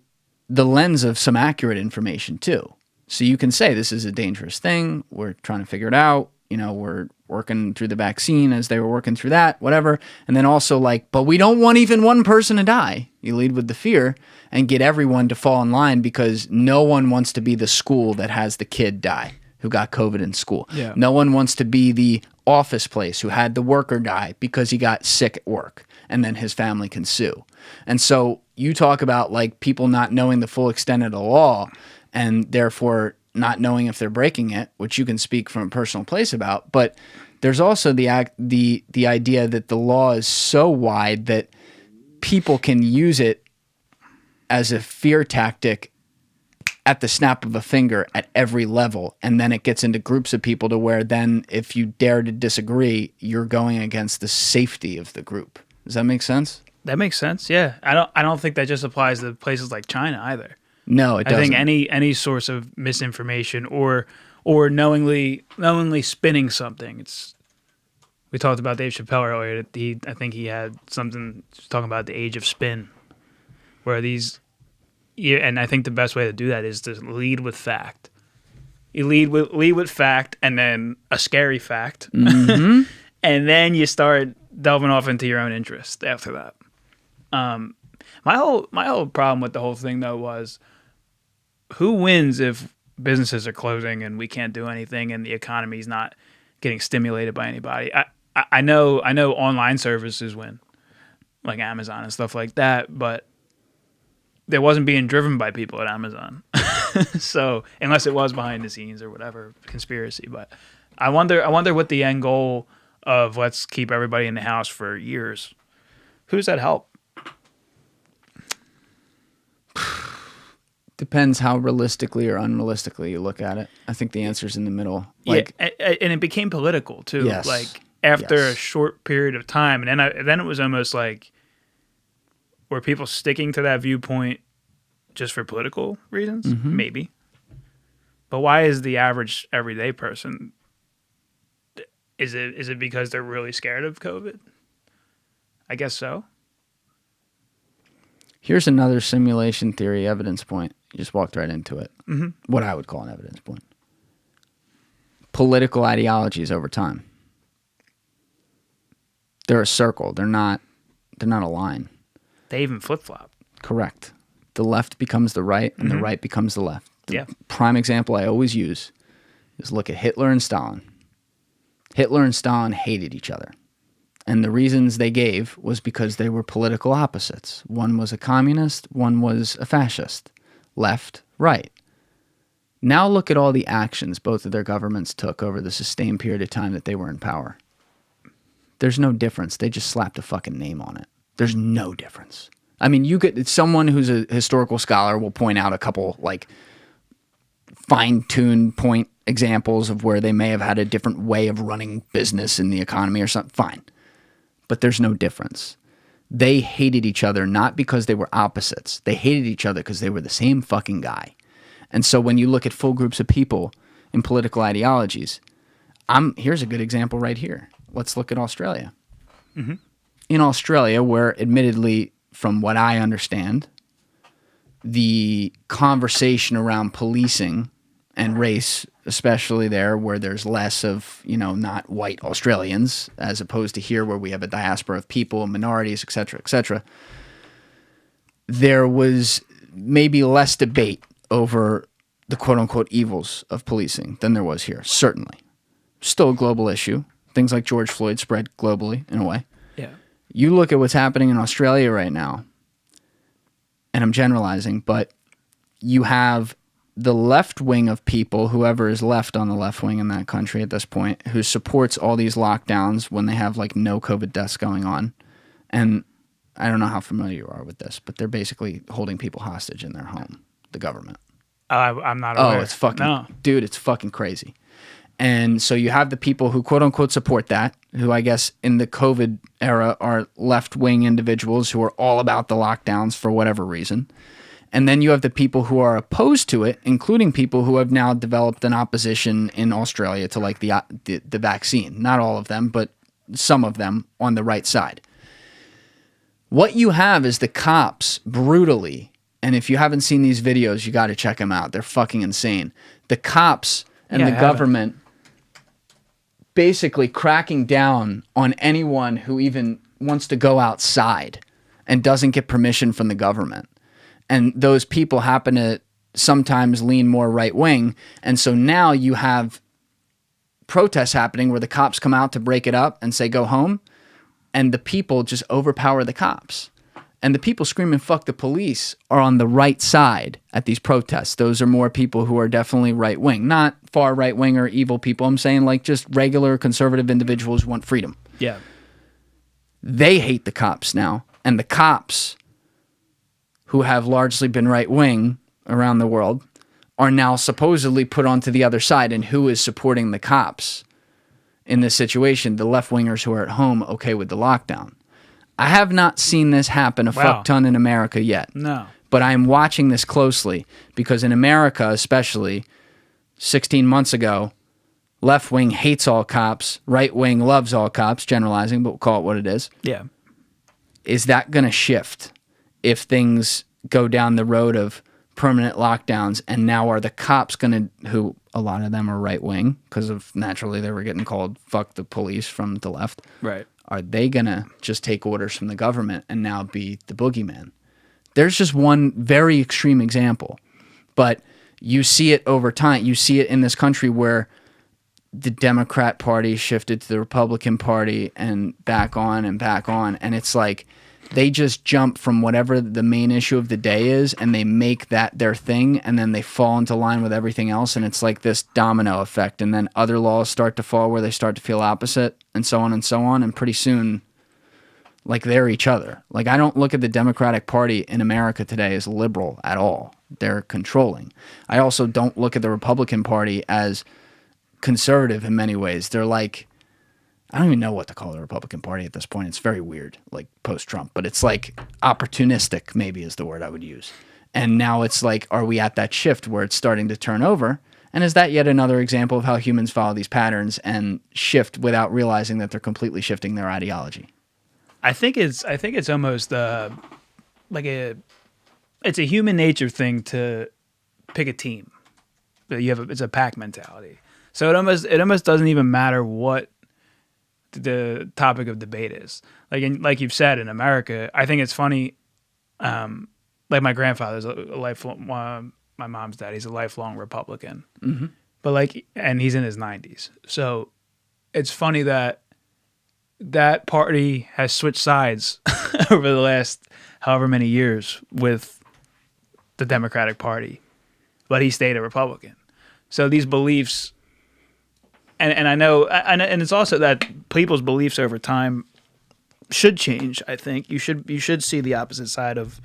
S1: the lens of some accurate information too. So you can say this is a dangerous thing, we're trying to figure it out, we're working through the vaccine as they were working through that, whatever. And then also but we don't want even one person to die. You lead with the fear and get everyone to fall in line because no one wants to be the school that has the kid die who got COVID in school.
S2: Yeah.
S1: No one wants to be the office place who had the worker die because he got sick at work and then his family can sue. And so you talk about people not knowing the full extent of the law and therefore not knowing if they're breaking it, which you can speak from a personal place about, but there's also the idea that the law is so wide that people can use it as a fear tactic at the snap of a finger at every level, and then it gets into groups of people to where then if you dare to disagree, you're going against the safety of the group. Does that make sense?
S2: That makes sense. Yeah. I don't think that just applies to places like China either.
S1: No, it doesn't.
S2: I think any source of misinformation or knowingly spinning something. We talked about Dave Chappelle earlier. I think he had something talking about the age of spin, where and I think the best way to do that is to lead with fact. You lead with fact, and then a scary fact,
S1: mm-hmm.
S2: and then you start delving off into your own interest after that. My whole problem with the whole thing though was, who wins if businesses are closing and we can't do anything and the economy's not getting stimulated by anybody? I know online services win, like Amazon and stuff like that, but it wasn't being driven by people at Amazon. So unless it was behind the scenes or whatever conspiracy, but I wonder what the end goal of let's keep everybody in the house for years. Who does that help?
S1: Depends how realistically or unrealistically you look at it. I think the answer's in the middle.
S2: And it became political too.
S1: Yes.
S2: After a short period of time, and then it was almost like, were people sticking to that viewpoint just for political reasons?
S1: Mm-hmm.
S2: Maybe. But why is the average everyday person? Is it because they're really scared of COVID? I guess so.
S1: Here's another simulation theory evidence point. You just walked right into it.
S2: Mm-hmm.
S1: What I would call an evidence point. Political ideologies over time. They're a circle. They're not a line.
S2: They even flip-flop.
S1: Correct. The left becomes the right and
S2: mm-hmm.
S1: the right becomes the left. The
S2: Yeah.
S1: prime example I always use is look at Hitler and Stalin. Hitler and Stalin hated each other. And the reasons they gave was because they were political opposites. One was a communist, one was a fascist. Left, right. Now look at all the actions both of their governments took over the sustained period of time that they were in power. There's no difference. They just slapped a fucking name on it. There's no difference. I mean, someone who's a historical scholar will point out a couple fine-tuned point examples of where they may have had a different way of running business in the economy or something. Fine. But there's no difference. They hated each other not because they were opposites. They hated each other because they were the same fucking guy. And so when you look at full groups of people in political ideologies, here's a good example right here. Let's look at Australia.
S2: Mm-hmm.
S1: In Australia, where admittedly, from what I understand, the conversation around policing and race, especially there where there's less of, not white Australians, as opposed to here where we have a diaspora of people, minorities, et cetera, there was maybe less debate over the quote-unquote evils of policing than there was here, certainly. Still a global issue. Things like George Floyd spread globally, in a way.
S2: Yeah.
S1: You look at what's happening in Australia right now, and I'm generalizing, but you have the left wing of people, whoever is left on the left wing in that country at this point, who supports all these lockdowns when they have like no COVID deaths going on. And I don't know how familiar you are with this, but they're basically holding people hostage in their home, the government.
S2: I'm not aware.
S1: Oh, it's fucking, dude, it's fucking crazy. And so you have the people who quote unquote support that, who I guess in the COVID era are left wing individuals who are all about the lockdowns for whatever reason. And then you have the people who are opposed to it, including people who have now developed an opposition in Australia to like the vaccine. Not all of them, but some of them on the right side. What you have is the cops brutally, and if you haven't seen these videos, you got to check them out. They're fucking insane. The cops and the government basically cracking down on anyone who even wants to go outside and doesn't get permission from the government. And those people happen to sometimes lean more right wing. And so now you have protests happening where the cops come out to break it up and say, go home. And the people just overpower the cops. And the people screaming, fuck the police, are on the right side at these protests. Those are more people who are definitely right wing, not far right wing or evil people. I'm saying like just regular conservative individuals who want freedom.
S2: Yeah.
S1: They hate the cops now. And the cops, who have largely been right wing around the world, are now supposedly put onto the other side. And who is supporting the cops in this situation? The left wingers who are at home okay with the lockdown. I have not seen this happen a fuck ton in America yet.
S2: No.
S1: But I'm watching this closely because in America, especially 16 months ago, left wing hates all cops, right wing loves all cops, generalizing, but we'll call it what it is.
S2: Yeah.
S1: Is that going to shift if things go down the road of permanent lockdowns? And now are the cops going to, who a lot of them are right wing because of naturally they were getting called fuck the police from the left.
S2: Right.
S1: Are they going to just take orders from the government and now be the boogeyman? There's just one very extreme example, but you see it over time. You see it in this country where the Democrat Party shifted to the Republican Party and back on. And it's like they just jump from whatever the main issue of the day is and they make that their thing and then they fall into line with everything else. And it's like this domino effect. And then other laws start to fall where they start to feel opposite and so on and so on. And pretty soon, like they're each other. Like I don't look at the Democratic Party in America today as liberal at all. They're controlling. I also don't look at the Republican Party as conservative in many ways. They're like, I don't even know what to call the Republican Party at this point. It's very weird, like post-Trump, but it's like opportunistic maybe is the word I would use. And now it's like, are we at that shift where it's starting to turn over? And is that yet another example of how humans follow these patterns and shift without realizing that they're completely shifting their ideology?
S2: I think it's almost it's a human nature thing to pick a team. It's a pack mentality. So it almost doesn't even matter what the topic of debate is. Like you've said, in America, I think it's funny. Like my grandfather's a lifelong, my mom's dad, he's a lifelong Republican. Mm-hmm. But and he's in his 90s. So it's funny that party has switched sides over the last however many years with the Democratic Party, but he stayed a Republican. So these beliefs. And I know, and it's also that people's beliefs over time should change. I think you should see the opposite side of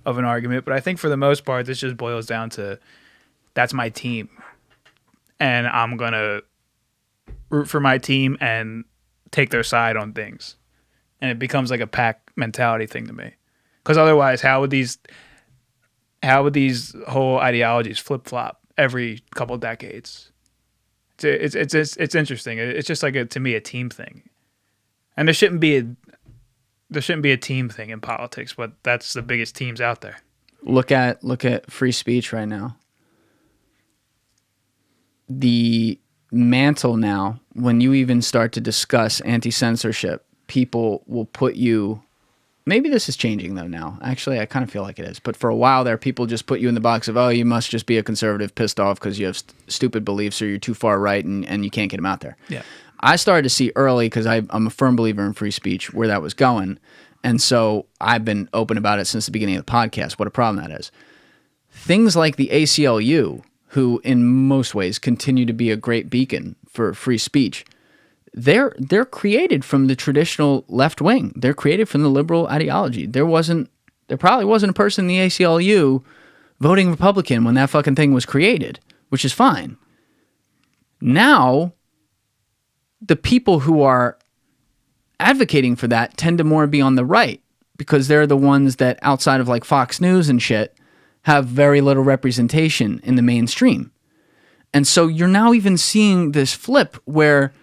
S2: an argument, but I think for the most part, this just boils down to that's my team, and I'm gonna root for my team and take their side on things, and it becomes like a pack mentality thing to me. Because otherwise, how would these whole ideologies flip flop every couple decades? It's interesting. It's just like to me a team thing, and there shouldn't be a team thing in politics, but that's the biggest teams out there.
S1: Look at free speech right now. The mantle now, when you even start to discuss anti-censorship, people will put you. Maybe this is changing though now. Actually, I kind of feel like it is. But for a while there, people just put you in the box of, oh, you must just be a conservative pissed off because you have stupid beliefs or you're too far right and you can't get them out there.
S2: Yeah.
S1: I started to see early, because I'm a firm believer in free speech, where that was going. And so I've been open about it since the beginning of the podcast, what a problem that is. Things like the ACLU who in most ways continue to be a great beacon for free speech, they're created from the traditional left wing. They're created from the liberal ideology. There probably wasn't a person in the ACLU voting Republican when that fucking thing was created, which is fine. Now, the people who are advocating for that tend to more be on the right, because they're the ones that, outside of like Fox News and shit, have very little representation in the mainstream. And so you're now even seeing this flip where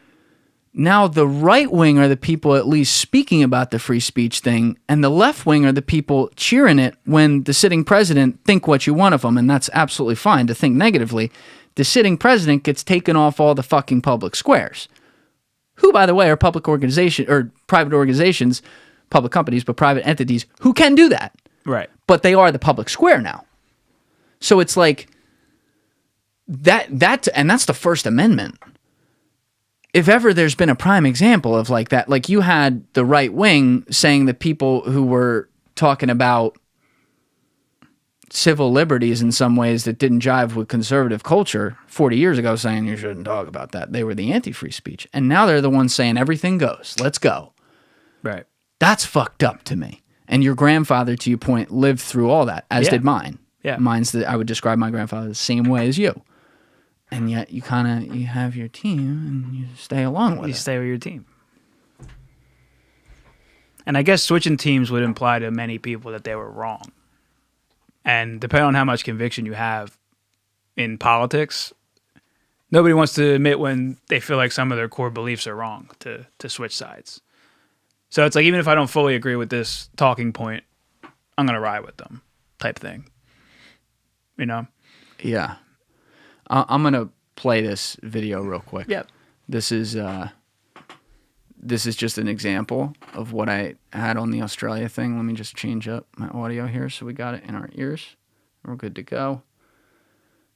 S1: now the right wing are the people at least speaking about the free speech thing, and the left wing are the people cheering it when the sitting president think what you want of them, and that's absolutely fine to think negatively. The sitting president gets taken off all the fucking public squares, who, by the way, are public organization or private organizations, public companies, but private entities who can do that.
S2: Right.
S1: But they are the public square now. So it's like that, and that's the First Amendment. If ever there's been a prime example of like that, like you had the right wing saying that people who were talking about civil liberties in some ways that didn't jive with conservative culture 40 years ago saying you shouldn't talk about that. They were the anti-free speech. And now they're the ones saying everything goes. Let's go.
S2: Right.
S1: That's fucked up to me. And your grandfather, to your point, lived through all that, as did mine.
S2: Yeah.
S1: Mine's I would describe my grandfather the same way as you. And yet you have your team and you stay along with it.
S2: You stay with your team. And I guess switching teams would imply to many people that they were wrong. And depending on how much conviction you have in politics, nobody wants to admit when they feel like some of their core beliefs are wrong to switch sides. So it's like, even if I don't fully agree with this talking point, I'm going to ride with them type thing. You know?
S1: Yeah. I'm going to play this video real quick.
S2: Yep.
S1: This is just an example of what I had on the Australia thing. Let me just change up my audio here so we got it in our ears. We're good to go.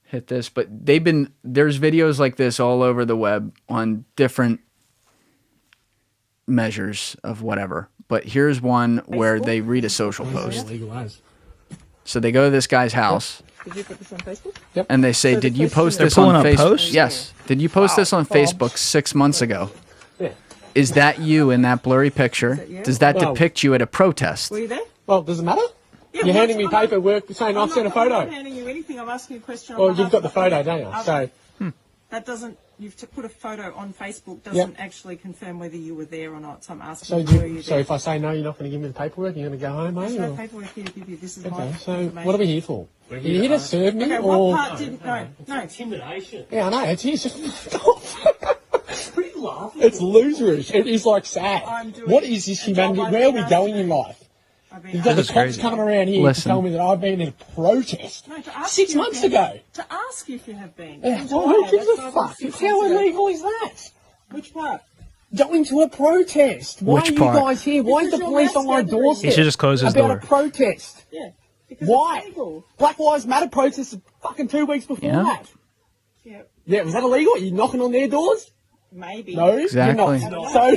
S1: Hit this. But there's videos like this all over the web on different measures of whatever. But here's one where they read a social post. So they go to this guy's house.
S3: Did you put this on Facebook?
S1: Yep. And they say, did you post this
S2: pulling
S1: on
S2: up
S1: Facebook?
S2: posts?
S1: Yes. Did you post this on Facebook 6 months ago?
S3: Yeah.
S1: Is that you in that blurry picture? Does that depict you at a protest?
S3: Were you there?
S4: Well, does it matter?
S3: Yeah,
S4: You're handing me paperwork saying I've sent a photo.
S3: I'm not handing you anything. I'm asking you a question.
S4: Well, you've got the photo, don't you? So
S3: that doesn't. You've put a photo on Facebook. Doesn't actually confirm whether you were there or not. So I'm asking. Were you
S4: so
S3: there?
S4: if I say no, you're not going to give me the paperwork. You're going to go home,
S3: There's
S4: mate.
S3: no
S4: Or?
S3: paperwork here to give you. This is my
S4: Okay. So
S3: information.
S4: what are we here for? Are you here to serve me,
S3: Okay,
S4: or?
S3: what part didn't? No.
S5: Intimidation.
S4: Yeah, I know. It's just.
S5: Pretty laughing.
S4: It's loserish. It is like sad.
S3: I'm doing
S4: What is this
S3: a job
S4: humanity?
S3: I've
S4: Where are
S3: been
S4: we
S3: asked
S4: going
S3: to
S4: in
S3: do.
S4: life?
S3: I've been
S4: You've got the
S3: asked-
S4: cops coming around here
S1: Listen.
S4: to tell me that I've been in a protest
S3: No, to ask
S4: 6
S3: you if
S4: months
S3: you
S4: ago.
S3: have- To ask if you have been.
S4: Yeah,
S3: And
S4: well,
S3: to
S4: who
S3: lie,
S4: gives
S3: that's
S4: a
S3: not
S4: fuck?
S3: 6
S4: How
S3: months ago.
S4: illegal is that?
S3: Which part?
S4: Going to a protest. Why
S1: Which
S4: are you
S1: part?
S4: guys here? Why is the
S3: Because you're
S4: police on my
S3: mass gathering.
S4: doorstep?
S2: He should just close his
S4: about
S2: door.
S4: a protest.
S3: Yeah. Because
S4: Why?
S3: It's illegal.
S4: Black Lives Matter protests fucking 2 weeks before
S1: Yeah.
S4: that.
S3: Yeah.
S4: Yeah, was that illegal? Are you knocking on their doors?
S3: Maybe.
S4: No,
S1: Exactly.
S4: You're not. So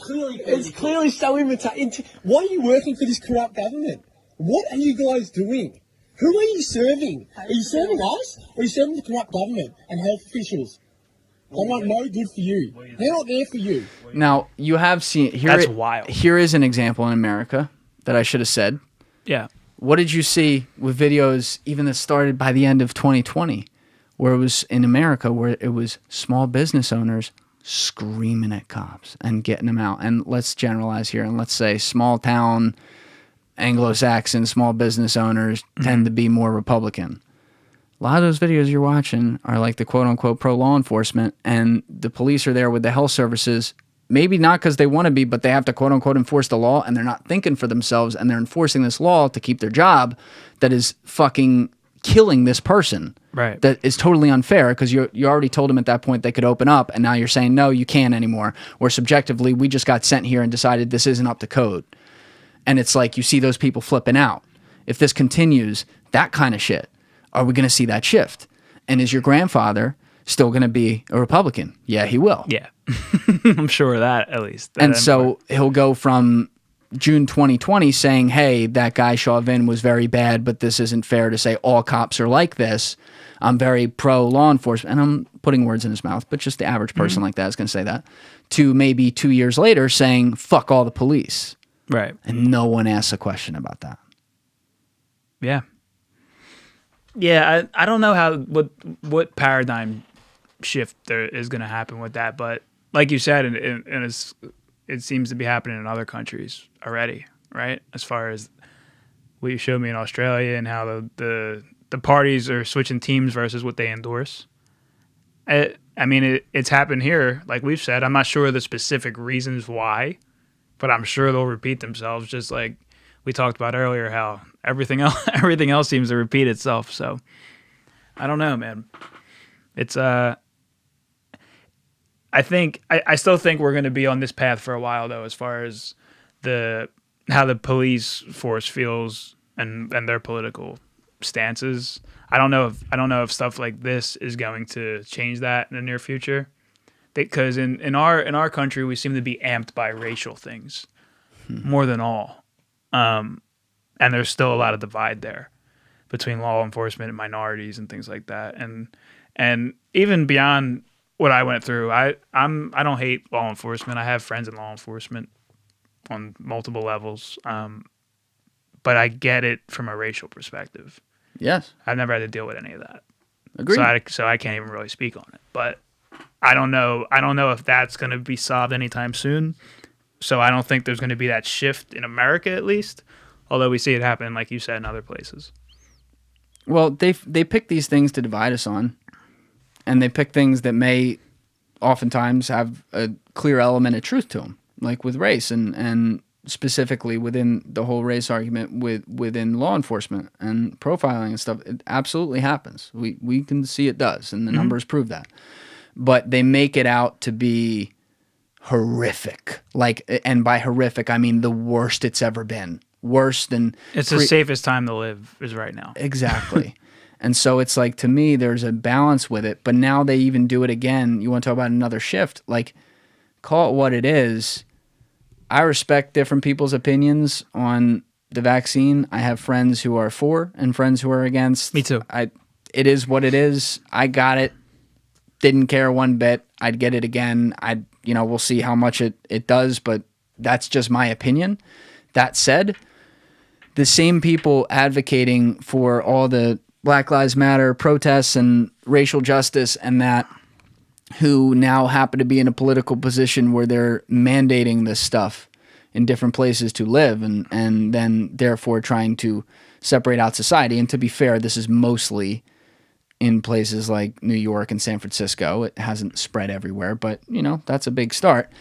S5: Clearly,
S4: it's clearly so imitating. Why are you working for this corrupt government? What are you guys doing? Who are you serving? Are you serving us, or are you serving the corrupt government and health officials? They're not no good for you. They're not there for you.
S1: Now, you have seen...
S2: That's wild.
S1: Here is an example in America that I should have said.
S2: Yeah.
S1: What did you see with videos even that started by the end of 2020, where it was in America, where it was small business owners screaming at cops and getting them out? And let's generalize here, and let's say small town Anglo-Saxon small business owners tend to be more Republican. A lot of those videos you're watching are like the quote-unquote pro-law enforcement, and the police are there with the health services, maybe not because they want to be, but they have to quote-unquote enforce the law, and they're not thinking for themselves, and they're enforcing this law to keep their job that is fucking killing this person.
S2: Right.
S1: That is totally unfair, because you already told them at that point they could open up, and now you're saying, no, you can't anymore. Or subjectively, we just got sent here and decided this isn't up to code. And it's like you see those people flipping out. If this continues, that kind of shit, are we going to see that shift? And is your grandfather still going to be a Republican? Yeah, he will.
S2: Yeah. I'm sure of that, at least.
S1: And so he'll go from June 2020 saying, hey, that guy Chauvin was very bad, but this isn't fair to say all cops are like this. I'm very pro law enforcement, and I'm putting words in his mouth, but just the average person like that is going to say that, to maybe 2 years later saying, fuck all the police.
S2: Right.
S1: And no one asks a question about that.
S2: Yeah. Yeah, I don't know what paradigm shift there is going to happen with that, but like you said, it seems to be happening in other countries already, right? As far as what you showed me in Australia and how the parties are switching teams versus what they endorse. I mean, it's happened here, like we've said. I'm not sure the specific reasons why, but I'm sure they'll repeat themselves, just like we talked about earlier, how everything else seems to repeat itself. So I don't know, man. It's I still think we're going to be on this path for a while, though, as far as how the police force feels and their political stances. I don't know if stuff like this is going to change that in the near future, because in our country we seem to be amped by racial things more than all, and there's still a lot of divide there between law enforcement and minorities and things like that, and even beyond what I went through, I don't hate law enforcement. I have friends in law enforcement on multiple levels, but I get it from a racial perspective.
S1: Yes.
S2: I've never had to deal with any of that.
S1: Agreed.
S2: So I can't even really speak on it. But I don't know if that's going to be solved anytime soon. So I don't think there's going to be that shift in America, at least. Although we see it happen, like you said, in other places.
S1: Well, they pick these things to divide us on, and they pick things that may oftentimes have a clear element of truth to them, like with race and specifically within the whole race argument within law enforcement and profiling and stuff. It absolutely happens. We can see it does, and the numbers prove that. But they make it out to be horrific. And by horrific, I mean the worst it's ever been. Worse than...
S2: It's the safest time to live is right now.
S1: Exactly. And so it's like, to me, there's a balance with it. But now they even do it again. You want to talk about another shift? Like, call it what it is. I respect different people's opinions on the vaccine. I have friends who are for and friends who are against.
S2: Me too.
S1: It is what it is. I got it. Didn't care one bit. I'd get it again. We'll see how much it does, but that's just my opinion. That said, the same people advocating for all the Black Lives Matter protests and racial justice and that, who now happen to be in a political position where they're mandating this stuff in different places to live and then therefore trying to separate out society. And to be fair, this is mostly in places like New York and San Francisco. It hasn't spread everywhere, but that's a big start.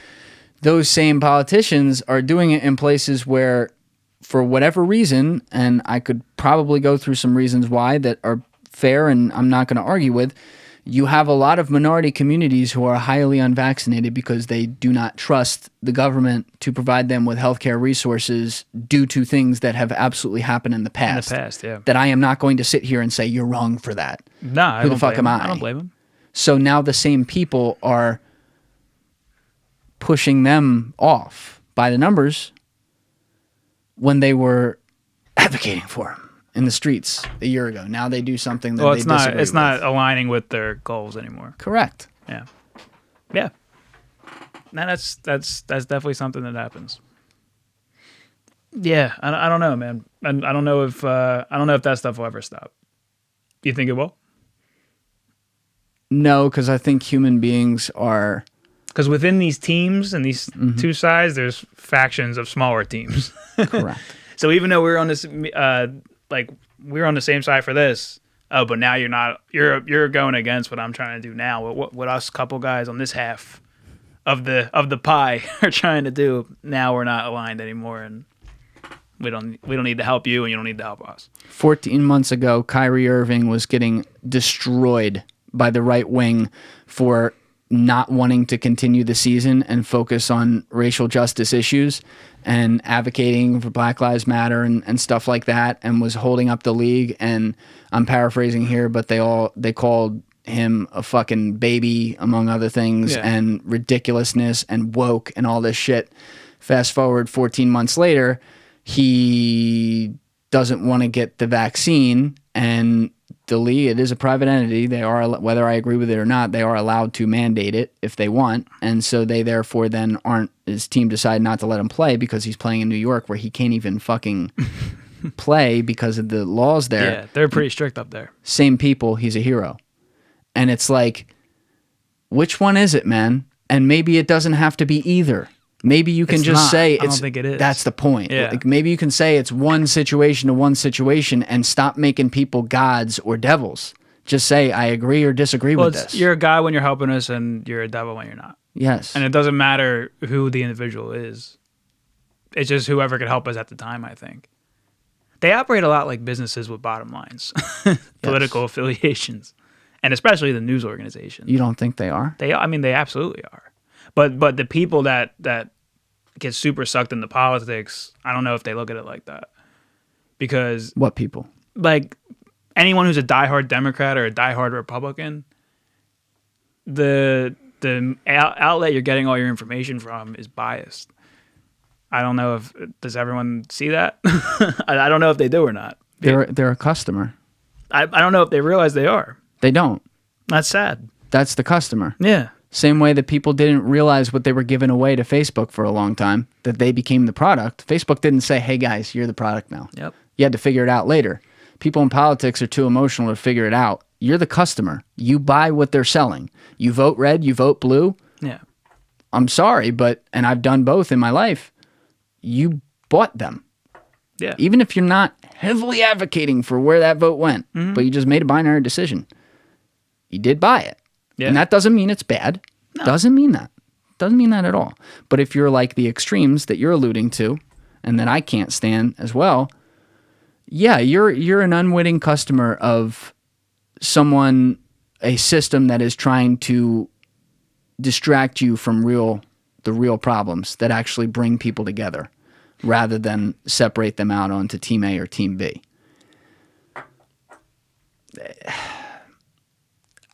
S1: Those same politicians are doing it in places where, for whatever reason, and I could probably go through some reasons why that are fair and I'm not going to argue with, you have a lot of minority communities who are highly unvaccinated because they do not trust the government to provide them with healthcare resources due to things that have absolutely happened in the past.
S2: Yeah.
S1: That I am not going to sit here and say, you're wrong for that.
S2: Nah,
S1: Who the fuck am I?
S2: I don't blame them.
S1: So now the same people are pushing them off by the numbers when they were advocating for them in the streets a year ago. Now they do something that they disagree with.
S2: It's not aligning with their goals anymore.
S1: Correct.
S2: Yeah. Yeah. Now that's definitely something that happens. Yeah, I don't know, man. I don't know if that stuff will ever stop. You think it will?
S1: No, because I think human beings are...
S2: Because within these teams and these two sides, there's factions of smaller teams.
S1: Correct.
S2: So even though we're on this, we're on the same side for this, but now you're not. You're going against what I'm trying to do now. What us couple guys on this half of the pie are trying to do. Now we're not aligned anymore, and we don't need to help you, and you don't need to help us. 14
S1: months ago, Kyrie Irving was getting destroyed by the right wing for not wanting to continue the season and focus on racial justice issues and advocating for Black Lives Matter and stuff like that, and was holding up the league. And I'm paraphrasing here, but they called him a fucking baby, among other things, and ridiculousness and woke and all this shit. Fast forward 14 months later, he doesn't want to get the vaccine, and it is a private entity. They are, whether I agree with it or not, they are allowed to mandate it if they want. And so they therefore then aren't, his team decided not to let him play because he's playing in New York where he can't even fucking play because of the laws there.
S2: Yeah, they're pretty strict up there.
S1: Same people, he's a hero. And it's like, which one is it, man? And maybe it doesn't have to be either. Maybe you can
S2: It's
S1: just
S2: not.
S1: say
S2: I don't think it is.
S1: That's the point.
S2: Yeah.
S1: Like maybe you can say it's one situation to one situation and stop making people gods or devils. Just say I agree or disagree with this.
S2: You're a guy when you're helping us, and you're a devil when you're not.
S1: Yes.
S2: And it doesn't matter who the individual is. It's just whoever could help us at the time, I think. They operate a lot like businesses with bottom lines, political affiliations, and especially the news organizations.
S1: You don't think they are?
S2: They absolutely are. But the people that get super sucked into politics, I don't know if they look at it like that. Because
S1: What people?
S2: like anyone who's a diehard Democrat or a diehard Republican, the outlet you're getting all your information from is biased. I don't know does everyone see that? I don't know if they do or not.
S1: They're a customer.
S2: I don't know if they realize they are.
S1: They don't.
S2: That's sad.
S1: That's the customer.
S2: Yeah.
S1: Same way that people didn't realize what they were giving away to Facebook for a long time, that they became the product. Facebook didn't say, hey guys, you're the product now.
S2: Yep.
S1: You had to figure it out later. People in politics are too emotional to figure it out. You're the customer. You buy what they're selling. You vote red, you vote blue.
S2: Yeah.
S1: I'm sorry, and I've done both in my life. You bought them.
S2: Yeah.
S1: Even if you're not heavily advocating for where that vote went, but you just made a binary decision. You did buy it.
S2: Yeah.
S1: And that doesn't mean it's bad.
S2: No.
S1: Doesn't mean that. Doesn't mean that at all. But if you're like the extremes that you're alluding to, and that I can't stand as well, yeah, you're an unwitting customer of someone, a system that is trying to distract you from the real problems that actually bring people together, rather than separate them out onto Team A or Team B.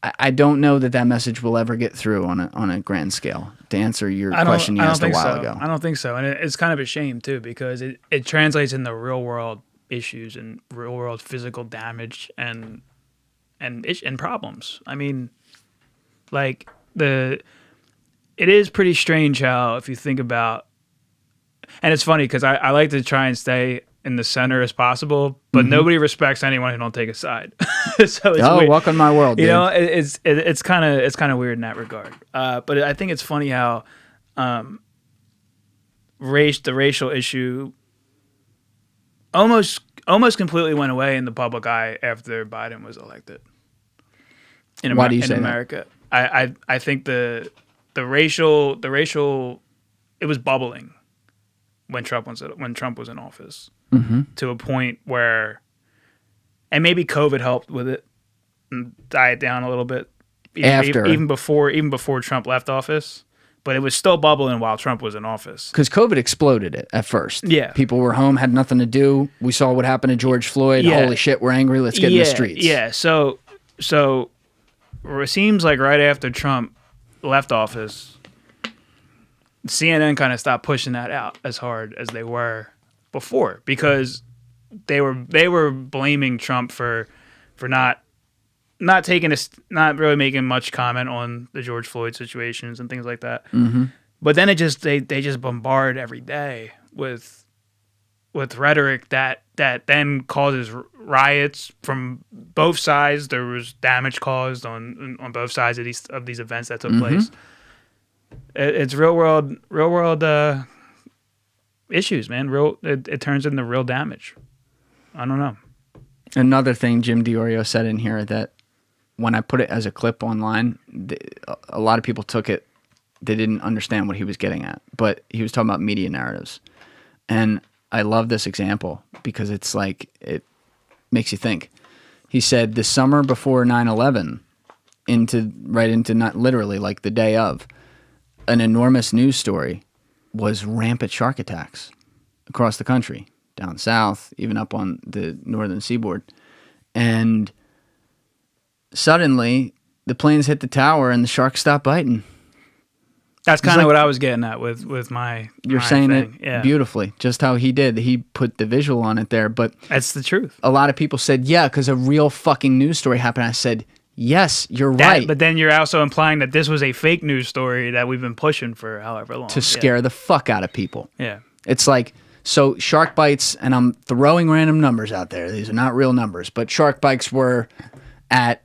S1: I don't know that message will ever get through on a grand scale. To answer your question you asked a while ago,
S2: I don't think so, and it's kind of a shame too because it translates into real world issues and real world physical damage and problems. I mean, like it is pretty strange how if you think about, and it's funny because I like to try and stay in the center as possible, but nobody respects anyone who don't take a side. So it's weird.
S1: Welcome to my world, dude.
S2: You know, it's kind of weird in that regard. But I think it's funny how the racial issue almost completely went away in the public eye after Biden was elected.
S1: Why do you say
S2: America? I think the racial it was bubbling when Trump was in office. To a point where, and maybe COVID helped with it and die it down a little bit. Even before Trump left office, but it was still bubbling while Trump was in office.
S1: Because COVID exploded it at first.
S2: Yeah.
S1: People were home, had nothing to do. We saw what happened to George Floyd.
S2: Yeah.
S1: Holy shit, we're angry. Let's get in the streets.
S2: Yeah. So it seems like right after Trump left office, CNN kind of stopped pushing that out as hard as they were before because they were blaming Trump for not really making much comment on the George Floyd situations and things like that. But then they just bombard every day with rhetoric that then causes riots from both sides. There was damage caused on both sides of these events that took place. It's real world issues, man. It turns into real damage. I don't know.
S1: Another thing Jim DiOrio said in here that when I put it as a clip online, a lot of people took it. They didn't understand what he was getting at, but he was talking about media narratives. And I love this example because it's like, it makes you think. He said the summer before 9/11 right into not literally like the day of, an enormous news story was rampant shark attacks across the country, down south, even up on the northern seaboard. And suddenly the planes hit the tower and the sharks stopped biting.
S2: That's kind of
S1: like-
S2: what I was getting at with my.
S1: You're
S2: my
S1: saying
S2: thing.
S1: it
S2: Yeah.
S1: beautifully, just how he did. He put the visual on it there, but
S2: That's the truth.
S1: a lot of people said, yeah, because a real fucking news story happened. I said, yes, you're
S2: That,
S1: right.
S2: But then you're also implying that this was a fake news story that we've been pushing for however long.
S1: to scare the fuck out of people.
S2: Yeah.
S1: It's like, so shark bites, and I'm throwing random numbers out there. These are not real numbers, but shark bites were at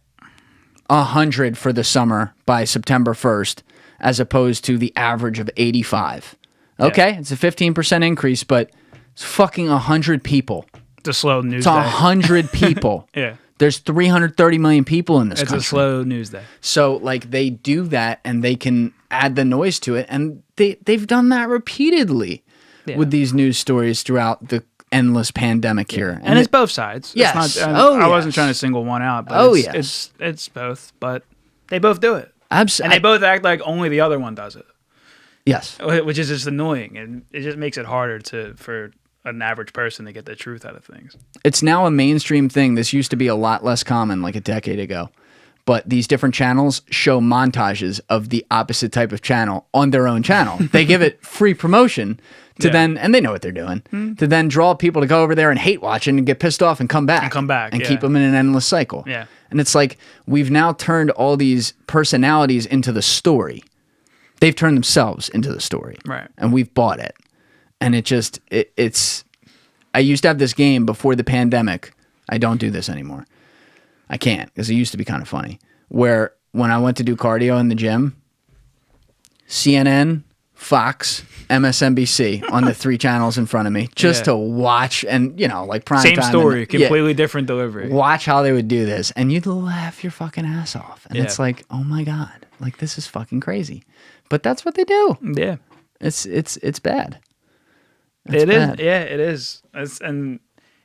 S1: 100 for the summer by September 1st, as opposed to the average of 85. Okay, it's a 15% increase, but it's fucking 100 people.
S2: It's a slow news
S1: It's
S2: day.
S1: 100 people.
S2: Yeah.
S1: There's 330 million people in this
S2: It's
S1: country.
S2: a slow news day.
S1: So, like, they do that, and they can add the noise to it, and they've done that repeatedly with these news stories throughout the endless pandemic here.
S2: And it's both sides. It's
S1: Yes.
S2: not,
S1: Oh,
S2: I wasn't
S1: yes.
S2: trying to single one out, but
S1: Oh,
S2: it's,
S1: yes.
S2: it's both. But they both do it. And they
S1: Absolutely.
S2: both act like only the other one does it,
S1: Yes.
S2: which is just annoying. And it just makes it harder for an average person to get the truth out of things.
S1: It's now a mainstream thing. This used to be a lot less common like a decade ago. But these different channels show montages of the opposite type of channel on their own channel. They give it free promotion to then, and they know what they're doing, to then draw people to go over there and hate watch and get pissed off and come back. And
S2: yeah.
S1: keep them in an endless cycle.
S2: Yeah.
S1: And it's like, we've now turned all these personalities into the story. They've turned themselves into the story.
S2: Right.
S1: And we've bought it. And it just, it's, I used to have this game before the pandemic. I don't do this anymore. I can't, because it used to be kind of funny, where when I went to do cardio in the gym, CNN, Fox, MSNBC on the 3 channels in front of me, just
S2: Yeah.
S1: to watch, and, you know, like prime
S2: Same
S1: time.
S2: story,
S1: and,
S2: completely different delivery.
S1: watch how they would do this, and you'd laugh your fucking ass off. And
S2: Yeah.
S1: it's like, oh my God, like, this is fucking crazy. But that's what they do.
S2: Yeah.
S1: It's bad.
S2: It is.
S1: bad.
S2: Yeah, it is. And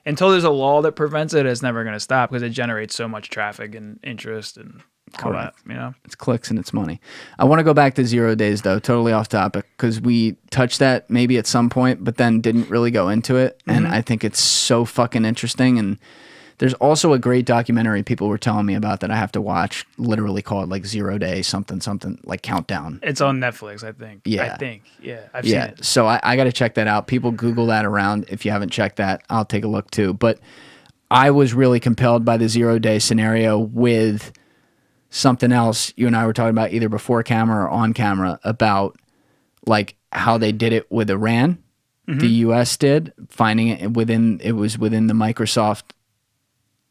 S2: until there's a law that prevents it, it's never going to stop because it generates so much traffic and interest and all that,
S1: Correct.
S2: you know?
S1: It's clicks and it's money. I want to go back to 0 days, though, totally off topic, because we touched that maybe at some point, but then didn't really go into it. And I think it's so fucking interesting. And there's also a great documentary people were telling me about that I have to watch, literally called like 0 Day something, like Countdown.
S2: It's on Netflix, I think.
S1: Yeah.
S2: Yeah. I've seen it.
S1: So I got to check that out. People Google that around. If you haven't checked that, I'll take a look too. But I was really compelled by the 0 day scenario with something else you and I were talking about either before camera or on camera about like how they did it with Iran. The US did, finding it within the Microsoft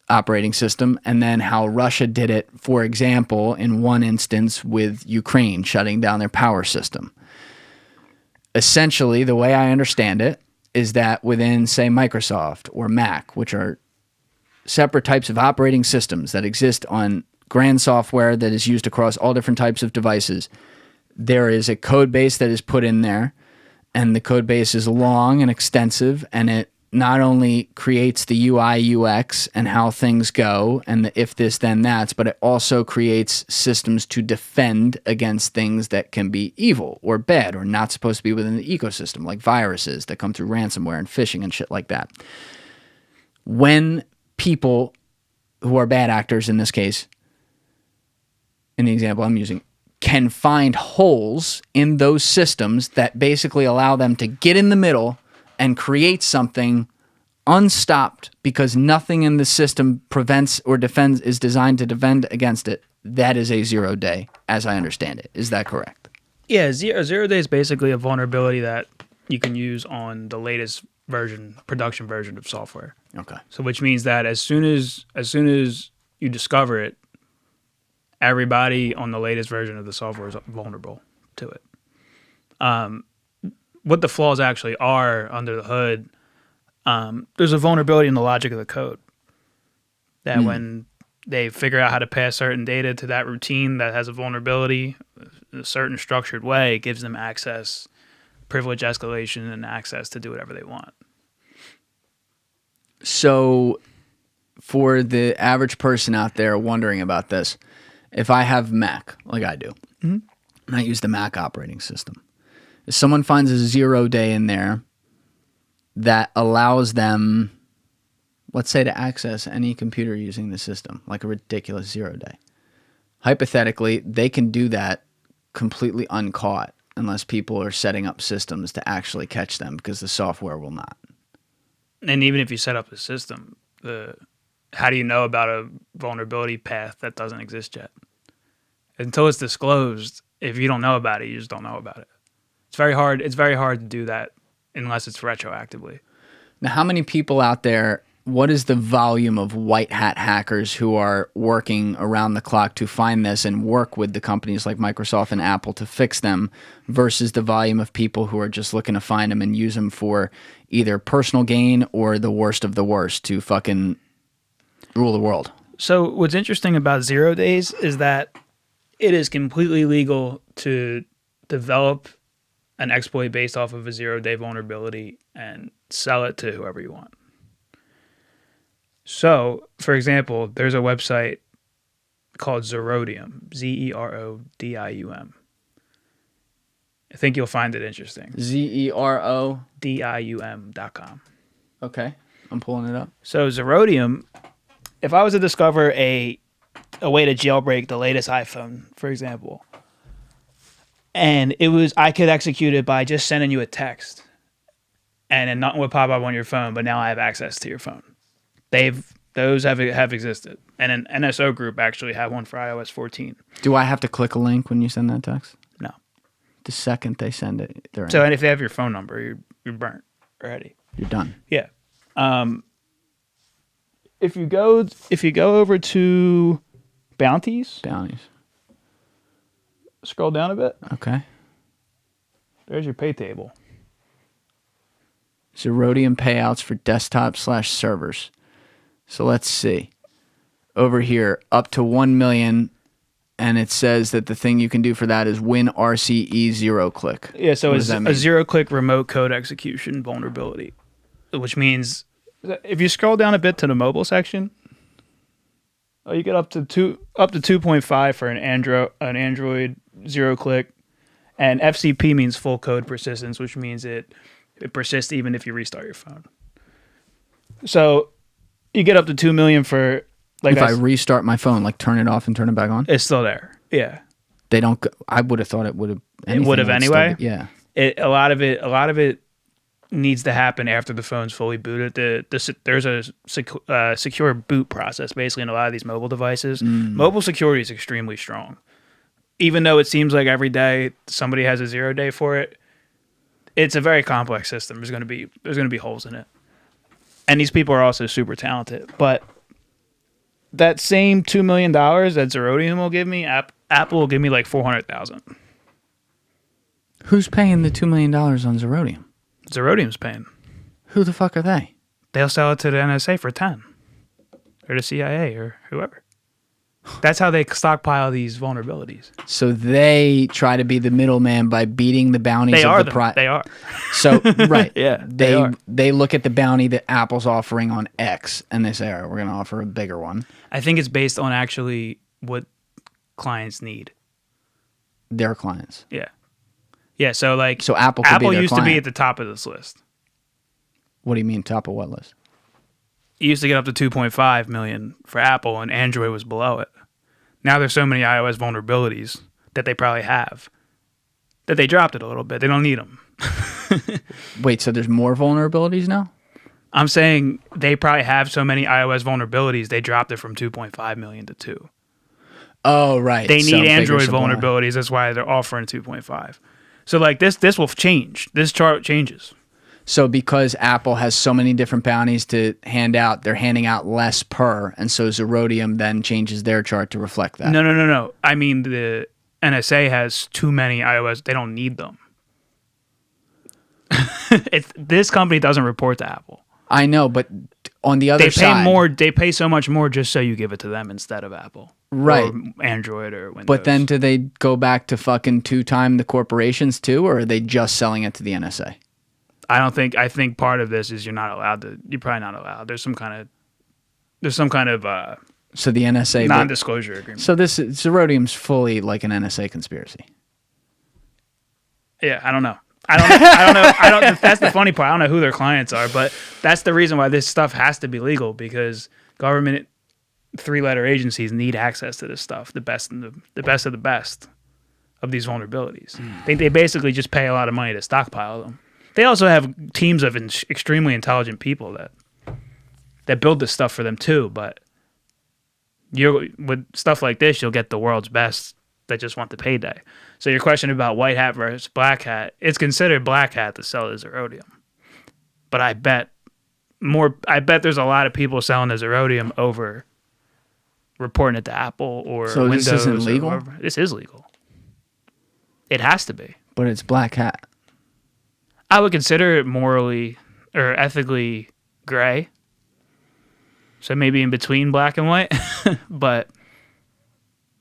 S1: operating system, and then how Russia did it, for example, in one instance with Ukraine shutting down their power system. Essentially, the way I understand it is that within, say, Microsoft or Mac, which are separate types of operating systems that exist on grand software that is used across all different types of devices, there is a code base that is put in there, and the code base is long and extensive, and it not only creates the UI, UX, and how things go, and the if this, then that's, but it also creates systems to defend against things that can be evil or bad or not supposed to be within the ecosystem, like viruses that come through ransomware and phishing and shit like that. When people who are bad actors in this case, in the example I'm using, can find holes in those systems that basically allow them to get in the middle and create something unstopped because nothing in the system prevents or defends, is designed to defend against it, that is a 0 day, as I understand it. Is that correct?
S2: Yeah, 0 day is basically a vulnerability that you can use on the latest version, production version of software.
S1: Okay.
S2: So which means that as soon as you discover it, everybody on the latest version of the software is vulnerable to it. What the flaws actually are under the hood, there's a vulnerability in the logic of the code. That when they figure out how to pass certain data to that routine that has a vulnerability in a certain structured way, it gives them access, privilege escalation, and access to do whatever they want.
S1: So for the average person out there wondering about this, if I have Mac, like I do, and I use the Mac operating system, if someone finds a 0 day in there that allows them, let's say, to access any computer using the system, like a ridiculous 0 day, hypothetically, they can do that completely uncaught unless people are setting up systems to actually catch them, because the software will not.
S2: And even if you set up a system, how do you know about a vulnerability path that doesn't exist yet? Until it's disclosed, if you don't know about it, you just don't know about it. It's very hard. It's very hard to do that unless it's retroactively.
S1: Now, how many people out there, what is the volume of white hat hackers who are working around the clock to find this and work with the companies like Microsoft and Apple to fix them versus the volume of people who are just looking to find them and use them for either personal gain or the worst of the worst to fucking rule the world?
S2: So what's interesting about 0 days is that it is completely legal to develop an exploit based off of a 0-day vulnerability and sell it to whoever you want. So, for example, there's a website called Zerodium, Zerodium. I think you'll find it interesting.
S1: Zero.
S2: Dium.com.
S1: Okay, I'm pulling it up.
S2: So Zerodium, if I was to discover a way to jailbreak the latest iPhone, for example, and I could execute it by just sending you a text, and then nothing would pop up on your phone, but now I have access to your phone. Those have existed, and an NSO group actually had one for iOS 14.
S1: Do I have to click a link when you send that text?
S2: No.
S1: The second they send it, they're in.
S2: So, and if they have your phone number, you're burnt already.
S1: You're done.
S2: Yeah. If you go over to bounties, scroll down a bit.
S1: Okay.
S2: There's your pay table.
S1: Zerodium payouts for desktop/servers. So let's see. Over here, up to 1 million, and it says that the thing you can do for that is win RCE 0-click.
S2: Yeah, so
S1: it's
S2: a 0-click remote code execution vulnerability, which means if you scroll down a bit to the mobile section, you get up to 2.5 for an Android 0-click, and FCP means full code persistence, which means it persists even if you restart your phone. So you get up to 2 million for, like,
S1: if I restart my phone, like turn it off and turn it back on,
S2: it's still there. Yeah,
S1: they don't. I would have thought it would have.
S2: It would have anyway.
S1: Yeah.
S2: A lot of it needs to happen after the phone's fully booted. There's a secure boot process basically in a lot of these mobile devices. Mobile security is extremely strong, even though it seems like every day somebody has a 0 day for it. It's a very complex system. There's going to be holes in it, and these people are also super talented. But that same $2 million that Zerodium will give me, Apple will give me like $400,000.
S1: Who's paying the $2 million on Zerodium?
S2: Zerodium's paying.
S1: Who the fuck are they?
S2: They'll sell it to the NSA for 10, or the CIA, or whoever. That's how they stockpile these vulnerabilities.
S1: So they try to be the middleman by beating the bounties
S2: They
S1: of
S2: are
S1: the
S2: them. They are.
S1: So right,
S2: Yeah,
S1: they look at the bounty that Apple's offering on X, and they say, all right, we're going to offer a bigger one.
S2: I think it's based on actually what clients need.
S1: Their clients.
S2: Yeah. Yeah, so like
S1: Apple could be their
S2: used
S1: client.
S2: to be at the top of this list.
S1: What do you mean top of what list?
S2: It used to get up to 2.5 million for Apple, and Android was below it. Now there's so many iOS vulnerabilities that they probably have that they dropped it a little bit. They don't need them.
S1: Wait, so there's more vulnerabilities now?
S2: I'm saying they probably have so many iOS vulnerabilities, they dropped it from 2.5 million to 2.
S1: Oh, right.
S2: They
S1: So
S2: need
S1: bigger
S2: Android
S1: supply.
S2: vulnerabilities. That's why they're offering 2.5. So like this will change. This chart changes.
S1: So because Apple has so many different bounties to hand out, they're handing out less per, and so Zerodium then changes their chart to reflect that.
S2: No. I mean, the NSA has too many iOS. They don't need them. This company doesn't report to Apple.
S1: I know, but on the other
S2: They pay
S1: side,
S2: more. They pay so much more just so you give it to them instead of Apple,
S1: Right.
S2: Or Android or Windows.
S1: But then do they go back to fucking two-time the corporations too, or are they just selling it to the NSA?
S2: I think part of this is you're probably not allowed. There's some kind of
S1: So the NSA
S2: non-disclosure agreement.
S1: So this Zerodium's fully like an NSA conspiracy.
S2: Yeah, I don't know. I don't know. That's the funny part. I don't know who their clients are, but that's the reason why this stuff has to be legal, because government 3-letter agencies need access to this stuff. The best of the best. of these vulnerabilities. They basically just pay a lot of money to stockpile them. They also have teams of extremely intelligent people that build this stuff for them too. But with stuff like this, you'll get the world's best that just want the payday. So your question about white hat versus black hat, it's considered black hat to sell the Zerodium. But I bet there's a lot of people selling the Zerodium over reporting it to Apple or
S1: So
S2: Windows.
S1: this isn't legal?
S2: This is legal. It has to be.
S1: But it's black hat.
S2: I would consider it morally or ethically gray. So maybe in between black and white. But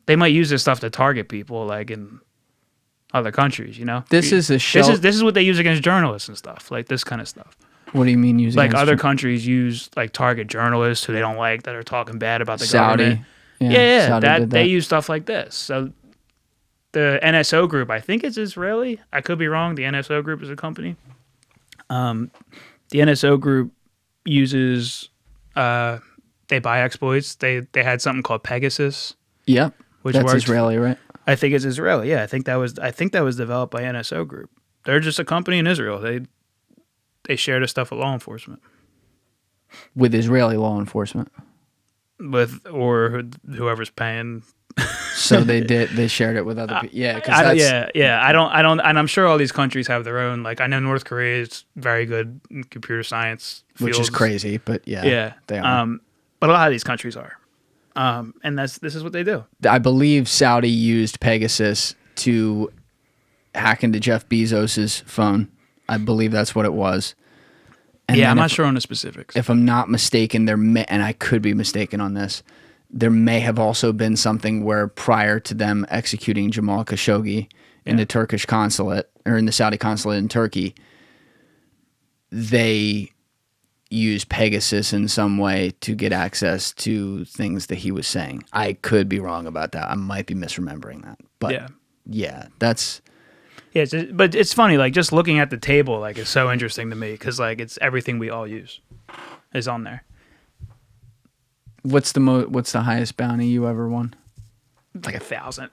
S2: they might use this stuff to target people like in other countries, you know?
S1: This is a show.
S2: This is what they use against journalists and stuff, like this kind of stuff.
S1: What do you mean using
S2: Like other countries use like target journalists who they don't like that are talking bad about the
S1: Saudi?
S2: government.
S1: Saudi
S2: That
S1: did
S2: they use stuff like this. So the NSO group, I think it's Israeli. I could be wrong. The NSO group is a company. The NSO group uses they buy exploits. They had something called Pegasus.
S1: Yep.
S2: Which
S1: That's
S2: works.
S1: Israeli, right?
S2: I think it's Israeli. Yeah, I think that was developed by NSO group. They're just a company in Israel. They share this stuff with law enforcement.
S1: With Israeli law enforcement.
S2: Or whoever's paying.
S1: So they shared it with other people. Yeah, because
S2: I don't, and I'm sure all these countries have their own. Like I know North Korea is very good in computer science,
S1: which is crazy, but yeah, they are.
S2: But a lot of these countries are, and this is what they do.
S1: I believe Saudi used Pegasus to hack into Jeff Bezos's phone. I believe that's what it was. And
S2: I'm not sure on the specifics.
S1: If I'm not mistaken, and I could be mistaken on this, there may have also been something where prior to them executing Jamal Khashoggi in the Turkish consulate, or in the Saudi consulate in Turkey, they used Pegasus in some way to get access to things that he was saying. I could be wrong about that. I might be misremembering that. But that's...
S2: Yeah, but it's funny, like, just looking at the table, like, it's so interesting to me, because, like, it's everything we all use is on there.
S1: What's the highest bounty you ever won?
S2: Like 1,000.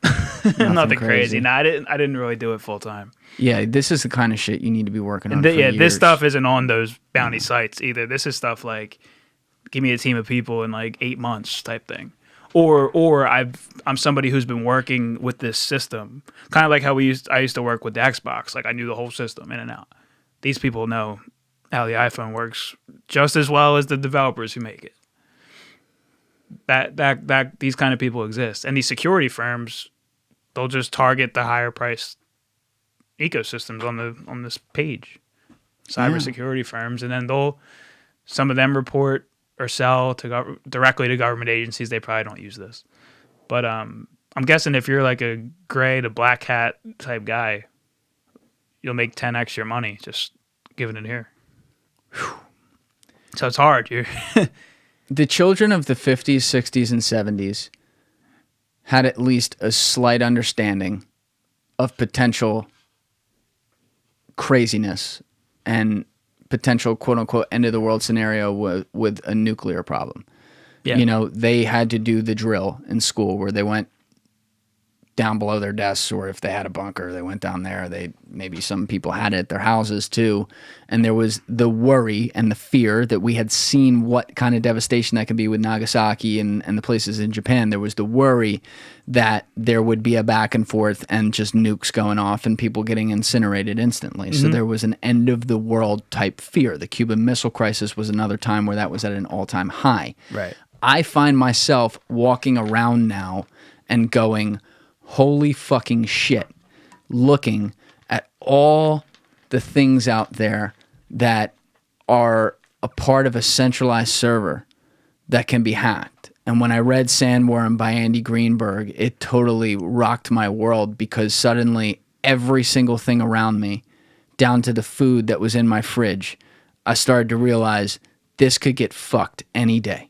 S2: Nothing crazy. No, I didn't really do it full time.
S1: Yeah, this is the kind of shit you need to be working on.
S2: This stuff isn't on those bounty sites either. This is stuff like, give me a team of people in like 8 months type thing. Or I'm somebody who's been working with this system, kind of like how I used to work with the Xbox. Like I knew the whole system in and out. These people know how the iPhone works just as well as the developers who make it. That these kind of people exist, and these security firms, they'll just target the higher priced ecosystems on this page, cybersecurity firms, and then some of them report or sell directly to government agencies. They probably don't use this, but I'm guessing if you're like a gray to black hat type guy, you'll make 10x your money just giving it here. Whew. So it's hard.
S1: The children of the 50s, 60s, and 70s had at least a slight understanding of potential craziness and potential quote-unquote end-of-the-world scenario with a nuclear problem. Yeah. You know, they had to do the drill in school where they went down below their desks, or if they had a bunker, they went down there. Maybe some people had it at their houses too. And there was the worry and the fear that we had seen what kind of devastation that could be with Nagasaki and the places in Japan. There was the worry that there would be a back and forth and just nukes going off and people getting incinerated instantly. Mm-hmm. So there was an end of the world type fear. The Cuban Missile Crisis was another time where that was at an all-time high.
S2: Right.
S1: I find myself walking around now and going, holy fucking shit, looking at all the things out there that are a part of a centralized server that can be hacked. And when I read Sandworm by Andy Greenberg, it totally rocked my world, because suddenly every single thing around me, down to the food that was in my fridge, I started to realize this could get fucked any day.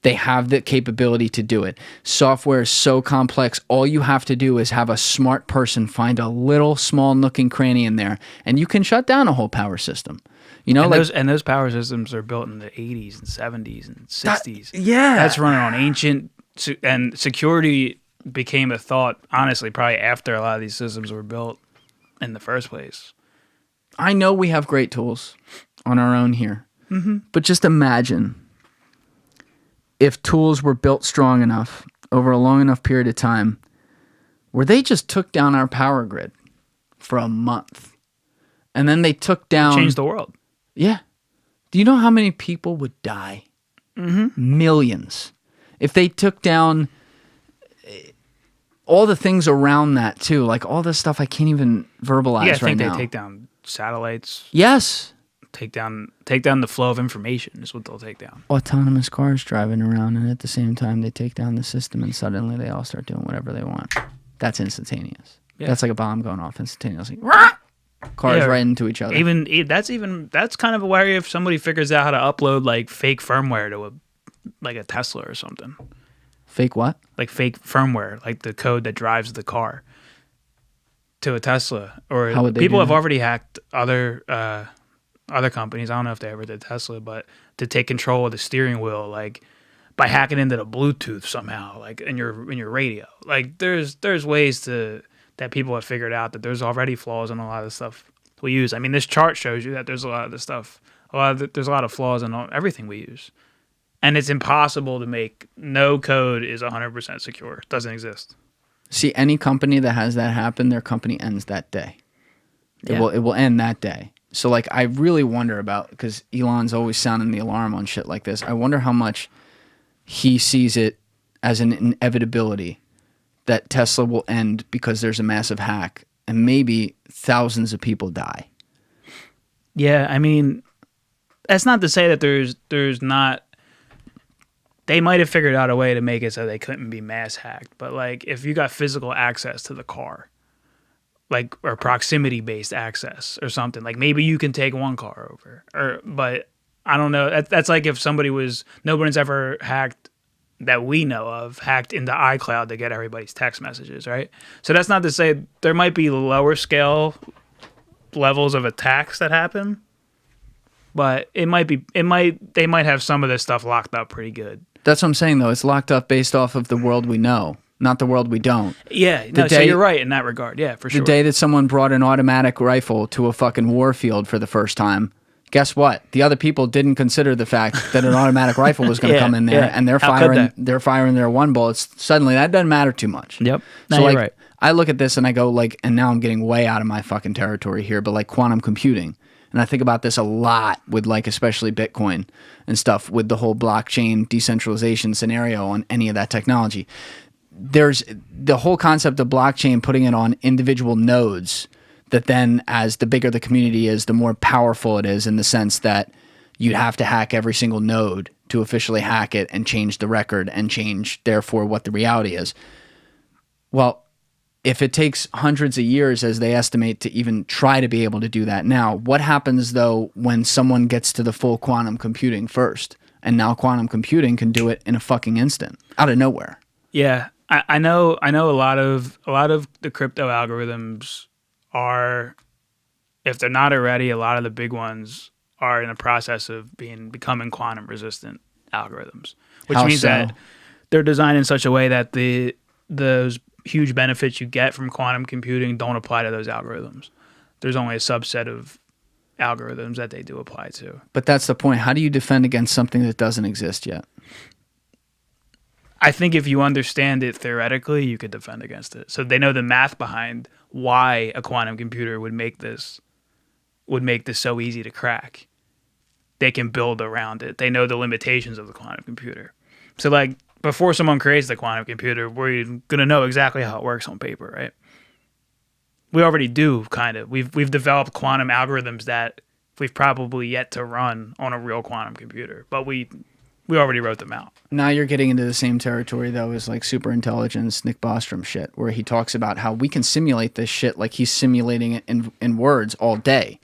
S1: They have the capability to do it. Software is so complex. All you have to do is have a smart person find a little small nook and cranny in there, and you can shut down a whole power system. You know,
S2: and those power systems are built in the 80s and 70s and 60s.
S1: Yeah.
S2: That's running on ancient, and security became a thought, honestly, probably after a lot of these systems were built in the first place.
S1: I know we have great tools on our own here, but just imagine if tools were built strong enough over a long enough period of time where they just took down our power grid for a month. And then they took down...
S2: Changed the world.
S1: Yeah. Do you know how many people would die? Millions. If they took down all the things around that too, like all this stuff I can't even verbalize
S2: Yeah, I think
S1: right now.
S2: they take down satellites.
S1: Yes.
S2: Take down the flow of information is what they'll take down.
S1: Autonomous cars driving around, and at the same time they take down the system, and suddenly they all start doing whatever they want. That's instantaneous.
S2: Yeah.
S1: That's like a bomb going off instantaneously. Cars
S2: Yeah.
S1: right into each other.
S2: That's kind of a worry if somebody figures out how to upload like fake firmware to a Tesla or something.
S1: Fake what?
S2: Like fake firmware, like the code that drives the car to a Tesla. Or
S1: How would they
S2: people
S1: do
S2: have
S1: that?
S2: already hacked other companies. I don't know if they ever did Tesla, but to take control of the steering wheel, like by hacking into the Bluetooth somehow, like in your radio. Like there's ways that people have figured out that there's already flaws in a lot of the stuff we use. I mean, this chart shows you that there's a lot of the stuff, there's a lot of flaws in everything we use. And it's impossible to make no code is 100% secure. It doesn't exist.
S1: See, any company that has that happen, their company ends that day.
S2: Yeah.
S1: It will end that day. So like I really wonder about, because Elon's always sounding the alarm on shit like this. I wonder how much he sees it as an inevitability that Tesla will end because there's a massive hack and maybe thousands of people die.
S2: Yeah, I mean, that's not to say that there's not. They might have figured out a way to make it so they couldn't be mass hacked, but like if you got physical access to the car, like or proximity based access or something, like maybe you can take one car over. But I don't know. That's like if nobody's ever hacked that we know of hacked into iCloud to get everybody's text messages, right? So that's not to say there might be lower scale levels of attacks that happen, but they might have some of this stuff locked up pretty good.
S1: That's what I'm saying, though. It's locked up based off of the world we know, not the world we don't.
S2: Yeah, so you're right in that regard. Yeah, for sure.
S1: The day that someone brought an automatic rifle to a fucking war field for the first time, guess what? The other people didn't consider the fact that an automatic rifle was going to come in there, and they're firing their one bullets. Suddenly, that doesn't matter too much.
S2: Yep.
S1: So
S2: No,
S1: like,
S2: you're right.
S1: I look at this and I go like, and now I'm getting way out of my fucking territory here, but like quantum computing. And I think about this a lot with like especially Bitcoin and stuff with the whole blockchain decentralization scenario on any of that technology. There's the whole concept of blockchain putting it on individual nodes that then as the bigger the community is, the more powerful it is in the sense that you'd have to hack every single node to officially hack it and change the record and change therefore what the reality is. Well, if it takes hundreds of years, as they estimate, to even try to be able to do that now, what happens, though, when someone gets to the full quantum computing first? And now quantum computing can do it in a fucking instant, out of nowhere.
S2: Yeah, I know a lot of the crypto algorithms are, if they're not already, a lot of the big ones are in the process of becoming quantum resistant algorithms, which
S1: How
S2: means
S1: so?
S2: that they're designed in such a way that those huge benefits you get from quantum computing don't apply to those algorithms. There's only a subset of algorithms that they do apply to.
S1: But that's the point. How do you defend against something that doesn't exist yet?
S2: I think if you understand it theoretically, you could defend against it. So they know the math behind why a quantum computer would make this so easy to crack. They can build around it. They know the limitations of the quantum computer. So like before someone creates the quantum computer, we're going to know exactly how it works on paper, right? We already do, kind of. We've developed quantum algorithms that we've probably yet to run on a real quantum computer, but we already wrote them out.
S1: Now you're getting into the same territory, though, as like super intelligence, Nick Bostrom shit, where he talks about how we can simulate this shit like he's simulating it in words all day.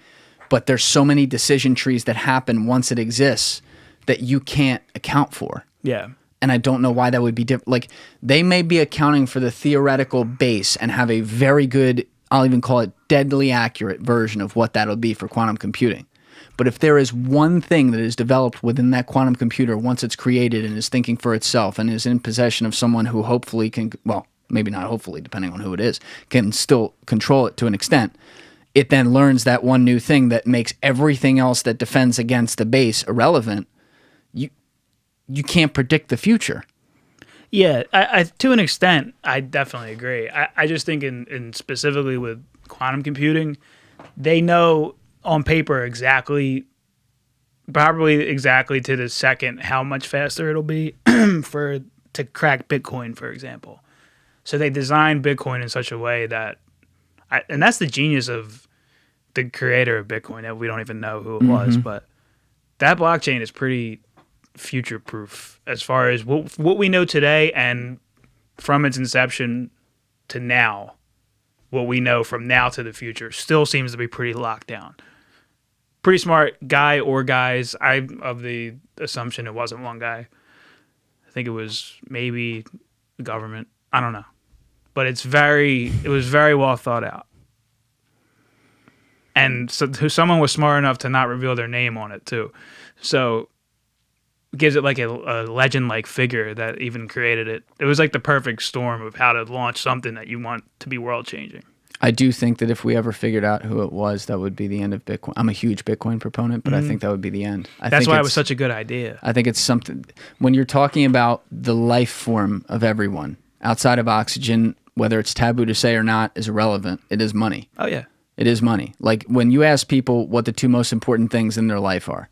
S1: But there's so many decision trees that happen once it exists that you can't account for.
S2: Yeah.
S1: And I don't know why that would be different. Like, they may be accounting for the theoretical base and have a very good, I'll even call it deadly accurate version of what that'll be for quantum computing. But if there is one thing that is developed within that quantum computer once it's created and is thinking for itself and is in possession of someone who hopefully can, well, maybe not hopefully, depending on who it is, can still control it to an extent. It then learns that one new thing that makes everything else that defends against the base irrelevant. You can't predict the future.
S2: Yeah, I to an extent, I definitely agree. I just think in specifically with quantum computing, they know on paper probably exactly to the second how much faster it'll be to crack Bitcoin, for example. So they designed Bitcoin in such a way that, and that's the genius of the creator of Bitcoin, that we don't even know who it was, but that blockchain is pretty future-proof as far as what we know today, and from its inception to now, what we know from now to the future still seems to be pretty locked down. Pretty smart guy or guys. I'm of the assumption it wasn't one guy. I think it was maybe the government. I don't know. But it was very well thought out. And so someone was smart enough to not reveal their name on it too. So it gives it like a legend-like figure that even created it. It was like the perfect storm of how to launch something that you want to be world-changing.
S1: I do think that if we ever figured out who it was, that would be the end of Bitcoin. I'm a huge Bitcoin proponent, but I think that would be the end.
S2: That's why it was such a good idea.
S1: I think it's something, when you're talking about the life form of everyone, outside of oxygen, whether it's taboo to say or not, is irrelevant. It is money.
S2: Oh, yeah.
S1: It is money. Like when you ask people what the two most important things in their life are,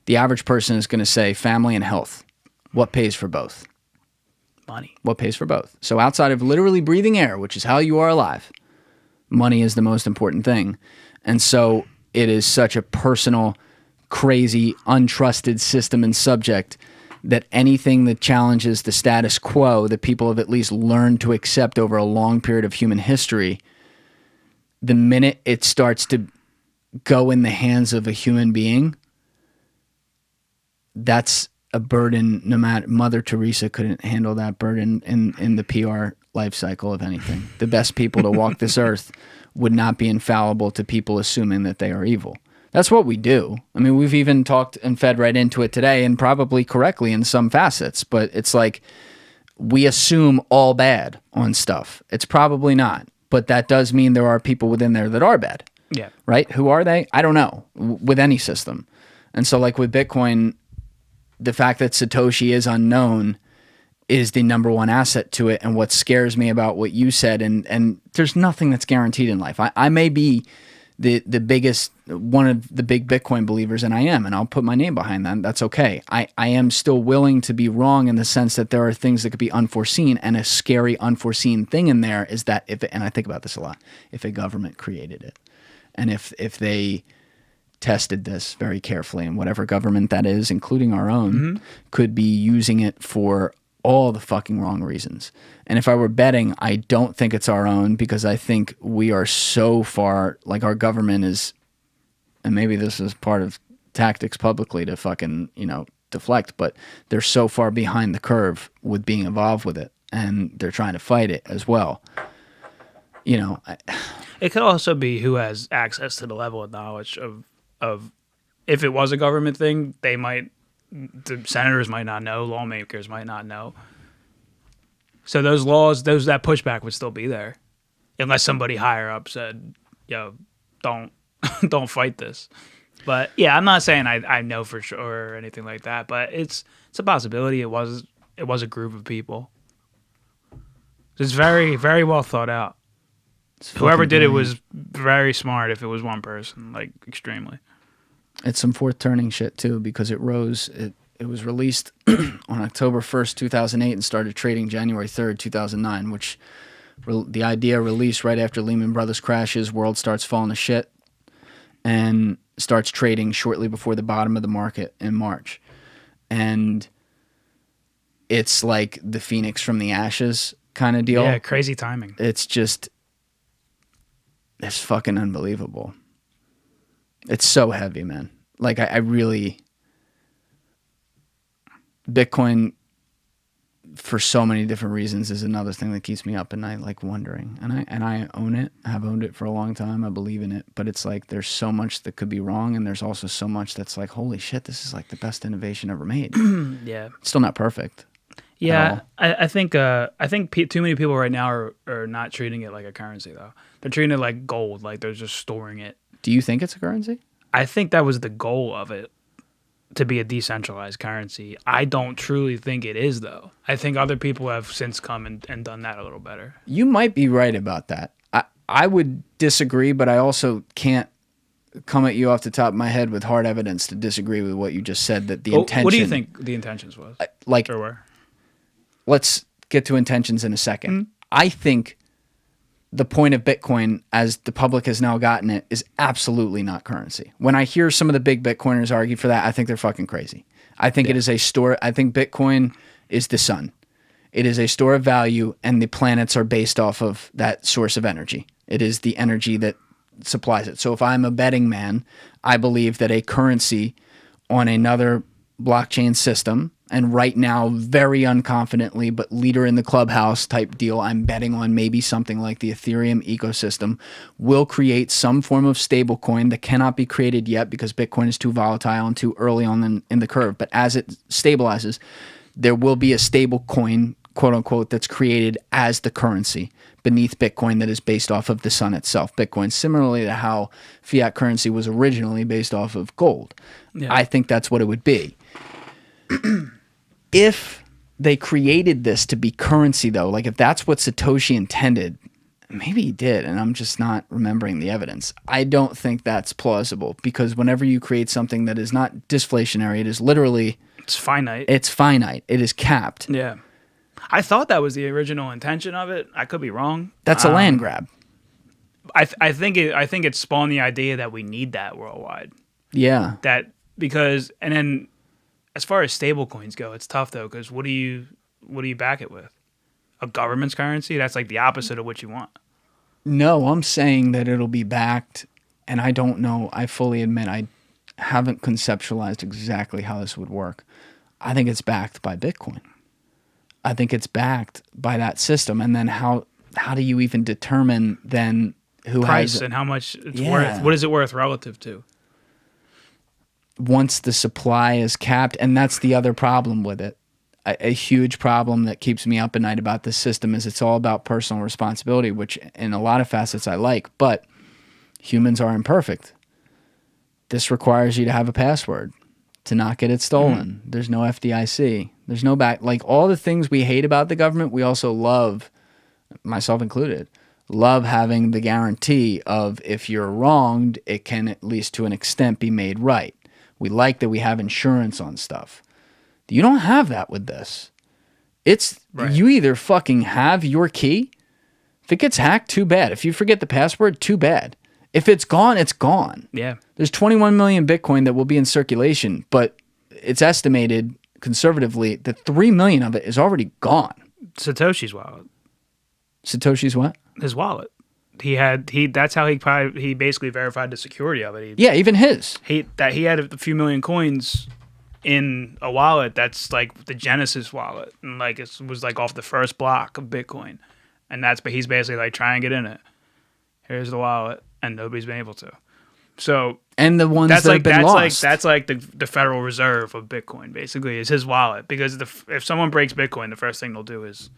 S1: the average person is going to say family and health. What pays for both?
S2: Money.
S1: What pays for both? So outside of literally breathing air, which is how you are alive, money is the most important thing. And so it is such a personal, crazy, untrusted system and subject that anything that challenges the status quo that people have at least learned to accept over a long period of human history, the minute it starts to go in the hands of a human being, that's a burden. No matter, Mother Teresa couldn't handle that burden in the PR life cycle of anything. The best people to walk this earth would not be infallible to people assuming that they are evil. That's what we do. I mean, we've even talked and fed right into it today, and probably correctly in some facets, but it's like we assume all bad on stuff. It's probably not, but that does mean there are people within there that are bad.
S2: Yeah.
S1: Right? Who are they? I don't know, with any system. And so like with Bitcoin, the fact that Satoshi is unknown is the number one asset to it. And what scares me about what you said, and there's nothing that's guaranteed in life. I may be the biggest, one of the big Bitcoin believers, and I am, and I'll put my name behind that. That's okay. I am still willing to be wrong in the sense that there are things that could be unforeseen, and a scary unforeseen thing in there is that and I think about this a lot, if a government created it, and if they tested this very carefully, and whatever government that is, including our own, could be using it for all the fucking wrong reasons. And if I were betting, I don't think it's our own, because I think we are so far, like our government is, and maybe this is part of tactics publicly to fucking, deflect, but they're so far behind the curve with being involved with it, and they're trying to fight it as well.
S2: It could also be who has access to the level of knowledge of if it was a government thing, the senators might not know, lawmakers might not know. So those laws, that pushback would still be there, unless somebody higher up said, "Yo, don't fight this." But yeah, I'm not saying I know for sure or anything like that, but it's a possibility. It was a group of people. It's very, very well thought out. Whoever did it was very smart. If it was one person, like extremely.
S1: It's some fourth turning shit too, because it was released on October 1st, 2008 and started trading January 3rd, 2009, which the idea released right after Lehman Brothers crashes, world starts falling to shit, and starts trading shortly before the bottom of the market in March. And it's like the phoenix from the ashes kind of deal.
S2: Yeah, crazy timing.
S1: It's fucking unbelievable. It's so heavy, man. Like I really, Bitcoin, for so many different reasons, is another thing that keeps me up at night, like wondering. And I own it. I have owned it for a long time. I believe in it. But it's like there's so much that could be wrong, and there's also so much that's like, holy shit, this is like the best innovation ever made.
S2: Yeah.
S1: It's still not perfect.
S2: Yeah, I think too many people right now are not treating it like a currency though. They're treating it like gold, like they're just storing it.
S1: Do you think it's a currency?
S2: I think that was the goal of it, to be a decentralized currency. I don't truly think it is though. I think other people have since come and done that a little better.
S1: You might be right about that. I would disagree, but I also can't come at you off the top of my head with hard evidence to disagree with what you just said, that the intention...
S2: What do you think the intentions was? Or were?
S1: Let's get to intentions in a second. I think the point of Bitcoin, as the public has now gotten it, is absolutely not currency. When I hear some of the big Bitcoiners argue for that, I think they're fucking crazy. I think it is a store. I think Bitcoin is the sun. It is a store of value, and the planets are based off of that source of energy. It is the energy that supplies it. So if I'm a betting man, I believe that a currency on another blockchain system, and right now very unconfidently, but leader in the clubhouse type deal, I'm betting on maybe something like the Ethereum ecosystem, will create some form of stable coin that cannot be created yet because Bitcoin is too volatile and too early on in the curve. But as it stabilizes, there will be a stable coin, quote unquote, that's created as the currency beneath Bitcoin that is based off of the sun itself. Bitcoin, similarly to how fiat currency was originally based off of gold. Yeah. I think that's what it would be. If they created this to be currency, though, like if that's what Satoshi intended, maybe he did, and I'm just not remembering the evidence. I don't think that's plausible, because whenever you create something that is not deflationary, it is literally...
S2: It's finite.
S1: It's finite. It is capped.
S2: Yeah. I thought that was the original intention of it. I could be wrong.
S1: That's a land grab.
S2: I think it spawned the idea that we need that worldwide.
S1: Yeah.
S2: And then as far as stable coins go, it's tough though, because what do you back it with? A government's currency? That's like the opposite of what you want.
S1: No, I'm saying that it'll be backed, and I don't know. I fully admit I haven't conceptualized exactly how this would work. I think it's backed by Bitcoin. I think it's backed by that system, and then how do you even determine then who
S2: price
S1: has
S2: and how much it's worth? What is it worth relative to?
S1: Once the supply is capped, and that's the other problem with it. A huge problem that keeps me up at night about this system is it's all about personal responsibility, which in a lot of facets I like, but humans are imperfect. This requires you to have a password to not get it stolen. There's no FDIC. There's no like all the things we hate about the government, we also love, myself included, love having the guarantee of if you're wronged, it can at least to an extent be made right. We like that we have insurance on stuff. You don't have that with this. It's right. You either fucking have your key. If it gets hacked, too bad. If you forget the password, too bad. If it's gone, it's gone.
S2: Yeah.
S1: There's 21 million Bitcoin that will be in circulation, but it's estimated conservatively that 3 million of it is already gone.
S2: Satoshi's wallet.
S1: Satoshi's what?
S2: His wallet. That's how he basically verified the security of it.
S1: Yeah, even his.
S2: He had a few million coins in a wallet that's like the Genesis wallet, and like it was like off the first block of Bitcoin, and he's basically like trying to get in it. Here's the wallet, and nobody's been able to. So
S1: and the ones that have been lost.
S2: That's like the Federal Reserve of Bitcoin, basically, is his wallet, because if someone breaks Bitcoin, the first thing they'll do is,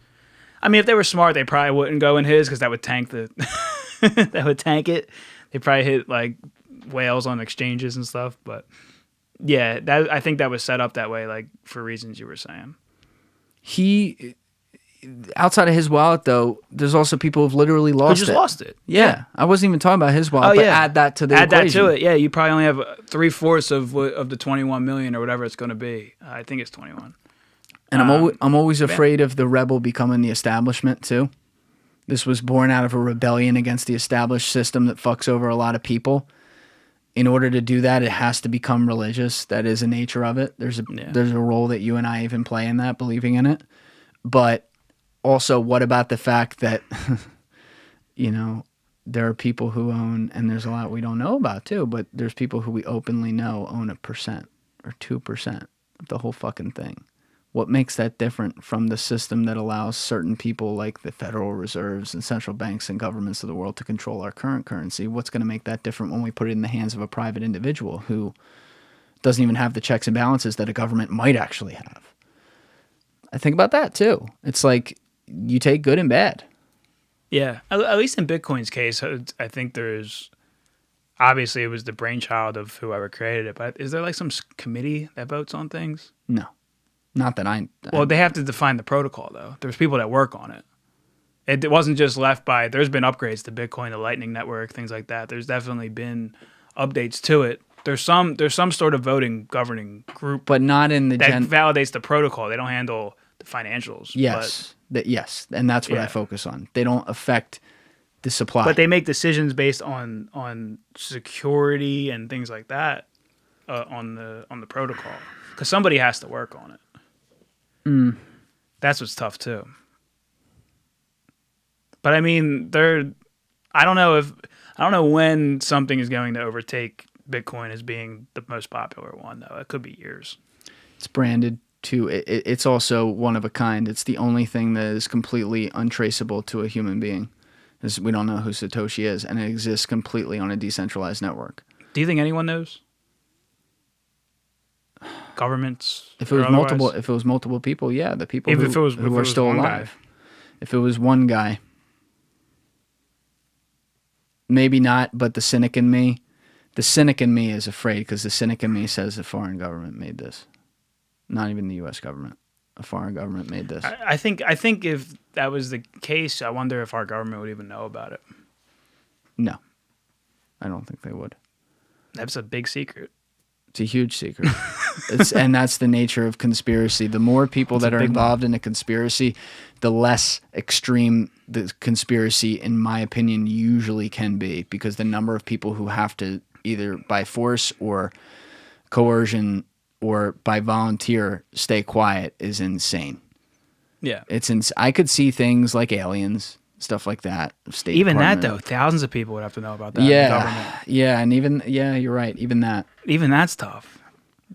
S2: I mean, if they were smart, they probably wouldn't go in his, because that would tank that would tank it. They probably hit like whales on exchanges and stuff, but yeah, I think that was set up that way, like for reasons you were saying.
S1: He, outside of his wallet though, there's also people who've literally lost it.
S2: Who just lost it.
S1: Yeah. I wasn't even talking about his wallet, but add that to the equation.
S2: Add that to it. Yeah, you probably only have 3/4 of the 21 million or whatever it's going to be. I think it's 21.
S1: And I'm always afraid of the rebel becoming the establishment too. This was born out of a rebellion against the established system that fucks over a lot of people. In order to do that, it has to become religious. That is the nature of it. There's a role that you and I even play in that, believing in it. But also, what about the fact that, there are people who own, and there's a lot we don't know about too, but there's people who we openly know own 1% or 2% of the whole fucking thing. What makes that different from the system that allows certain people like the Federal Reserves and central banks and governments of the world to control our current currency? What's going to make that different when we put it in the hands of a private individual who doesn't even have the checks and balances that a government might actually have? I think about that too. It's like you take good and bad.
S2: Yeah, at least in Bitcoin's case, I think there's obviously it was the brainchild of whoever created it. But is there like some committee that votes on things?
S1: No, not that I.
S2: Well, they have to define the protocol though. There's people that work on it. It wasn't just left by. There's been upgrades to Bitcoin, the Lightning Network, things like that. There's definitely been updates to it. There's some sort of voting governing group,
S1: but not in the
S2: that validates the protocol. They don't handle the financials.
S1: Yes, yes, and that's what I focus on. They don't affect the supply,
S2: but they make decisions based on security and things like that on the protocol, because somebody has to work on it. That's what's tough too. But I mean, I don't know when something is going to overtake Bitcoin as being the most popular one, though. It could be years.
S1: It's branded to. It's also one of a kind. It's the only thing that is completely untraceable to a human being. We don't know who Satoshi is, and it exists completely on a decentralized network.
S2: Do you think anyone knows? Governments?
S1: If it was multiple people, yeah, the people who are still alive. If it was one guy. Maybe not, but the cynic in me is afraid, because the cynic in me says a foreign government made this. Not even the U.S. government. A foreign government made this.
S2: I think if that was the case, I wonder if our government would even know about it.
S1: No. I don't think they would.
S2: That's a big secret.
S1: It's a huge secret. And that's the nature of conspiracy. The more people that are involved in a conspiracy, the less extreme the conspiracy, in my opinion, usually can be, because the number of people who have to either by force or coercion or by volunteer stay quiet is insane.
S2: Yeah.
S1: I could see things like aliens, stuff like that. State
S2: even
S1: Department.
S2: that, though, thousands of people would have to know about that.
S1: Yeah. Yeah, and you're right. Even that's
S2: tough.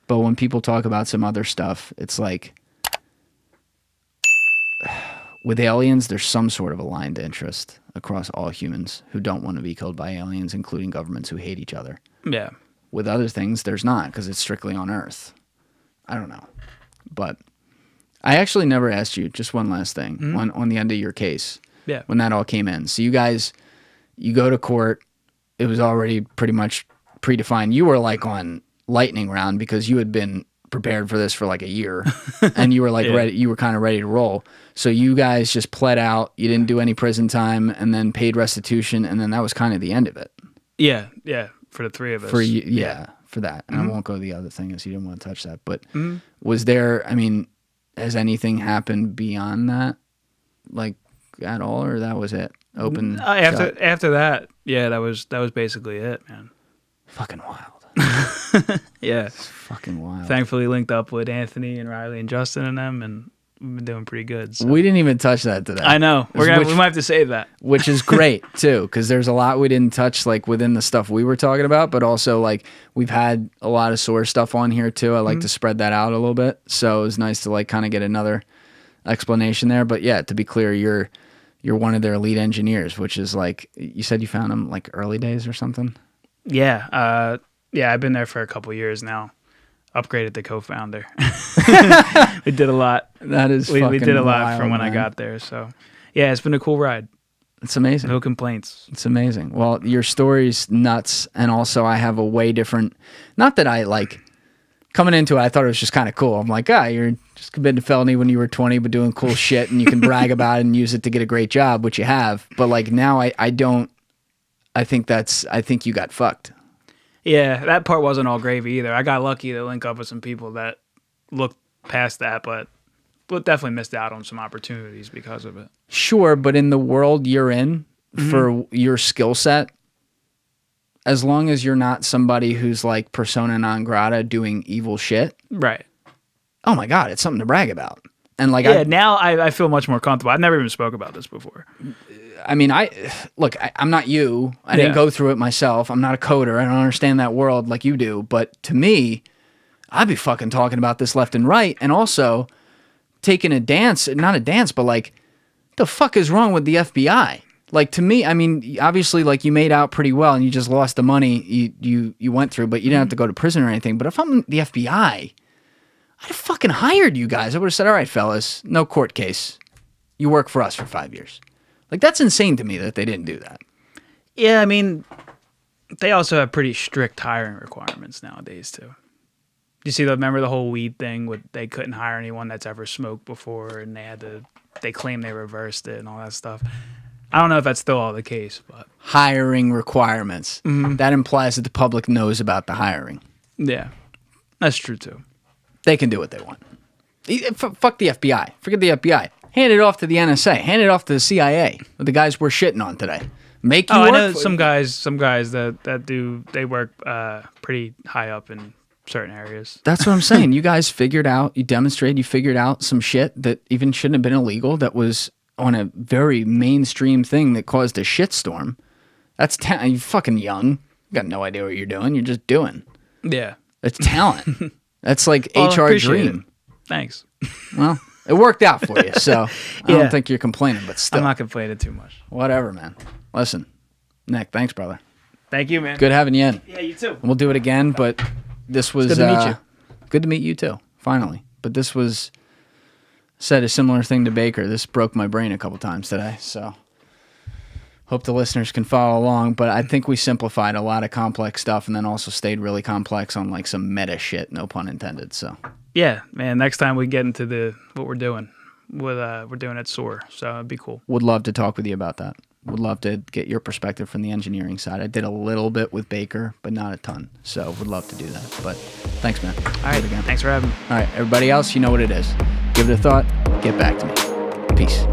S1: But when people talk about some other stuff, it's like, with aliens, there's some sort of aligned interest across all humans who don't want to be killed by aliens, including governments who hate each other.
S2: Yeah.
S1: With other things, there's not, because it's strictly on Earth. I don't know. But I actually never asked you, just one last thing, on the end of your case.
S2: Yeah.
S1: When that all came in. So you go to court. It was already pretty much predefined. You were like on lightning round, because you had been prepared for this for like a year, and you were like ready. You were kind of ready to roll. So you guys just pled out. You didn't do any prison time, and then paid restitution, and then that was kind of the end of it.
S2: Yeah, for the three of us.
S1: For you, for that. And I won't go to the other thing, as you didn't want to touch that. But was there? I mean, has anything happened beyond that, like at all, or that was it? Open
S2: after that, yeah, that was basically it, man.
S1: Fucking wild.
S2: Yeah,
S1: it's fucking wild.
S2: Thankfully linked up with Anthony and Riley and Justin and them, and we've been doing pretty good. So.
S1: We didn't even touch that today.
S2: I know. We might have to save that.
S1: Which is great too, because there's a lot we didn't touch, like within the stuff we were talking about, but also like we've had a lot of sore stuff on here too. I like to spread that out a little bit, so it was nice to like kind of get another explanation there. But yeah, to be clear, you're one of their lead engineers, which is like, you said you found them like early days or something.
S2: Yeah. I've been there for a couple years now. Upgraded the co-founder. We did a lot.
S1: That is
S2: we did a lot
S1: wild,
S2: from when
S1: man.
S2: I got there. So yeah, it's been a cool ride.
S1: It's amazing.
S2: No complaints.
S1: It's amazing. Well, your story's nuts, and also I have a way different. Not that I like coming into it. I thought it was just kind of cool. I'm like, you're just committed to felony when you were 20, but doing cool shit, and you can brag about it and use it to get a great job, which you have. But like now, I don't. I think you got fucked.
S2: Yeah, that part wasn't all gravy either. I got lucky to link up with some people that looked past that, but definitely missed out on some opportunities because of it.
S1: Sure, but in the world you're in, for your skill set, as long as you're not somebody who's like persona non grata doing evil shit,
S2: right?
S1: Oh my God, it's something to brag about. And like,
S2: now I feel much more comfortable. I've never even spoke about this before.
S1: I mean, I'm not you. I didn't go through it myself. I'm not a coder. I don't understand that world like you do. But to me, I'd be fucking talking about this left and right, and also taking not a dance, but like, the fuck is wrong with the FBI? Like, to me, I mean, obviously, like, you made out pretty well, and you just lost the money you went through, but you didn't have to go to prison or anything. But if I'm the FBI, I'd have fucking hired you guys. I would have said, all right, fellas, no court case. You work for us for 5 years. Like, that's insane to me that they didn't do that.
S2: Yeah, I mean, they also have pretty strict hiring requirements nowadays too. You see, remember the whole weed thing with they couldn't hire anyone that's ever smoked before, and they claim they reversed it and all that stuff. I don't know if that's still all the case, but
S1: Hiring requirements. That implies that the public knows about the hiring.
S2: yeah, that's true too.
S1: They can do what they want. Fuck the FBI. Forget the FBI. Hand it off to the NSA. Hand it off to the CIA. The guys we're shitting on today. Make you
S2: I
S1: work
S2: know
S1: for-
S2: some guys that do. They work pretty high up in certain areas.
S1: That's what I'm saying. You guys figured out, you figured out some shit that even shouldn't have been illegal, that was on a very mainstream thing that caused a shitstorm. That's you're fucking young. You got no idea what you're doing. You're just doing.
S2: Yeah,
S1: It's talent. That's like
S2: Well, I
S1: HR
S2: appreciate
S1: dream.
S2: it. Thanks.
S1: Well, it worked out for you, so I
S2: Yeah.
S1: don't think you're complaining, but still.
S2: I'm not complaining too much.
S1: Whatever, man. Listen, Nick, thanks, brother.
S2: Thank you, man.
S1: Good having you in.
S2: Yeah, you too.
S1: We'll do it again, but this was
S2: good to meet you.
S1: Good to meet you too, finally. But this was said a similar thing to Baker. This broke my brain a couple times today, so hope the listeners can follow along. But I think we simplified a lot of complex stuff and then also stayed really complex on like some meta shit, no pun intended. So
S2: Yeah, man. Next time we get into what we're doing, we're doing it SOAR, so it'd be cool.
S1: would love to talk with you about that. Would love to get your perspective from the engineering side. I did a little bit with Baker, but not a ton. So would love to do that. But thanks, man.
S2: All right,
S1: again.
S2: thanks for having me.
S1: All right, everybody else, you know what it is. Give it a thought. Get back to me. Peace.